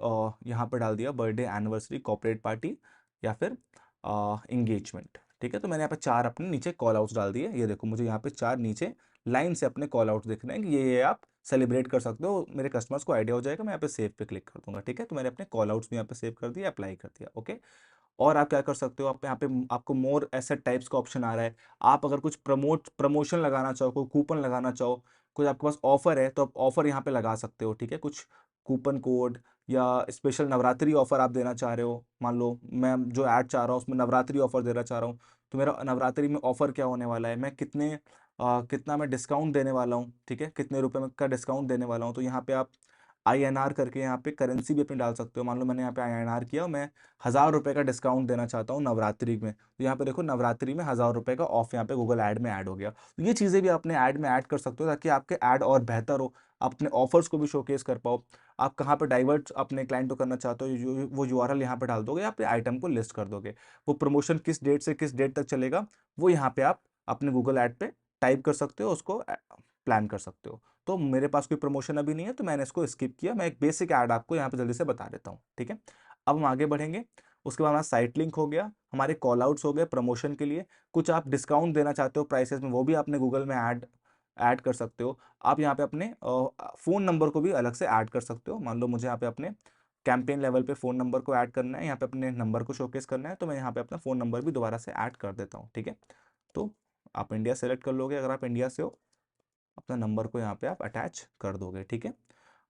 यहाँ पर डाल दिया बर्थडे, एनिवर्सरी, कॉर्पोरेट पार्टी या फिर इंगेजमेंट, ठीक है। तो मैंने यहाँ पे 4 अपने नीचे कॉल आउट्स डाल दिए। ये देखो मुझे यहाँ पे 4 नीचे लाइन से अपने कॉल आउट्स दिख रहे हैं कि ये आप सेलिब्रेट कर सकते हो। मेरे कस्टमर्स को आइडिया हो जाएगा। मैं यहाँ पे सेव पे क्लिक कर दूंगा, ठीक है। तो मैंने अपने कॉल आउट्स भी यहाँ पे सेव कर दिया, अप्लाई कर दिया, ओके। और आप क्या कर सकते हो, आप यहाँ पे आपको मोर एसेट टाइप्स का ऑप्शन आ रहा है। आप अगर कुछ प्रमोशन लगाना चाहो, कोई कूपन लगाना चाहो, कोई आपके पास ऑफर है, तो आप ऑफर यहाँ पे लगा सकते हो, ठीक है। कुछ कूपन कोड या स्पेशल नवरात्रि ऑफर आप देना चाह रहे हो। मान लो मैं जो ऐड चाह रहा हूँ उसमें नवरात्रि ऑफर देना चाह रहा हूँ, तो मेरा नवरात्रि में ऑफर क्या होने वाला है, मैं कितना मैं डिस्काउंट देने वाला हूँ, ठीक है, कितने रुपए में का डिस्काउंट देने वाला हूँ। तो यहाँ पे आप INR करके यहाँ पे करेंसी भी अपनी डाल सकते हो। मान लो मैंने यहाँ पे INR किया, मैं 1000 रुपये का डिस्काउंट देना चाहता हूँ नवरात्रि में, तो यहाँ पे देखो नवरात्रि में 1000 रुपये का ऑफ यहाँ पे गूगल ऐड में ऐड हो गया। तो ये चीज़ें भी अपने ऐड में ऐड कर सकते हो ताकि आपके ऐड और बेहतर हो, आप अपने ऑफर्स को भी शोकेस कर पाओ। आप कहाँ पे डाइवर्ट अपने क्लाइंट को करना चाहते हो, वो URL यहाँ पे डाल दोगे, अपने आइटम को लिस्ट कर दोगे। वो प्रमोशन किस डेट से किस डेट तक चलेगा, वो यहाँ पे आप अपने गूगल ऐड पे टाइप कर सकते हो, उसको प्लान कर सकते हो। तो मेरे पास कोई प्रमोशन अभी नहीं है तो मैंने इसको स्किप किया। मैं एक बेसिक ऐड आपको यहाँ पे जल्दी से बता देता हूँ, ठीक है। अब हम आगे बढ़ेंगे। उसके बाद हमारा साइट लिंक हो गया, हमारे कॉल आउट्स हो गए प्रमोशन के लिए। कुछ आप डिस्काउंट देना चाहते हो प्राइसेस में, वो भी आपने गूगल में ऐड ऐड कर सकते हो। आप यहाँ पे अपने फ़ोन नंबर को भी अलग से ऐड कर सकते हो। मान लो मुझे यहाँ पे अपने कैंपेन लेवल पे फ़ोन नंबर को ऐड करना है, यहाँ पे अपने नंबर को शोकेस करना है, तो मैं यहाँ पे अपना फ़ोन नंबर भी दोबारा से ऐड कर देता हूँ, ठीक है। तो आप इंडिया सेलेक्ट कर लोगे, अगर आप इंडिया से हो अपना नंबर को यहाँ पे आप अटैच कर दोगे, ठीक है।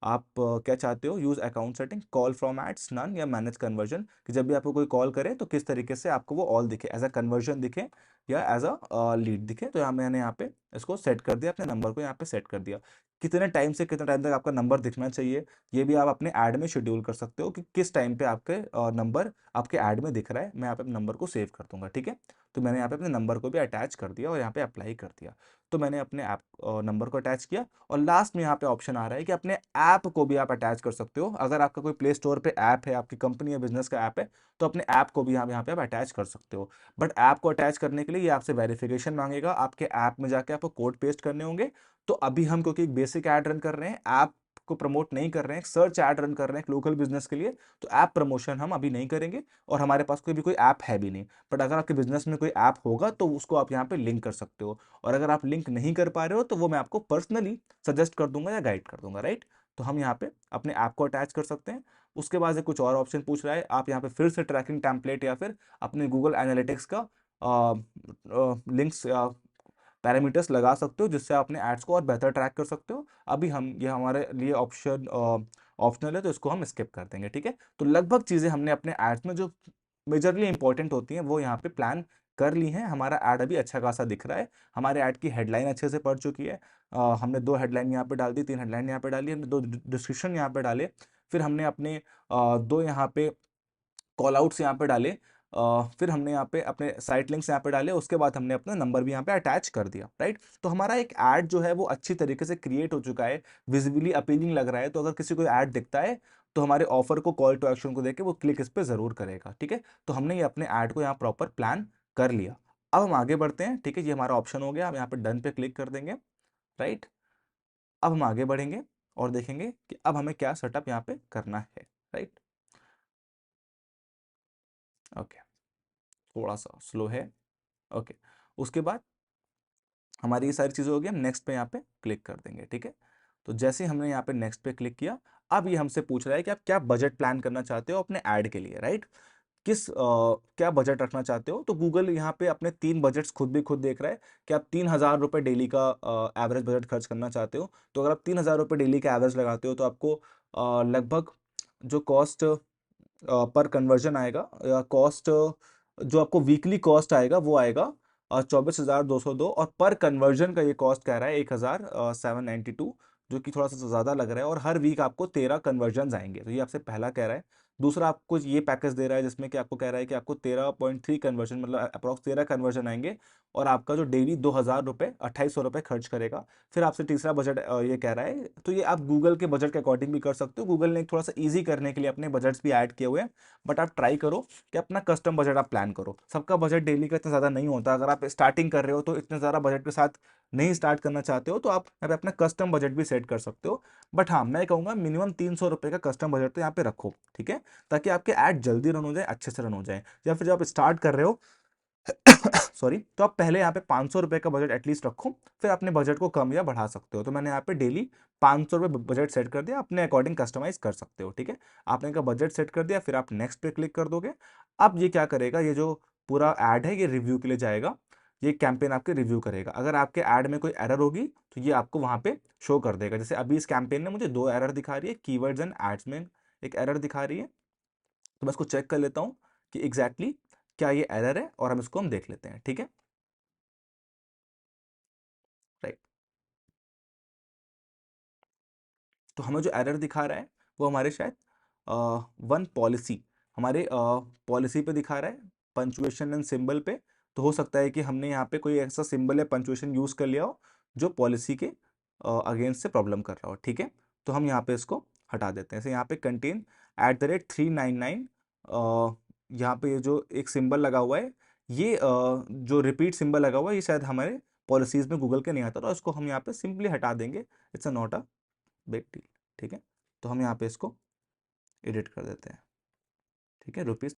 आप क्या चाहते हो, use account setting, call from ads, none या मैनेज कन्वर्जन, कि जब भी आपको कोई कॉल करे तो किस तरीके से आपको वो ऑल दिखे, एज अ कन्वर्जन दिखे या एज अ लीड दिखे। तो यहाँ मैंने यहाँ पे इसको सेट कर दिया, अपने नंबर को यहाँ पे सेट कर दिया। कितने टाइम से कितने टाइम तक आपका नंबर दिखना चाहिए, ये भी आप अपने ऐड में शेड्यूल कर सकते हो कि किस टाइम पे आपके नंबर आपके ऐड में दिख रहा है। मैं यहाँ पे अपने नंबर को सेव कर दूंगा, ठीक है। तो मैंने यहाँ पे अपने नंबर को भी अटैच कर दिया और यहाँ पे अप्लाई कर दिया। तो मैंने अपने ऐप नंबर को अटैच किया और लास्ट में यहाँ पे ऑप्शन आ रहा है कि अपने ऐप को भी आप अटैच कर सकते हो। अगर आपका कोई प्ले स्टोर पे ऐप है, आपकी कंपनी या बिजनेस का ऐप है, तो अपने ऐप को भी यहाँ पे आप अटैच कर सकते हो। बट ऐप को अटैच करने के लिए ये आपसे वेरिफिकेशन मांगेगा, आपके ऐप में जाके आपको कोड पेस्ट करने होंगे। तो अभी हम क्योंकि एक बेसिक ऐड रन कर रहे हैं, ऐप को प्रमोट नहीं कर रहे हैं, सर्च ऐड रन कर रहे हैं लोकल बिजनेस के लिए, तो ऐप प्रमोशन हम अभी नहीं करेंगे और हमारे पास कोई ऐप है भी नहीं। बट अगर आपके बिजनेस में कोई ऐप होगा तो उसको आप यहाँ पे लिंक कर सकते हो, और अगर आप लिंक नहीं कर पा रहे हो तो वो मैं आपको पर्सनली सजेस्ट कर दूंगा या गाइड कर दूंगा, राइट। तो हम यहाँ पे अपने ऐप को अटैच कर सकते हैं। उसके बाद से कुछ और ऑप्शन पूछ रहा है, आप यहाँ पे फिर से ट्रैकिंग टेम्पलेट या फिर अपने गूगल एनालिटिक्स का लिंक्स या पैरामीटर्स लगा सकते हो, जिससे आप अपने एड्स को और बेहतर ट्रैक कर सकते हो। अभी हम ये हमारे लिए ऑप्शन ऑप्शनल है, तो इसको हम स्किप कर देंगे, ठीक है। तो लगभग चीज़ें हमने अपने एड्स में जो मेजरली इंपॉर्टेंट होती हैं वो यहाँ पे प्लान कर ली हैं। हमारा ऐड अभी अच्छा खासा दिख रहा है, हमारे ऐड की हेडलाइन अच्छे से पड़ चुकी है। हमने 2 हेडलाइन यहाँ पे डाल दी, 3 हेडलाइन यहाँ पे डाली, हमने 2 डिस्क्रिप्शन यहाँ पे डाले, फिर हमने अपने 2 यहाँ पे कॉल आउट्स यहाँ पे डाले, फिर हमने यहाँ पे अपने साइट लिंक्स यहाँ पे डाले, उसके बाद हमने अपना नंबर भी यहाँ पे अटैच कर दिया, राइट। तो हमारा एक ऐड जो है वो अच्छी तरीके से क्रिएट हो चुका है, विजिबली अपीलिंग लग रहा है। तो अगर किसी को ऐड दिखता है तो हमारे ऑफर को, कॉल टू एक्शन को देख के वो क्लिक इस पे जरूर करेगा, ठीक है। तो हमने ये अपने ऐड को यहाँ प्रॉपर प्लान कर लिया। अब हम आगे बढ़ते हैं, ठीक है। ये हमारा ऑप्शन हो गया, हम यहाँ पे डन पे क्लिक कर देंगे, राइट। अब हम आगे बढ़ेंगे और देखेंगे कि अब हमें क्या सेटअप यहाँ पे करना है, राइट। ओके, थोड़ा सा स्लो है। ओके, उसके बाद हमारी ये सारी चीज़ें हो गई, हम नेक्स्ट पे यहाँ पे क्लिक कर देंगे, ठीक है। तो जैसे ही हमने यहाँ पे नेक्स्ट पे क्लिक किया, अब ये हमसे पूछ रहा है कि आप क्या बजट प्लान करना चाहते हो अपने ऐड के लिए, राइट। क्या बजट रखना चाहते हो। तो गूगल यहाँ पे अपने 3 बजट्स खुद देख रहा है कि आप 3,000 रुपये डेली का एवरेज बजट खर्च करना चाहते हो। तो अगर आप 3,000 रुपये डेली का एवरेज लगाते हो तो आपको लगभग जो कॉस्ट पर कन्वर्जन आएगा, या कॉस्ट जो आपको वीकली कॉस्ट आएगा वो आएगा 24,202, और पर कन्वर्जन का ये कॉस्ट कह रहा है 1,792, जो कि थोड़ा सा ज़्यादा लग रहा है। और हर वीक आपको 13 कन्वर्जन आएंगे, तो ये आपसे पहला कह रहा है। दूसरा आपको ये पैकेज दे रहा है जिसमें कि आपको कह रहा है कि आपको 13.3 कन्वर्जन, मतलब अप्रॉक्स 13 कन्वर्जन आएंगे, और आपका जो डेली 2,000 रुपये 2,800 रुपये खर्च करेगा। फिर आपसे तीसरा बजट ये कह रहा है, तो ये आप गूगल के बजट के अकॉर्डिंग भी कर सकते हो। गूगल ने थोड़ा सा ईजी करने के लिए अपने बजट्स भी ऐड किए हुए हैं, बट आप ट्राई करो कि अपना कस्टम बजट आप प्लान करो। सबका बजट डेली का इतना ज़्यादा नहीं होता, अगर आप स्टार्टिंग कर रहे हो तो इतने ज़्यादा बजट के साथ नहीं स्टार्ट करना चाहते हो तो आप यहाँ पे अपना कस्टम बजट भी सेट कर सकते हो। बट हाँ, मैं कहूँगा मिनिमम 300 रुपये का कस्टम बजट तो यहाँ पे रखो, ठीक है, ताकि आपके ऐड जल्दी रन हो जाए, अच्छे से रन हो जाए। या फिर जब आप स्टार्ट कर रहे हो सॉरी, तो आप पहले यहाँ पे 500 रुपये का बजट एटलीस्ट रखो, फिर अपने बजट को कम या बढ़ा सकते हो। तो मैंने यहाँ पे डेली 500 रुपये बजट सेट कर दिया, अपने अकॉर्डिंग कस्टमाइज कर सकते हो, ठीक है। आपने का बजट सेट कर दिया, फिर आप नेक्स्ट पे क्लिक कर दोगे। अब ये क्या करेगा, ये जो पूरा ऐड है ये रिव्यू के लिए जाएगा, ये कैंपेन आपके रिव्यू करेगा। अगर आपके ऐड में कोई एरर होगी तो ये आपको वहाँ पे शो कर देगा। जैसे अभी इस कैंपेन ने मुझे 2 एरर दिखा रही है, कीवर्ड्स एंड एड्स में एक एरर दिखा रही है। तो मैं इसको चेक कर लेता हूँ कि एग्जैक्टली क्या ये एरर है, और हम इसको देख लेते हैं, ठीक है, राइट। तो हमें जो एरर दिखा रहा है वो हमारे शायद वन पॉलिसी, हमारे पॉलिसी पे दिखा रहा है, पंचुएशन एंड सिंबल पे। तो हो सकता है कि हमने यहाँ पे कोई ऐसा सिंबल या पंचुएशन यूज़ कर लिया हो जो पॉलिसी के अगेंस्ट से प्रॉब्लम कर रहा हो, ठीक है। तो हम यहाँ पे इसको हटा देते हैं। जैसे यहाँ पे कंटेन @399, यहाँ पे ये जो एक सिंबल लगा हुआ है, ये जो रिपीट सिंबल लगा हुआ है, ये शायद हमारे पॉलिसीज़ में गूगल के नहीं आता, तो इसको हम यहाँ पे सिंपली हटा देंगे। It's a not a big deal, ठीक है। तो हम यहाँ पे इसको एडिट कर देते हैं, ठीक है, रुपीज़।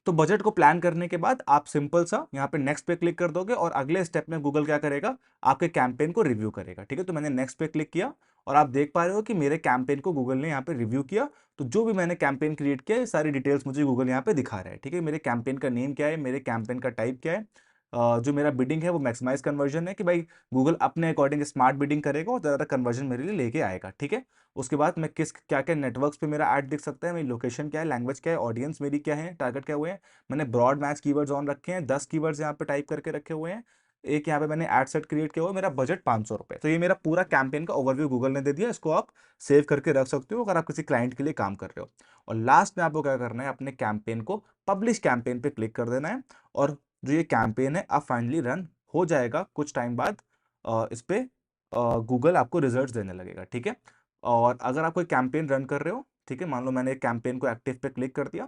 तो बजट को प्लान करने के बाद आप सिंपल सा यहाँ पे नेक्स्ट पे क्लिक कर दोगे, और अगले स्टेप में गूगल क्या करेगा, आपके कैंपेन को रिव्यू करेगा, ठीक है। तो मैंने नेक्स्ट पे क्लिक किया और आप देख पा रहे हो कि मेरे कैंपेन को गूगल ने यहाँ पे रिव्यू किया। तो जो भी मैंने कैंपेन क्रिएट किया है सारी डिटेल्स मुझे गूगल यहाँ पे दिखा रहा है, ठीक है। मेरे कैंपेन का नेम क्या है, मेरे कैंपेन का टाइप क्या है, जो मेरा बिडिंग है वो मैक्सिमाइज कन्वर्जन है, कि भाई गूगल अपने अकॉर्डिंग स्मार्ट बिडिंग करेगा और ज़्यादा कन्वर्जन मेरे लिए लेके आएगा, ठीक है। उसके बाद मैं किस क्या क्या नेटवर्क्स पे मेरा ऐड दिख सकता है, मेरी लोकेशन क्या है, लैंग्वेज क्या है, ऑडियंस मेरी क्या है, टारगेट क्या हुए हैं। मैंने ब्रॉड मैच कीवर्ड्स ऑन रखे हैं, 10 कीवर्ड्स यहाँ पे टाइप करके रखे हुए हैं। एक यहाँ पे मैंने एड सेट क्रिएट किया हुआ, मेरा बजट 500 रुपये। तो ये मेरा पूरा कैंपेन का ओवरव्यू गूगल ने दे दिया, इसको आप सेव करके रख सकते हो अगर आप किसी क्लाइंट के लिए काम कर रहे हो। और लास्ट में आपको क्या करना है, अपने कैंपेन को पब्लिश कैंपेन पे क्लिक कर देना है, और जो ये कैंपेन है अब फाइनली रन हो जाएगा। कुछ टाइम बाद इस पे गूगल आपको रिजल्ट्स देने लगेगा, ठीक है। और अगर आप कोई कैंपेन रन कर रहे हो, ठीक है, मान लो मैंने एक कैंपेन को एक्टिव पे क्लिक कर दिया,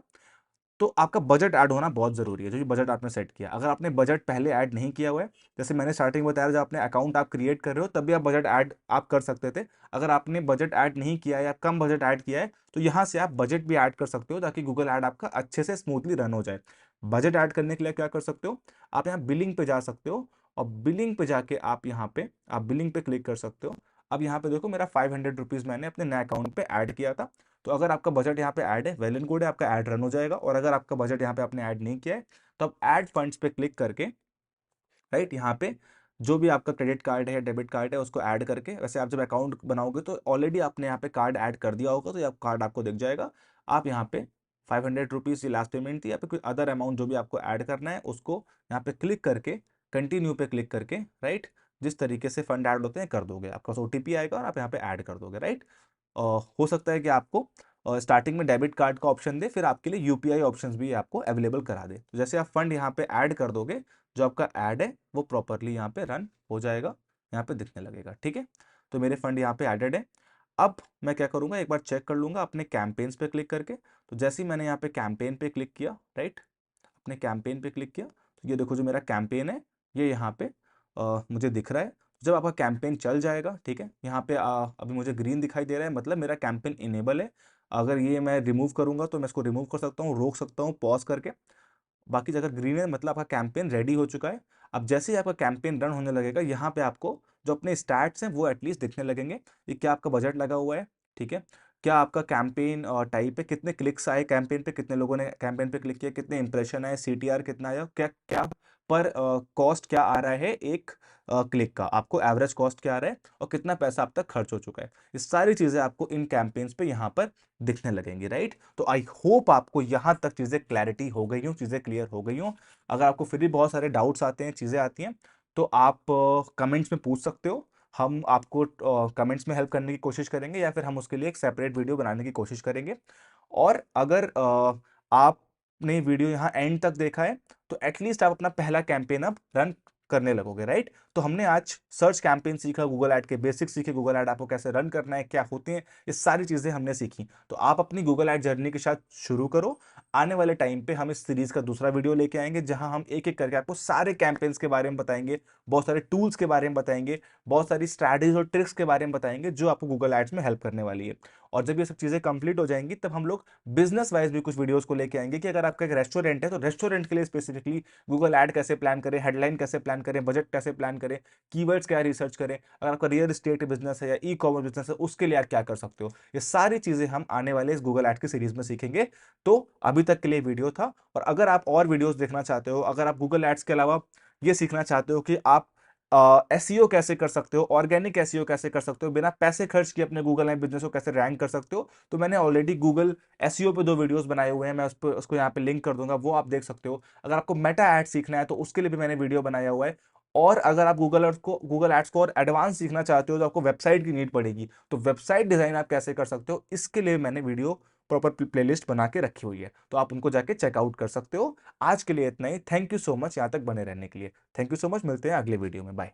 तो आपका बजट ऐड होना बहुत ज़रूरी है, जो भी बजट आपने सेट किया। अगर आपने बजट पहले ऐड नहीं किया हुआ है, जैसे मैंने स्टार्टिंग में बताया, जब आपने अकाउंट आप क्रिएट कर रहे हो तब भी आप बजट ऐड आप कर सकते थे। अगर आपने बजट ऐड नहीं किया है या कम बजट ऐड किया है, तो यहाँ से आप बजट भी ऐड कर सकते हो, ताकि गूगल ऐड आपका अच्छे से स्मूथली रन हो जाए। बजट ऐड करने के लिए क्या कर सकते हो, आप यहाँ बिलिंग पे जा सकते हो, और बिलिंग पे जाके आप बिलिंग पे क्लिक कर सकते हो। अब यहाँ पे देखो, मेरा 500 रुपीज़ मैंने अपने नए अकाउंट पे ऐड किया था। तो अगर आपका बजट यहाँ पे ऐड है, वेल एंड गुड है, आपका ऐड रन हो जाएगा। और अगर आपका बजट यहाँ पे आपने ऐड नहीं किया है, तो आप ऐड फंड्स पे क्लिक करके, राइट, यहाँ पे जो भी आपका क्रेडिट कार्ड है या डेबिट कार्ड है उसको ऐड करके, वैसे आप जब अकाउंट बनाओगे तो ऑलरेडी आपने यहाँ पे कार्ड ऐड कर दिया होगा, तो ये कार्ड आपको दिख जाएगा। आप यहाँ पे 500 रुपीज़ की लास्ट पेमेंट थी, या फिर कोई अदर अमाउंट जो भी आपको ऐड करना है उसको यहाँ पे क्लिक करके, कंटिन्यू पे क्लिक करके, राइट, जिस तरीके से फंड ऐड होते हैं कर दोगे। आपका ओटीपी आएगा और आप यहाँ पे ऐड कर दोगे, राइट। हो सकता है कि आपको स्टार्टिंग में डेबिट कार्ड का ऑप्शन दे, फिर आपके लिए यूपीआई ऑप्शंस भी आपको अवेलेबल करा दे। तो जैसे आप फंड यहाँ पे ऐड कर दोगे, जो आपका ऐड है वो प्रॉपरली यहाँ पे रन हो जाएगा, यहाँ पे दिखने लगेगा, ठीक है। तो मेरे फंड यहाँ पे एडेड है। अब मैं क्या करूँगा, एक बार चेक कर लूँगा अपने कैंपेन्स पे क्लिक करके। तो जैसे ही मैंने यहाँ पे कैंपेन पे क्लिक किया, राइट, अपने कैंपेन पे क्लिक किया, तो ये देखो जो मेरा कैंपेन है ये यहाँ पे मुझे दिख रहा है। जब आपका कैंपेन चल जाएगा, ठीक है, यहाँ पे अभी मुझे ग्रीन दिखाई दे रहा है, मतलब मेरा कैंपेन इनेबल है। अगर ये मैं रिमूव करूंगा तो मैं इसको रिमूव कर सकता हूँ, रोक सकता हूँ पॉज करके। बाकी जगह ग्रीन है, मतलब आपका कैंपेन रेडी हो चुका है। अब जैसे ही आपका कैंपेन रन होने लगेगा, यहाँ पे आपको जो अपने स्टैट्स हैं वो एटलीस्ट दिखने लगेंगे। ये क्या आपका बजट लगा हुआ है, ठीक है, क्या आपका कैंपेन टाइप है, कितने क्लिक्स आए कैंपेन पे, कितने लोगों ने कैंपेन पे क्लिक किया, कितने इंप्रेशन आए, सीटीआर कितना आया, क्या क्या पर कॉस्ट क्या आ रहा है एक क्लिक का, आपको एवरेज कॉस्ट क्या आ रहा है, और कितना पैसा अब तक खर्च हो चुका है। ये सारी चीजें आपको इन कैंपेन्स पे यहाँ पर दिखने लगेंगी, राइट। तो आई होप आपको यहाँ तक चीजें क्लैरिटी हो गई हो, चीजें क्लियर हो गई हो। अगर आपको फिर भी बहुत सारे डाउट्स आते हैं, चीजें आती हैं, तो आप कमेंट्स में पूछ सकते हो। हम आपको कमेंट्स में हेल्प करने की कोशिश करेंगे, या फिर हम उसके लिए एक सेपरेट वीडियो बनाने की कोशिश करेंगे। और अगर आपने वीडियो यहाँ एंड तक देखा है, तो एटलीस्ट आप अपना पहला कैंपेन अब रन करने लगोगे, राइट। तो हमने आज सर्च कैंपेन सीखा, गूगल ऐड के बेसिक्स सीखे, गूगल ऐड आपको कैसे रन करना है, क्या होते हैं, ये सारी चीजें हमने सीखी। तो आप अपनी गूगल ऐड जर्नी के साथ शुरू करो। आने वाले टाइम पे हम इस सीरीज का दूसरा वीडियो लेके आएंगे, जहां हम एक एक करके आपको सारे कैंपेन्स के बारे में बताएंगे, बहुत सारे टूल्स के बारे में बताएंगे, बहुत सारी स्ट्रैटेजीज और ट्रिक्स के बारे में बताएंगे, जो आपको गूगल एड्स में हेल्प करने वाली है। और जब ये सब चीजें कंप्लीट हो जाएंगी, तब हम लोग बिजनेस वाइज भी कुछ वीडियोस को लेके आएंगे, कि अगर आपका एक रेस्टोरेंट है तो रेस्टोरेंट के लिए स्पेसिफिकली गूगल ऐड कैसे प्लान करें, हेडलाइन कैसे प्लान करें, बजट कैसे प्लान करें, कीवर्ड्स क्या रिसर्च करें। अगर आपका रियल एस्टेट बिजनेस है या ई कॉमर्स बिजनेस है, उसके लिए आप क्या कर सकते हो, ये सारी चीजें हम आने वाले इस गूगल ऐड की सीरीज में सीखेंगे। तो अभी तक के लिए वीडियो था। और अगर आप और वीडियोस देखना चाहते हो, अगर आप गूगल एड्स के अलावा ये सीखना चाहते हो कि आप एसईओ कैसे कर सकते हो, ऑर्गेनिक एसईओ कैसे कर सकते हो, बिना पैसे खर्च किए अपने गूगल एंड बिजनेस को कैसे रैंक कर सकते हो, तो मैंने ऑलरेडी गूगल एसईओ पे 2 वीडियोस बनाए हुए हैं, मैं उस पर उसको यहाँ पे लिंक कर दूंगा, वो आप देख सकते हो। अगर आपको मेटा एड सीखना है तो उसके लिए भी मैंने वीडियो बनाया हुआ है। और अगर आप गूगल एड्स को और एडवांस सीखना चाहते हो, तो आपको वेबसाइट की नीड पड़ेगी, तो वेबसाइट डिजाइन आप कैसे कर सकते हो, इसके लिए मैंने वीडियो प्रॉपर प्लेलिस्ट बना के रखी हुई है, तो आप उनको जाके चेकआउट कर सकते हो। आज के लिए इतना ही। थैंक यू सो मच यहाँ तक बने रहने के लिए। थैंक यू सो मच, मिलते हैं अगले वीडियो में, बाय।